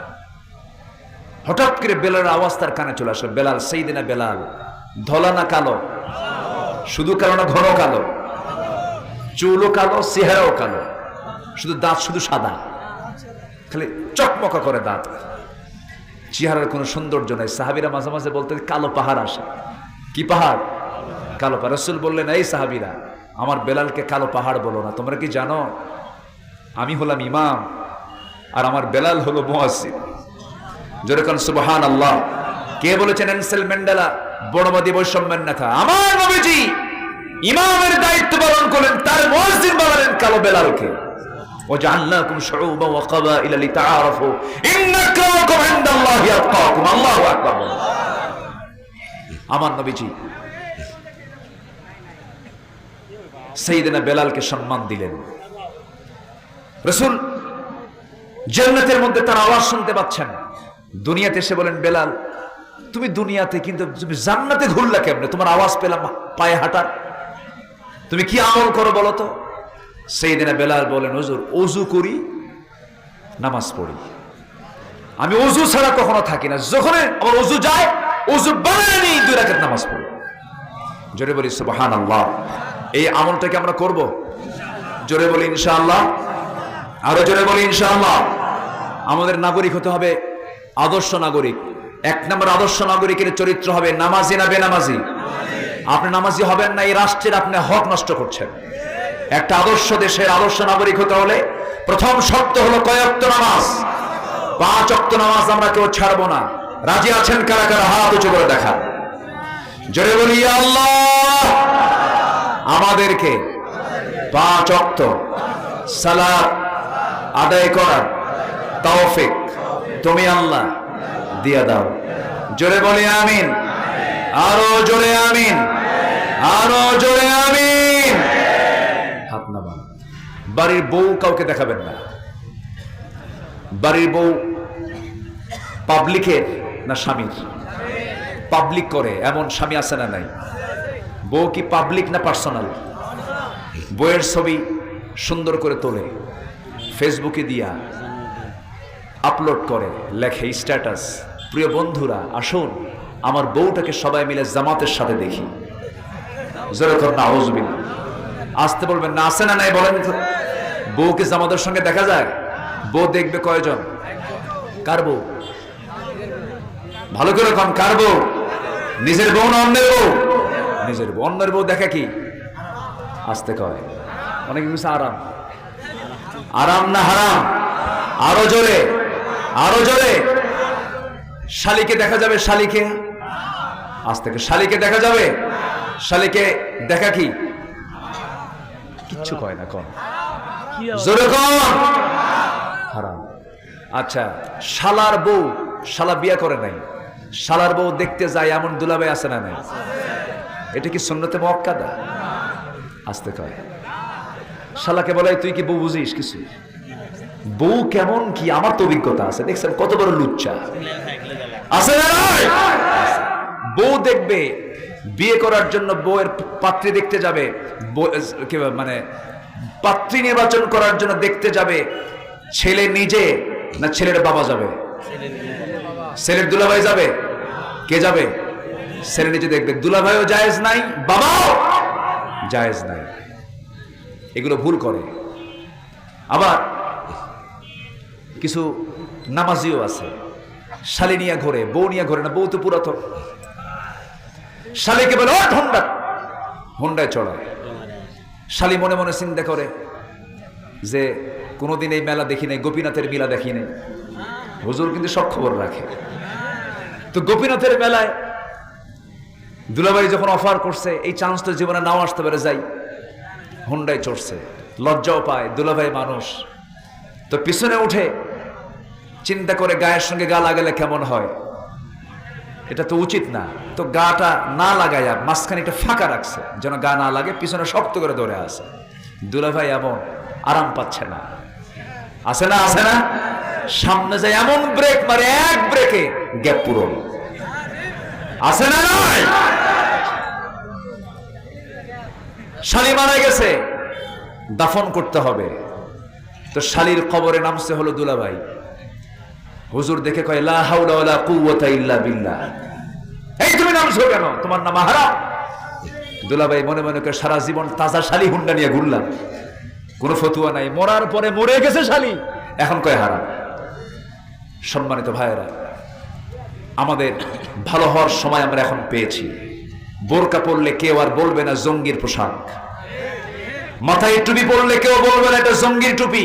হঠাৎ করে বেলালের আওয়াজ তার কানে চলে আসলো। বেলাল, সাইয়েদনা বেলাল, ধলা না কালো? শুধু কালো না, ঘন কালো, চুলও কালো, চেহারাও কালো, শুধু দাঁত শুধু সাদা, খালি চকমকা করে দাঁত, চেহারার কোনো সৌন্দর্য নাই। সাহাবীরা মাঝে মাঝে বলতেন কালো পাহাড় আসে। কি পাহাড়? কালো পাহাড়। রাসূল বললেন, এই সাহাবীরা, আমার বেলালকে কালো পাহাড় বলো না, তোমরা কি জানো আমি হলাম ইমাম আর আমার বেলাল হলো মুয়াজ্জিন। জোরে কান সুবহানাল্লাহ। কে বলেছেন নেলসন ম্যান্ডেলা বড়বাদী বৈষম্যের নেতা? আমার নবীজি ইমামের দায়িত্ব পালন করলেন, তার মুয়াজ্জিন বানালেন কালো বেলালকে। ওয়াজআলনাকুম শুউবা ওয়া ক্বাবাইলা লিতাআরাফু ইন্না আক্রামাকুম ইনদাল্লাহি আতকাকুম। আল্লাহু আকবার। আমার নবীজি সাইয়েদনা বেলালকে সম্মান দিলেন। রাসূল জান্নাতের মধ্যে তার আওয়াজ শুনতে পাচ্ছেন, দুনিয়াতে এসে বলেন, বেলাল তুমি দুনিয়াতে কিন্তু তুমি জান্নাতে ঘুরলা কেমনে? তোমার আওয়াজ পেলাম পায়ে হাঁটার, তুমি কি আমল করো বলো তো? সাইয়েদনা বেলাল বলেন, হুজুর ওযু করি, নামাজ পড়ি, আমি ওযু ছাড়া কখনো থাকি না, যখন আমার ওযু যায় ওযু বানায় নিই, 2 রাকাত নামাজ পড়ি। জোরে বলি সুবহানাল্লাহ। এই আমলটাকে আমরা করব, জোরে বলি ইনশাআল্লাহ, আরো জোরে বলি ইনশাআল্লাহ। আমাদের নাগরিক হতে হবে আদর্শ নাগরিক। 1 নম্বর আদর্শ নাগরিকের চরিত্র হবে নামাজি না বেনামাজি? আপনি নামাজি হবেন না, এই রাষ্ট্রের আপনি হক নষ্ট করছেন। একটা আদর্শ দেশের আদর্শ নাগরিক হতে হলে প্রথম শর্ত হলো কয় ওয়াক্ত নামাজ? 5 ওয়াক্ত নামাজ আমরা কেউ ছাড়বো না। রাজি আছেন কারা কারা? হাত উঁচু করে দেখা। জোরে বলি ইয়া আল্লাহ। আমাদেরকে 5 ওয়াক্ত সালাত আদায় করার তৌফিক তুমি আল্লাহ দিয়া দাও। জোরে বলি আমিন, আরো জোরে আমিন, আরো জোরে আমিন। হাত নামান। বাড়ির বউ কাউকে দেখাবেন না। বাড়ির বউ পাবলিকের না স্বামীর? পাবলিক করে এমন স্বামী আছে না নাই? বউ কি পাবলিক না পার্সোনাল? বউয়ের ছবি সুন্দর করে তোলে, ফেসবুকে দিয়া আপলোড করে, লেখে স্ট্যাটাস, প্রিয় বন্ধুরা আসুন আমার বউটাকে সবাই মিলে জামাতের সাথে দেখি। জোরে কর নাউযুবিল্লাহ। আসতে বলবেন না, আছে না নাই বলেন তো? বউকে জামাতের সঙ্গে দেখা যায়? বউ দেখবে কয়জন? কার বউ? ভালো করে কন, কার বউ? নিজের বউ না অন্যের বউ? নিজের বউ। অন্যের বউ দেখা কি? আসতে কয়। অনেক কিছু আরাম। আরাম না হারাম? আরো জোরে, আরো জোরে। শালিকে দেখা যাবে, শালিকে আজ থেকে শালিকে দেখা যাবে। শালিকে দেখা কি? কিচ্ছু কয় না, কোন জোরে কোন? হারাম। আচ্ছা, শালার বউ, শালা বিয়া করে নাই, শালার বউ দেখতে যায় এমন দুলাভাই আছে না নাই? এটা কি সুন্নতে মুআক্কাদা? আসতে কয়। শালাকে বলে তুই কি বউ বুঝিস কিছু? বউ কেমন কি আমার তো অভিজ্ঞতা আছে, দেখছেন কত বড় লুচ্চা আছে না নাই? বউ দেখবে, বিয়ে করার জন্য বউয়ের পাত্রী দেখতে যাবে, মানে পাত্রী নির্বাচন করার জন্য দেখতে যাবে, ছেলে নিজে না ছেলের বাবা যাবে? ছেলের দুলাভাই যাবে? কে যাবে? ছেলে নিজে দেখবে। দুলাভাইও জায়েজ নাই, বাবাও জায়েজ নাই। এগুলো ভুল করে। আবার কিছু নামাজিও আছে, শালি নিয়ে ঘোরে, বউ নিয়ে ঘোরে না। বউ তো পুরাতন। শালিকে বলে ও হোন্ডা, হোন্ডায় চড়ায়। শালি মনে মনে চিন্তা করে যে কোনোদিন এই মেলা দেখি নাই, গোপীনাথের মেলা দেখি নাই। হুজুর কিন্তু সব খবর রাখে। তো গোপীনাথের মেলায় দুলাভাই যখন অফার করছে, এই চান্স তো জীবনে নাও আসতে পারে, যাই। হোন্ডায় চড়ছে, লজ্জাও পায়, দুলাভাই মানুষ। তো পিছনে উঠে চিন্তা করে গায়ের সঙ্গে গা লাগালে কেমন হয়, এটা তো উচিত না। তো গাটা না লাগাইয়া মাঝখানে একটা ফাঁকা রাখছে যেন গা না লাগে, পিছনে শক্ত করে ধরে আছে। দুলাভাই এমন আরাম পাচ্ছে না, আছে না? আছে না? সামনে যায় এমন ব্রেক মারে, এক ব্রেকে গ্যাপ পূরণ। আছে না নাই? শালি মারা গেছে, দাফন করতে হবে। তো শালির কবরে নামছে হলো দুলাভাই। হুজুর দেখে কয় লা হাওলা ওয়ালা কুওয়াতা ইল্লা বিল্লাহ। এই তুমি নামছো কেন? তোমার নাম হারাম। দুলাভাই মনে মনে করে সারা জীবন তাজা শালি হুন্ডা নিয়ে ঘুরলাম, কোনো ফতুয়া নাই, মরার পরে মরে গেছে শালি, এখন কয় হারাম। সম্মানিত ভাইয়েরা, আমাদের ভালো হওয়ার সময় আমরা এখন পেয়েছি। বোরকা পরলে কেউ আর বলবে না জঙ্গির পোশাক, মাথায় টুপি পরলে কেউ বলবে না এটা জঙ্গির টুপি,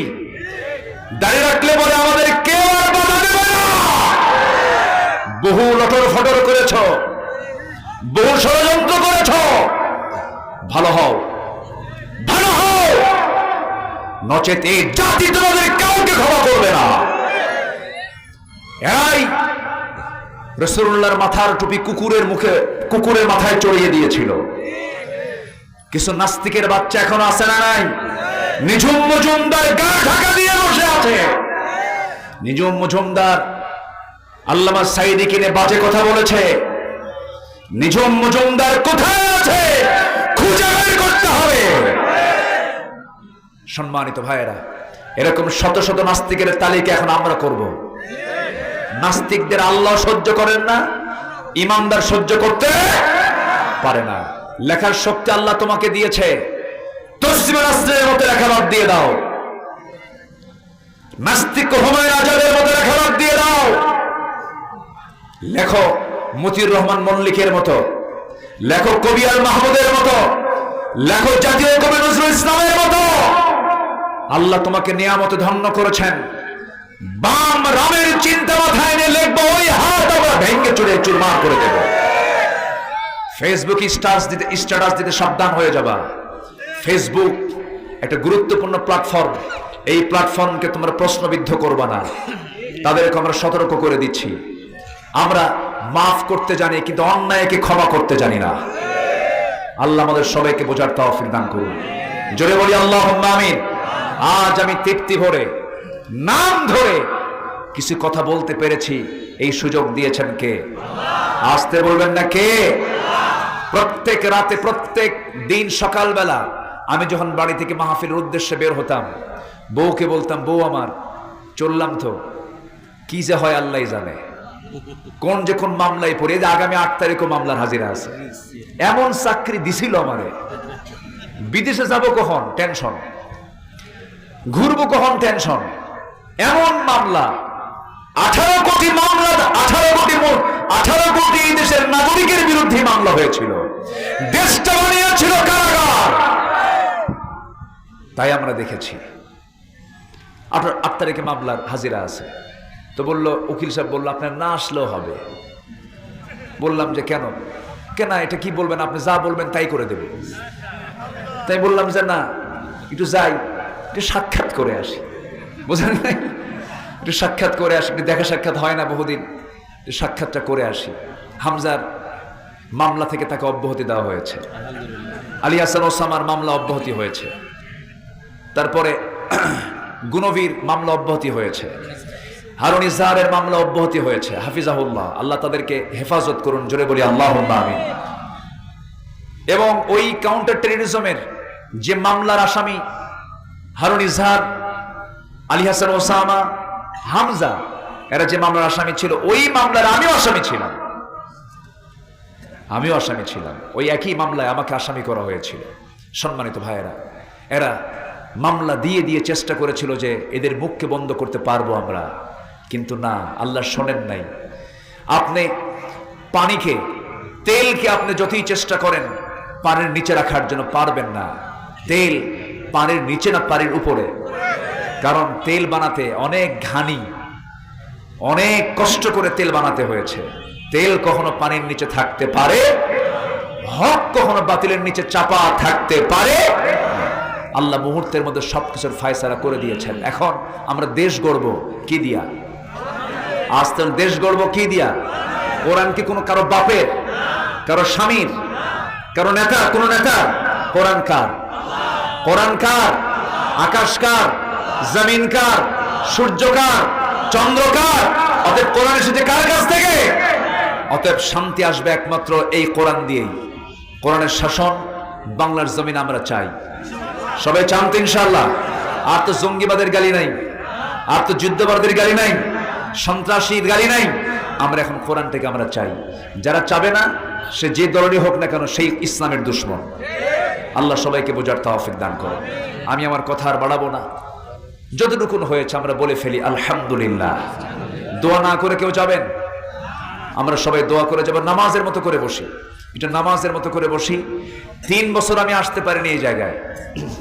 দাড়ি রাখলে বলে আমাদের কেউ আর বাধা দেবে না। বহু লটর ফটর করেছ, বহু ষড়যন্ত্র করেছ, ভালো হও, ভালো হও, নচেত এই জাতি তোমাদের কাউকে ক্ষমা করবে না। এই রাসূলুল্লাহর মাথার টুপি কুকুরের মাথায় চড়িয়ে দিয়েছিল। কিছু নাস্তিকের বাচ্চা এখনো আছে না নাই? নিঝুম মজুমদার গা ঢাকা দিয়ে বসে আছে। নিঝুম মজুমদার আল্লামা সাঈদী কিনে বাজে কথা বলেছে। নিঝুম মজুমদার কোথায় আছে খুঁজে বের করতে হবে। সম্মানিত ভাইয়েরা, এরকম শত শত নাস্তিকের তালিকা এখন আমরা করব। নাস্তিকদের আল্লাহ সহ্য করেন না, ইমানদার সহ্য করতে পারে না। লেখার শক্তি আল্লাহ তোমাকে দিয়েছে, তসলিমা নাসরিনের মতো লেখা বাদ দিয়ে দাও, নাস্তিক হুমায়ুন আজাদের মতো লেখা বাদ দিয়ে দাও। লেখো মতিউর রহমান মল্লিকের মতো, লেখো কবি আল মাহমুদের মতো, লেখো জাতীয় কবি নজরুল ইসলামের মতো। আল্লাহ তোমাকে নিয়ামতে ধন্য করেছেন। বাম রামের চিন্তা মাথায় এনে লিখবো, ওই হাত আমরা ভেঙে চুরে চুরমার করে দেব। ফেসবুক স্ট্যাটাস দিতে সাবধান হয়ে যাবা। ফেসবুক একটা গুরুত্বপূর্ণ প্ল্যাটফর্ম, এই প্ল্যাটফর্মকে তোমরা প্রশ্নবিদ্ধ করবা না, তাদেরকে আমরা সতর্ক করে দিচ্ছি। আমরা মাফ করতে জানি, কিন্তু অন্যায়কে ক্ষমা করতে জানি না। আল্লাহ আমাদের সবাইকে বোঝার তৌফিক দান করুন। জোরে বলি আল্লাহুম্মা আমিন। আজ আমি তৃপ্তি ভরে নাম ধরে কিছু কথা বলতে পেরেছি, এই সুযোগ দিয়েছেন কে? আসতে বলবেন না কে? প্রত্যেক রাতে, প্রত্যেক দিন সকালবেলা আমি যখন বাড়ি থেকে মাহফিলের উদ্দেশ্যে বের হতাম, বউকে বলতাম, বউ আমার চললাম তো, কি যে হয় আল্লাহই জানে, কোন যে কোন মামলায় পড়ে, যে আগামী 8 তারিখও মামলার হাজিরা আছে। এমন চাকরি দিছিল আমারে, বিদেশে যাব কখন টেনশন, ঘুরবো কখন টেনশন, এমন মামলা 18 কোটি মামলা, 18 কোটি দেশের নাগরিকের বিরুদ্ধে মামলা হয়েছিল। দেশটা বানিয়েছিল কারাগার। তাই আমরা দেখেছি 8 তারিখে মামলার হাজিরা আছে। তো বললো, উকিল সাহেব বললো আপনার না আসলেও হবে। বললাম যে কেন? এটা কি বলবেন আপনি, যা বলবেন তাই করে দেব। তাই বললাম যে না, একটু যাই, একটু সাক্ষাৎ করে আসি। বোঝেন নাই? একটু সাক্ষাৎ করে আসি, একটু দেখা সাক্ষাৎ হয় না বহুদিন, সাক্ষাৎটা করে আসি। হামজার মামলা থেকে তাকে অব্যাহতি দেওয়া হয়েছে, আলী হাসান ওসামার মামলা অব্যাহতি হয়েছে, তারপরে গুনবীর মামলা অব্যাহতি হয়েছে, হারুন ইজহারের মামলা অব্যাহতি হয়েছে। হাফিজাহুল্লাহ, আল্লাহ তাদেরকে হেফাজত করুন। জোরে বলি আল্লাহুম্মা আমিন। এবং ওই কাউন্টার টেররিজমের যে মামলার আসামি হারুন ইজহার, আলী হাসান ওসামা, হামজা, এরা যে মামলার আসামি ছিল, ওই মামলার আমিও আসামি ছিলাম। ওই একই মামলায় আমাকে আসামি করা হয়েছিল। সম্মানিত ভাইয়েরা, এরা মামলা দিয়ে দিয়ে চেষ্টা করেছিল যে এদের মুখকে বন্ধ করতে পারবো আমরা, কিন্তু না, আল্লাহ শোনেন নাই। আপনি পানিকে, তেলকে আপনি যতই চেষ্টা করেন পানির নিচে রাখার জন্য পারবেন না। তেল পানির নিচে না, পানির উপরে। কারণ তেল বানাতে অনেক ঘানি, অনেক কষ্ট করে তেল বানাতে হয়েছে। তেল কখনো পানির নিচে থাকতে পারে, হক কখনো বাতিলের নিচে চাপা থাকতে পারে। আল্লাহ মুহূর্তের মধ্যে সবকিছুর ফায়সালা করে দিয়েছেন। এখন আমরা দেশ গড়ব কি দিয়া? আস্তে দেশ গড়ব কি দিয়া? কোরআন কি কোনো কারো বাপের, কারো স্বামীর, কারো নেতা, কোন নেতা? কোরআন কার? কোরআন কার? আকাশ কার? জমিন কার? সূর্য কার? চন্দ্র কার? অতএব কোরআন এসেছে কার কাছ থেকে? অতএব শান্তি আসবে একমাত্র এই কোরআন দিয়েই। কোরআনের শাসন বাংলার জমিন আমরা চাই। সবাই চান তো ইনশাআল্লাহ? আর তো জঙ্গিবাদের গালি নাই, আর তো যুদ্ধবাদের গালি নাই, সন্ত্রাসীর গালি নাই। আমরা এখন কোরআনটাকে আমরা চাই। যারা চাবে না সে যে দলেরই হোক না কেন সেই ইসলামের দুশমন। আল্লাহ সবাইকে বোঝার তৌফিক দান করো। আমি আমার কথা আর বাড়াবো না, যতটুকুন হয়েছে আমরা বলে ফেলি আলহামদুলিল্লাহ। দোয়া না করে কেউ যাবেন? আমরা সবাই দোয়া করে যাবো, নামাজের মতো করে বসি। এটা নামাজের মতো করে বসি। 3 বছর আমি আসতে পারিনি এই জায়গায়।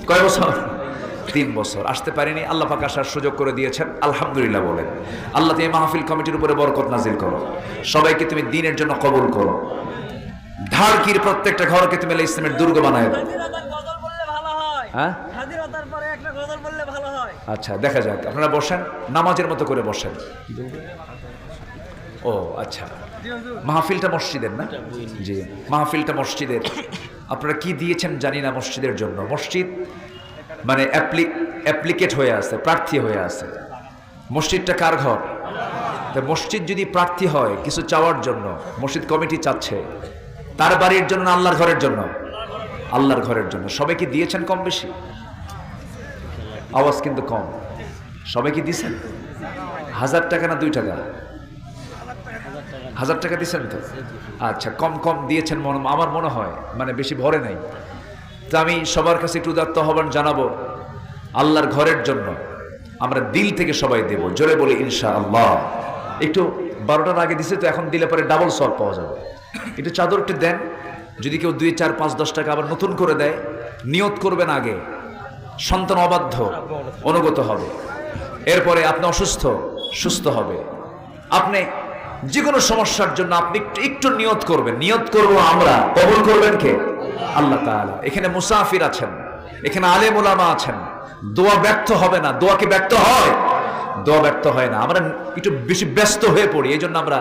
কয় বছর? 3 বছর আসতে পারিনি। আল্লাহ পাক আসার সুযোগ করে দিয়েছেন, আলহামদুলিল্লাহ বলেন। আল্লাহ তুমি মাহফিল কমিটির উপরে বরকত নাজিল করো, সবাইকে তুমি দ্বীনের জন্য কবুল করো। ঢালকির প্রত্যেকটা ঘরকে তুমি ইসলামের দুর্গ বানায় দাও। হ্যাঁ, আচ্ছা দেখা যাক, আপনারা বসেন, নামাজের মতো করে বসেন। ও আচ্ছা, মাহফিলটা মসজিদের না? জি, মাহফিলটা মসজিদের। আপনারা কি দিয়েছেন জানি না মসজিদের জন্য। মসজিদ মানে অ্যাপ্লিকেট হয়ে আছে, প্রার্থী হয়ে আছে। মসজিদটা কার ঘর? তা মসজিদ যদি প্রার্থী হয় কিছু চাওয়ার জন্য, মসজিদ কমিটি চাচ্ছে তার বাড়ির জন্য না আল্লাহর ঘরের জন্য? আল্লাহর ঘরের জন্য। সবাই কি দিয়েছেন কম বেশি? আওয়াজ কিন্তু কম। সবাই কি দিয়েছেন? 1000 টাকা না 2 টাকা? 1000 টাকা দিয়েছেন তো? আচ্ছা, কম কম দিয়েছেন আমার মনে হয়, মানে বেশি ভরে নাই। তা আমি সবার কাছে একটু উদাত্ত আহ্বান জানাবো, আল্লাহর ঘরের জন্য আমরা দিল থেকে সবাই দেব। জোরে বলি ইনশাআল্লাহ। একটু 12টার আগে দিছে তো, এখন দিলে পরে ডাবল সওয়াব পাওয়া যাবে। একটু চাদরটা দেন, যদি কেউ 2, 4, 5, 10 টাকা আবার নতুন করে দেয়, নিয়ত করবেন আগে, সন্তান অবাধ্য অনুগত হবে। এরপরে আপনি অসুস্থ, সুস্থ হবে। আপনি যে কোনো সমস্যার জন্য আপনি একটু নিয়ত করবেন। নিয়ত করব আমরা, কবুল করবেন কে? আল্লাহ তাআলা। এখানে মুসাফির আছেন, এখানে আলেম ওলামা আছেন। দোয়া ব্যর্থ হবে না। দোয়া কি ব্যর্থ হয়? দোয়া ব্যর্থ হয় না। আমরা একটু বেশি ব্যস্ত হয়ে পড়ি, এই জন্য আমরা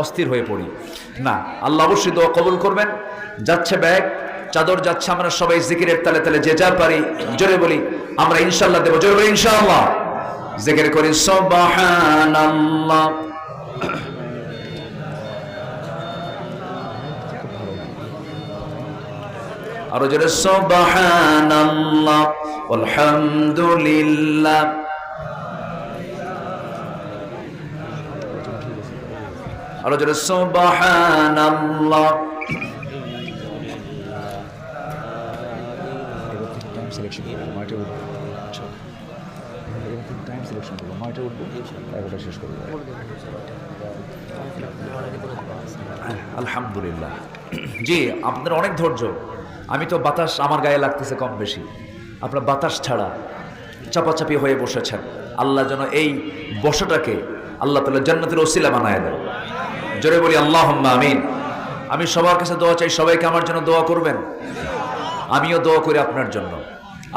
অস্থির হয়ে পড়ি না। আল্লাহ অবশ্যই দোয়া কবুল করবেন। যাচ্ছে ব্যাগ, চাদর যাচ্ছে, আমরা সবাই জিকিরের তালে তালে যে যা পারি জোরে বলি আমরা ইনশাআল্লাহ দেব। জোরে বলি ইনশাআল্লাহ। জিকির করি সুবহানাল্লাহ। আরো জোরে সুবহানাল্লাহ আলহামদুলিল্লাহ। আরো জোরে সুবহানাল্লাহ। সিলেকশন করবো, মাঠে উঠবো। টাইম সিলেকশন করবো, মাঠে উঠবো, 11টা শেষ করবো। আলহামদুলিল্লাহ। জি, আপনাদের অনেক ধৈর্য। আমি তো বাতাস আমার গায়ে লাগতেছে কম বেশি, আপনার বাতাস ছাড়া চাপাচাপি হয়ে বসেছেন। আল্লাহ যেন এই বসাটাকে আল্লাহ তাআলা জান্নাতের ওসিলা বানায় দেয়। জোরে বলি আল্লাহুম্মা আমিন। আমি সবার কাছে দোয়া চাই, সবাইকে আমার জন্য দোয়া করবেন। আমিও দোয়া করি আপনার জন্য।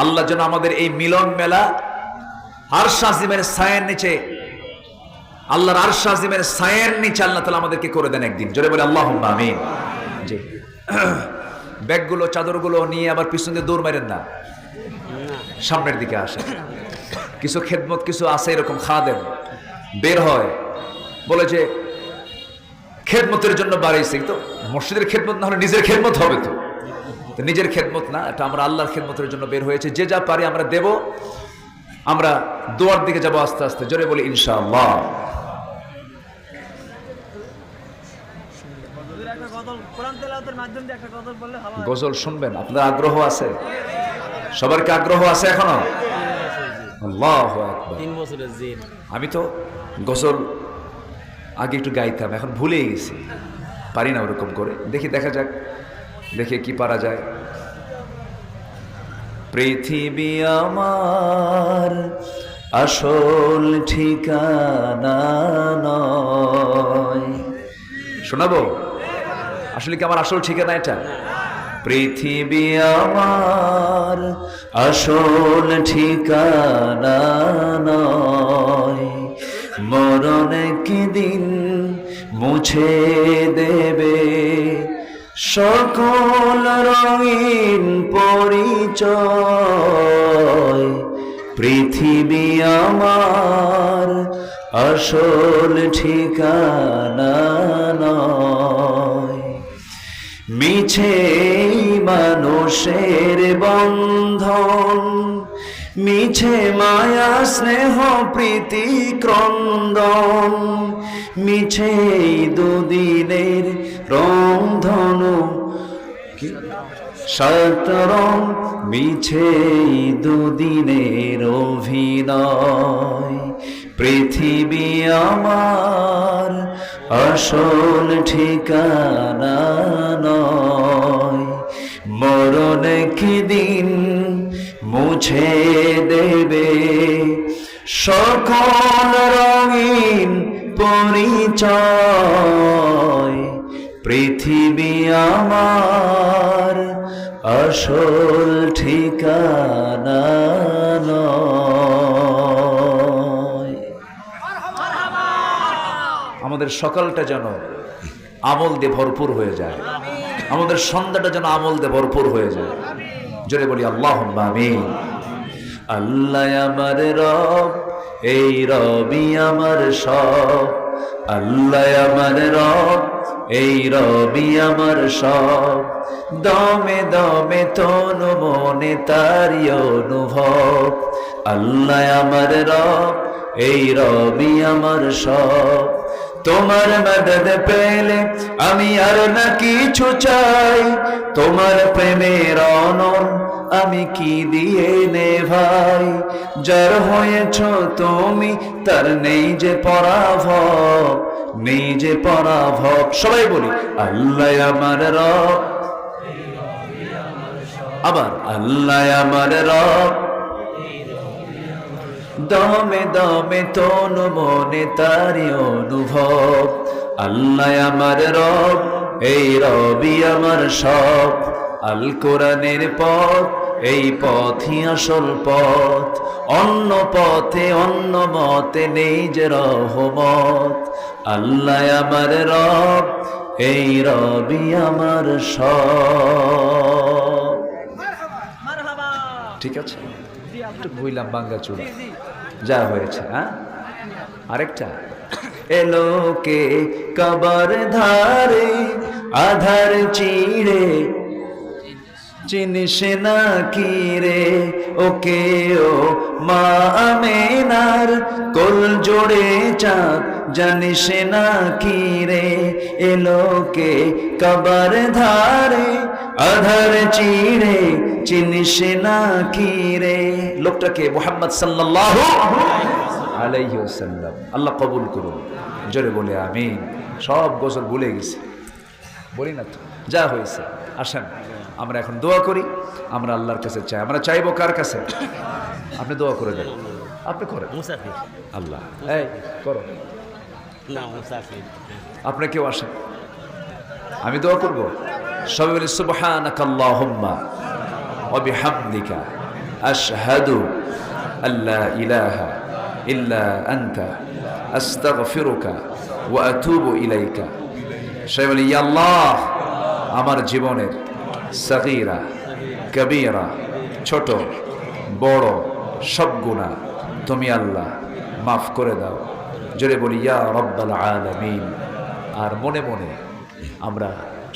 আল্লাহ যেন আমাদের এই মিলন মেলা আরশ আজিমের ছায়ার নিচে, আল্লাহর আরশ আজিমের ছায়ার নিচে আল্লাহ তাআলা আমাদেরকে করে দেন একদিন। জোরে বলি আল্লাহুম্মা আমিন। জি, ব্যাগগুলো চাদরগুলো নিয়ে আবার পিছন দিয়ে দৌড় মারেন না, সামনের দিকে আসেন। কিছু খেদমত কিছু আছে এরকম খাদেম বের হয়, বলে যে খেদমতের জন্য বাড়াইছে। তো মসজিদের খেদমত না হলে নিজের খেদমত হবে তো। নিজের খেদমত না, এটা আমরা আল্লাহর খেদমতের জন্য বের হয়েছে। যে যা পারি আমরা দেব। আমরা দোয়ার দিকে যাব আস্তে আস্তে। জোরে বলি ইনশাআল্লাহ। গজল শুনবেন? আপনার আগ্রহ আছে? সবার কি আগ্রহ আছে এখনো? আল্লাহু আকবার। 3 বছরের জিন। আমি তো গজল আগে একটু গাইতাম, এখন ভুলেই গেছি, পারি না ওরকম করে। দেখি, দেখা যাক, দেখে কি পারা যায়। পৃথিবী আমার আসল ঠিকানা নয়। শোনাবো? আসলে কি আমার আসল ঠিকানা এটা? পৃথিবী আমার আসল ঠিকানা নয়। মরণ একদিন মুছে দেবে সকল রঙিন পরিচয়। পৃথিবী আমার আসল ঠিকানা নয়। মিছে মানুষের বন্ধন, মিছে মায়া স্নেহ প্রীতি ক্রন্দন, মিছে দুদিনের রংধনু সাত রং মিছে দুদিনের অভিনয়। পৃথিবী আমার আসল ঠিকানা নয়, মরণ কি দিন মুছে দেবে সকল রঙিন পরিচয়। পৃথিবী আমার আসল ঠিকানা নয়। আমাদের সকালটা যেন আমল দিয়ে ভরপুর হয়ে যায়, আমাদের সন্ধ্যাটা যেন আমল দিয়ে ভরপুর হয়ে যায়। জোরে বলি আল্লাহুম্মা আমিন। আল্লাহ আমার রব, এই রবি আমার সব। আল্লাহ আমার রব, এই রবি আমার সব। দমে দমে তনু মনে তারি অনুভব। আল্লাহ আমার রব, এই রবি আমার সব। তোমার মদদ পেলে আমি আর না কিছু চাই, তোমার প্রেমের অনল আমি কি দিয়ে নে ভাই। যার হয়েছ তুমি তার নেই যে পরাভব, নেই যে পরাভব। সবাই বলি আল্লাহ আমার রব, আবার আল্লাহ আমার রব। দমে দমে তনু মনে তারি অনুভব। আল্লাহ আমার রব, এই রবি আমার সব। আল কোরআনের পথ, এই পথই আসল পথ। অন্য পথে অন্য মতে নেই যে রহমত। আল্লাহ আমার রব, এই রবি আমার সব। ঠিক আছে, একটু ভুইলাম বাঙ্গা চুড়া, যা হয়েছে। হ্যাঁ, আরেকটা এলোকে কবর ধারে আধার চিড়ে চিনিস না কি রে ওকে ও মা আমেনার কোল জোড়ে চাঁদ জানিস না কি রে। এলোকে কবর ধারে আধার চিড়ে চিনিস না কি রে। লোকটাকে মুহাম্মদ সাল্লাল্লাহু আলাইহি ওয়াসাল্লাম। আল্লাহ কবুল করুন, জোরে বলে আমিন। সব গজল ভুলে গেছি, বলি না তো, যা হয়েছে। আসেন আমরা এখন দোয়া করি, আমরা আল্লাহর কাছে চাই। আমরা চাইবো কার কাছে? আপনি দোয়া করে দেন, আপনি করেন। মুসাফির আল্লাহ এই করো না, মুসাফির। আপনি কেউ আসেন, আমি দোয়া করব। সবাই বলি সুবহানাকাল্লাহুম্মা ওয়া বিহামদিকা আশহাদু আল্লা ইলাহা ইল্লা আনতা আস্তাগফিরুকা ওয়া আতুবু ইলাইকা। সবাই বলি ইয়া আল্লাহ, আমার জীবনের সগীরা কবীরা ছোট বড় সব গুনাহ তুমি আল্লাহ মাফ করে দাও। জোরে বলি ইয়া রাব্বাল আলামিন। আর মনে মনে আমরা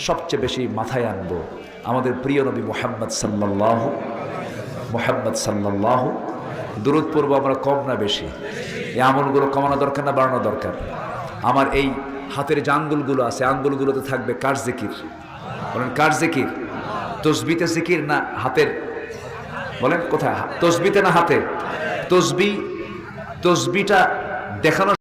সবচেয়ে বেশি মাথায় আনবো আমাদের প্রিয় নবী মুহাম্মদ সাল্লাল্লাহু। দুরূদ পড়ব আমরা কম না বেশি? এই আমলগুলো কমানো দরকার না বাড়ানো দরকার? আমার এই হাতের যে আঙ্গুলগুলো আছে, আঙ্গুলগুলোতে থাকবে কার জিকির? বলেন কার জিকির? তসবিতে জিকির না হাতের? বলেন কোথায়? তসবিতে না হাতে? তসবিটা দেখানো